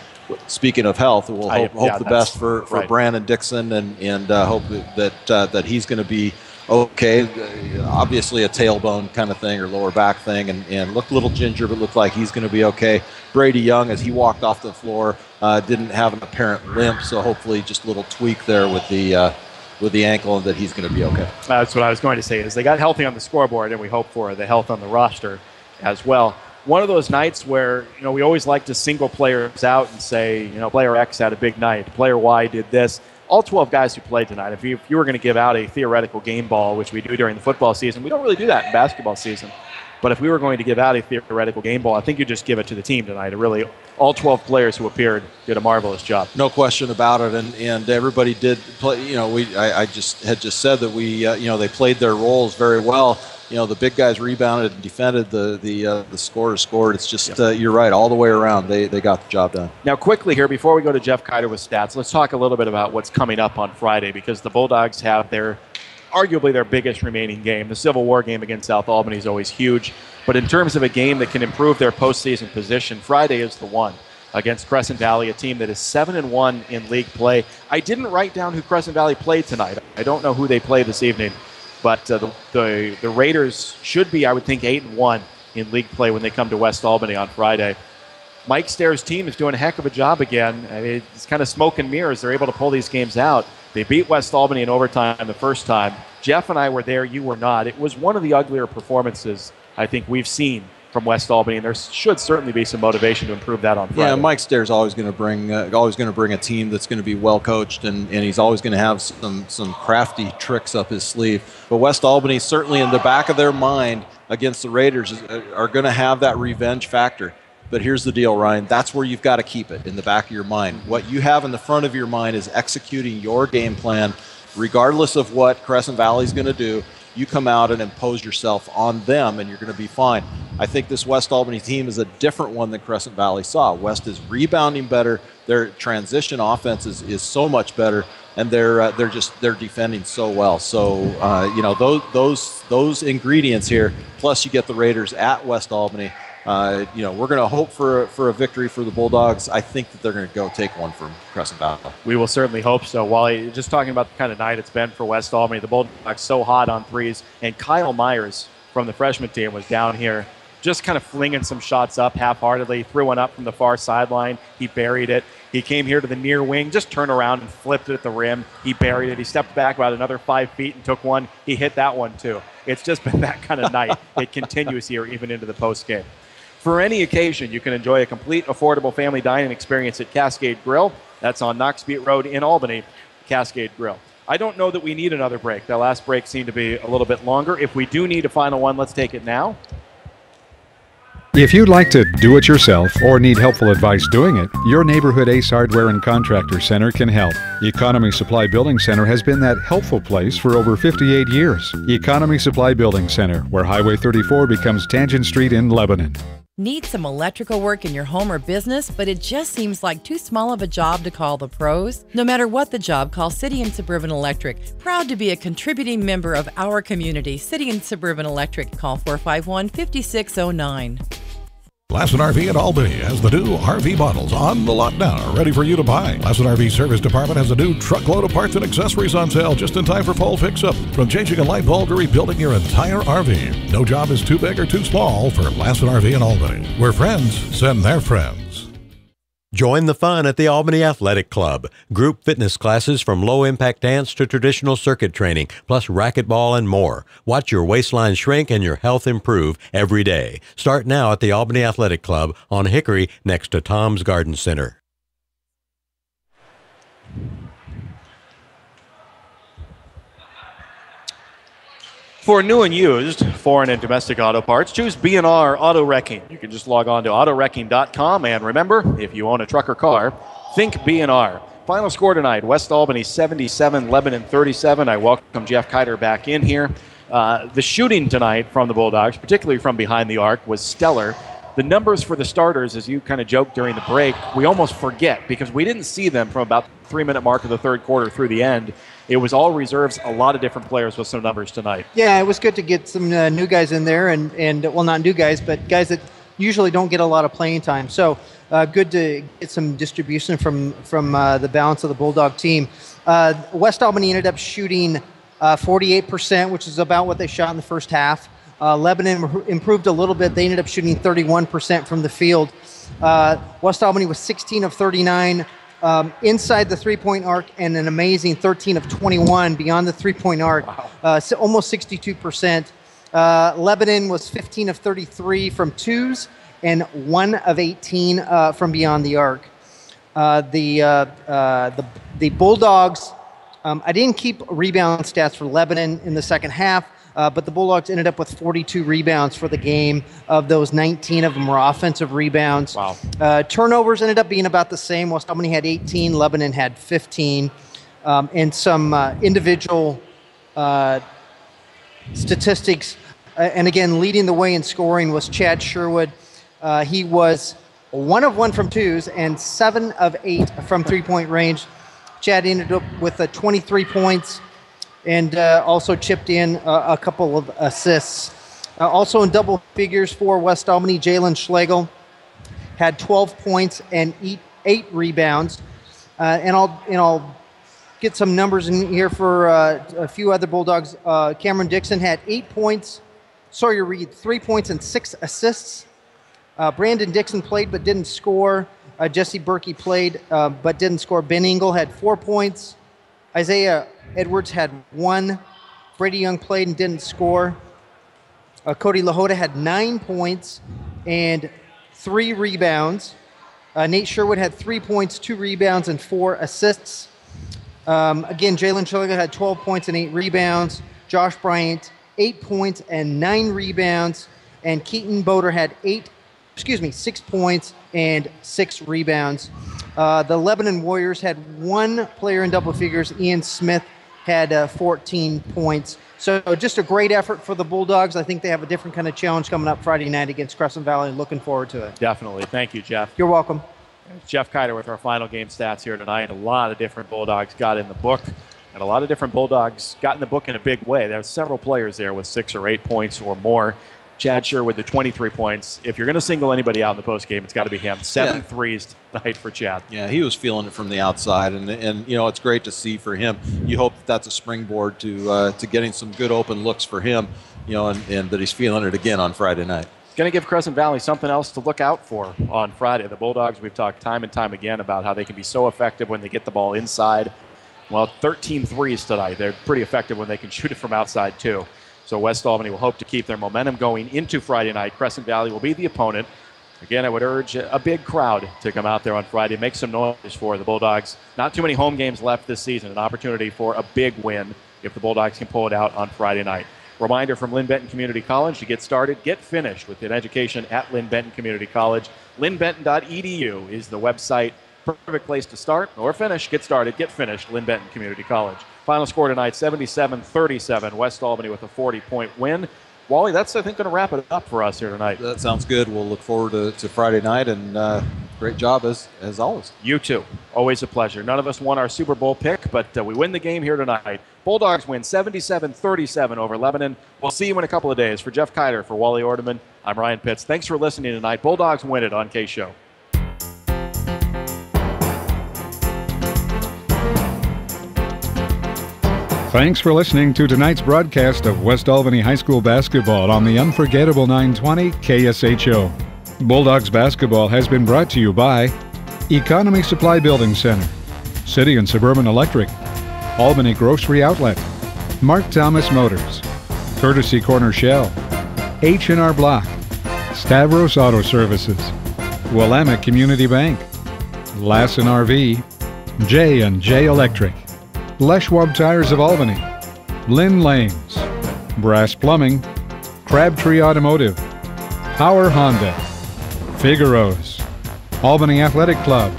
D: speaking of health, we'll hope the best for
E: right.
D: Brandon Dixon and hope that he's going to be okay. Obviously a tailbone kind of thing or lower back thing, and looked a little ginger, but looked like he's going to be okay. Brady Young, as he walked off the floor, didn't have an apparent limp, so hopefully just a little tweak there with the ankle, and that he's going to be okay.
E: That's what I was going to say, is they got healthy on the scoreboard, and we hope for the health on the roster as well. One of those nights where, we always like to single players out and say, player X had a big night, player Y did this. All 12 guys who played tonight, if you were going to give out a theoretical game ball, which we do during the football season, we don't really do that in basketball season. But if we were going to give out a theoretical game ball, I think you just give it to the team tonight. It really, all 12 players who appeared did a marvelous job.
D: No question about it, and everybody did play. I had just said that they played their roles very well. The big guys rebounded and defended. The scorers scored. It's just you're right, all the way around. They got the job done.
E: Now, quickly here, before we go to Jeff Kiter with stats, let's talk a little bit about what's coming up on Friday, because the Bulldogs have arguably their biggest remaining game. The Civil War game against South Albany is always huge, but in terms of a game that can improve their postseason position, Friday is the one against Crescent Valley, a team that is 7-1 in league play. I didn't write down who Crescent Valley played tonight. I don't know who they play this evening. But the Raiders should be, I would think, 8-1 in league play when they come to West Albany on Friday. Mike Stair's team is doing a heck of a job again. I mean, it's kind of smoke and mirrors. They're able to pull these games out. They beat West Albany in overtime the first time. Jeff and I were there. You were not. It was one of the uglier performances I think we've seen from West Albany, and there should certainly be some motivation to improve that on Friday.
D: Yeah, Mike Stair's always going to bring a team that's going to be well coached, and he's always going to have some crafty tricks up his sleeve. But West Albany, certainly in the back of their mind against the Raiders, are going to have that revenge factor. But here's the deal, Ryan. That's where you've got to keep it, in the back of your mind. What you have in the front of your mind is executing your game plan, regardless of what Crescent Valley's going to do. You come out and impose yourself on them, and you're going to be fine. I think this West Albany team is a different one than Crescent Valley saw. West is rebounding better. Their transition offense is so much better, and they're defending so well. So those ingredients here, plus you get the Raiders at West Albany. We're going to hope for a victory for the Bulldogs. I think that they're going to go take one from Crescent Valley.
E: We will certainly hope so. Wally, just talking about the kind of night it's been for West Albany, the Bulldogs so hot on threes, and Kyle Myers from the freshman team was down here just kind of flinging some shots up half-heartedly, threw one up from the far sideline. He buried it. He came here to the near wing, just turned around and flipped it at the rim. He buried it. He stepped back about another 5 feet and took one. He hit that one too. It's just been that kind of night. It continues here even into the postgame. For any occasion, you can enjoy a complete, affordable family dining experience at Cascade Grill. That's on Knox Beat Road in Albany, Cascade Grill. I don't know that we need another break. The last break seemed to be a little bit longer. If we do need a final one, let's take it now.
B: If you'd like to do it yourself or need helpful advice doing it, your neighborhood Ace Hardware and Contractor Center can help. Economy Supply Building Center has been that helpful place for over 58 years. Economy Supply Building Center, where Highway 34 becomes Tangent Street in Lebanon.
F: Need some electrical work in your home or business, but it just seems like too small of a job to call the pros? No matter what the job, call City and Suburban Electric. Proud to be a contributing member of our community. City and Suburban Electric. Call 451-5609.
G: Lassen RV in Albany has the new RV models on the lot now, ready for you to buy. Lassen RV Service Department has a new truckload of parts and accessories on sale just in time for fall fix-up. From changing a light bulb to rebuilding your entire RV. No job is too big or too small for Lassen RV in Albany, where friends send their friends.
H: Join the fun at the Albany Athletic Club. Group fitness classes from low-impact dance to traditional circuit training, plus racquetball and more. Watch your waistline shrink and your health improve every day. Start now at the Albany Athletic Club on Hickory next to Tom's Garden Center.
E: For new and used foreign and domestic auto parts, choose B&R Auto Wrecking. You can just log on to autowrecking.com, and remember, if you own a truck or car, think B&R. Final score tonight, West Albany 77, Lebanon 37. I welcome Jeff Kiter back in here. The shooting tonight from the Bulldogs, particularly from behind the arc, was stellar. The numbers for the starters, as you kind of joked during the break, we almost forget because we didn't see them from about the 3-minute mark of the third quarter through the end. It was all reserves, a lot of different players with some numbers tonight.
S: Yeah, it was good to get some new guys in there, and well, not new guys, but guys that usually don't get a lot of playing time. So good to get some distribution from the balance of the Bulldog team. West Albany ended up shooting 48%, which is about what they shot in the first half. Lebanon improved a little bit. They ended up shooting 31% from the field. West Albany was 16 of 39 inside the three-point arc, and an amazing 13 of 21 beyond the three-point arc. Wow. So almost 62%. Lebanon was 15 of 33 from twos and 1 of 18 from beyond the arc. The Bulldogs, I didn't keep rebound stats for Lebanon in the second half, but the Bulldogs ended up with 42 rebounds for the game. Of those, 19 of them were offensive rebounds.
E: Wow.
S: Turnovers ended up being about the same. West Albany had 18, Lebanon had 15. And some individual statistics. And again, leading the way in scoring was Chad Sherwood. He was 1 of 1 from twos and 7 of 8 from three-point range. Chad ended up with 23 points and also chipped in a couple of assists. Also in double figures for West Albany, Jalen Schlegel had 12 points and 8 rebounds. And I'll get some numbers in here for a few other Bulldogs. Cameron Dixon had 8 points. Sawyer Reed, 3 points and 6 assists. Brandon Dixon played but didn't score. Jesse Berkey played but didn't score. Ben Engel had 4 points. Isaiah Edwards had 1. Brady Young played and didn't score. Cody Lahota had 9 points and 3 rebounds. Nate Sherwood had 3 points, 2 rebounds, and 4 assists. Again, Jalen Schlegel had 12 points and 8 rebounds. Josh Bryant, 8 points and 9 rebounds. And Keaton Boder had 6 points and 6 rebounds. The Lebanon Warriors had 1 player in double figures. Ian Smith had 14 points. So just a great effort for the Bulldogs. I think they have a different kind of challenge coming up Friday night against Crescent Valley. Looking forward to it.
E: Definitely. Thank you, Jeff.
S: You're welcome.
E: Jeff Kiter with our final game stats here tonight. A lot of different Bulldogs got in the book, and a lot of different Bulldogs got in the book in a big way. There's several players there with 6 or 8 points or more. Chad Sherwood with the 23 points. If you're going to single anybody out in the postgame, it's got to be him. 7 threes tonight for Chad.
D: Yeah, he was feeling it from the outside, and you know, it's great to see for him. You hope that that's a springboard to getting some good open looks for him, you know, and that he's feeling it again on Friday night.
E: Going to give Crescent Valley something else to look out for on Friday. The Bulldogs, we've talked time and time again about how they can be so effective when they get the ball inside. Well, 13 threes tonight. They're pretty effective when they can shoot it from outside, too. So West Albany will hope to keep their momentum going into Friday night. Crescent Valley will be the opponent. Again, I would urge a big crowd to come out there on Friday, make some noise for the Bulldogs. Not too many home games left this season. An opportunity for a big win if the Bulldogs can pull it out on Friday night. Reminder from Lynn Benton Community College, to get started, get finished with an education at Lynn Benton Community College. LynnBenton.edu is the website. Perfect place to start or finish. Get started, get finished. Lynn Benton Community College. Final score tonight, 77-37. West Albany with a 40-point win. Wally, that's, I think, going to wrap it up for us here tonight.
D: That sounds good. We'll look forward to Friday night, and great job as always.
E: You too. Always a pleasure. None of us won our Super Bowl pick, but we win the game here tonight. Bulldogs win 77-37 over Lebanon. We'll see you in a couple of days. For Jeff Kiter, for Wally Orderman, I'm Ryan Pitts. Thanks for listening tonight. Bulldogs win it on KSHO.
B: Thanks for listening to tonight's broadcast of West Albany High School basketball on the unforgettable 920 KSHO. Bulldogs basketball has been brought to you by Economy Supply Building Center, City and Suburban Electric, Albany Grocery Outlet, Mark Thomas Motors, Courtesy Corner Shell, H&R Block, Stavros Auto Services, Willamette Community Bank, Lassen RV, J&J Electric, Les Schwab Tires of Albany, Lynn Lanes, Brass Plumbing, Crabtree Automotive, Power Honda, Figaro's, Albany Athletic Club,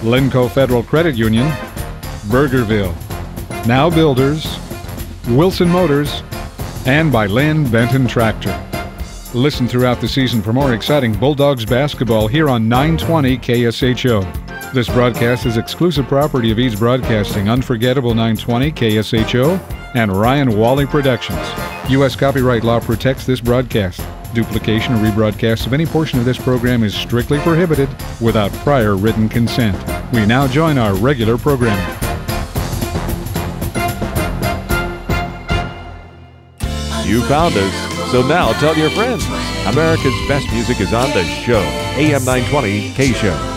B: Linco Federal Credit Union, Burgerville, Now Builders, Wilson Motors, and by Lynn Benton Tractor. Listen throughout the season for more exciting Bulldogs basketball here on 920 KSHO. This broadcast is exclusive property of Eads Broadcasting, Unforgettable 920 KSHO, and Ryan Wally Productions. U.S. copyright law protects this broadcast. Duplication or rebroadcast of any portion of this program is strictly prohibited without prior written consent. We now join our regular programming.
A: You found us, so now tell your friends. America's best music is on the show. AM 920 KSHO.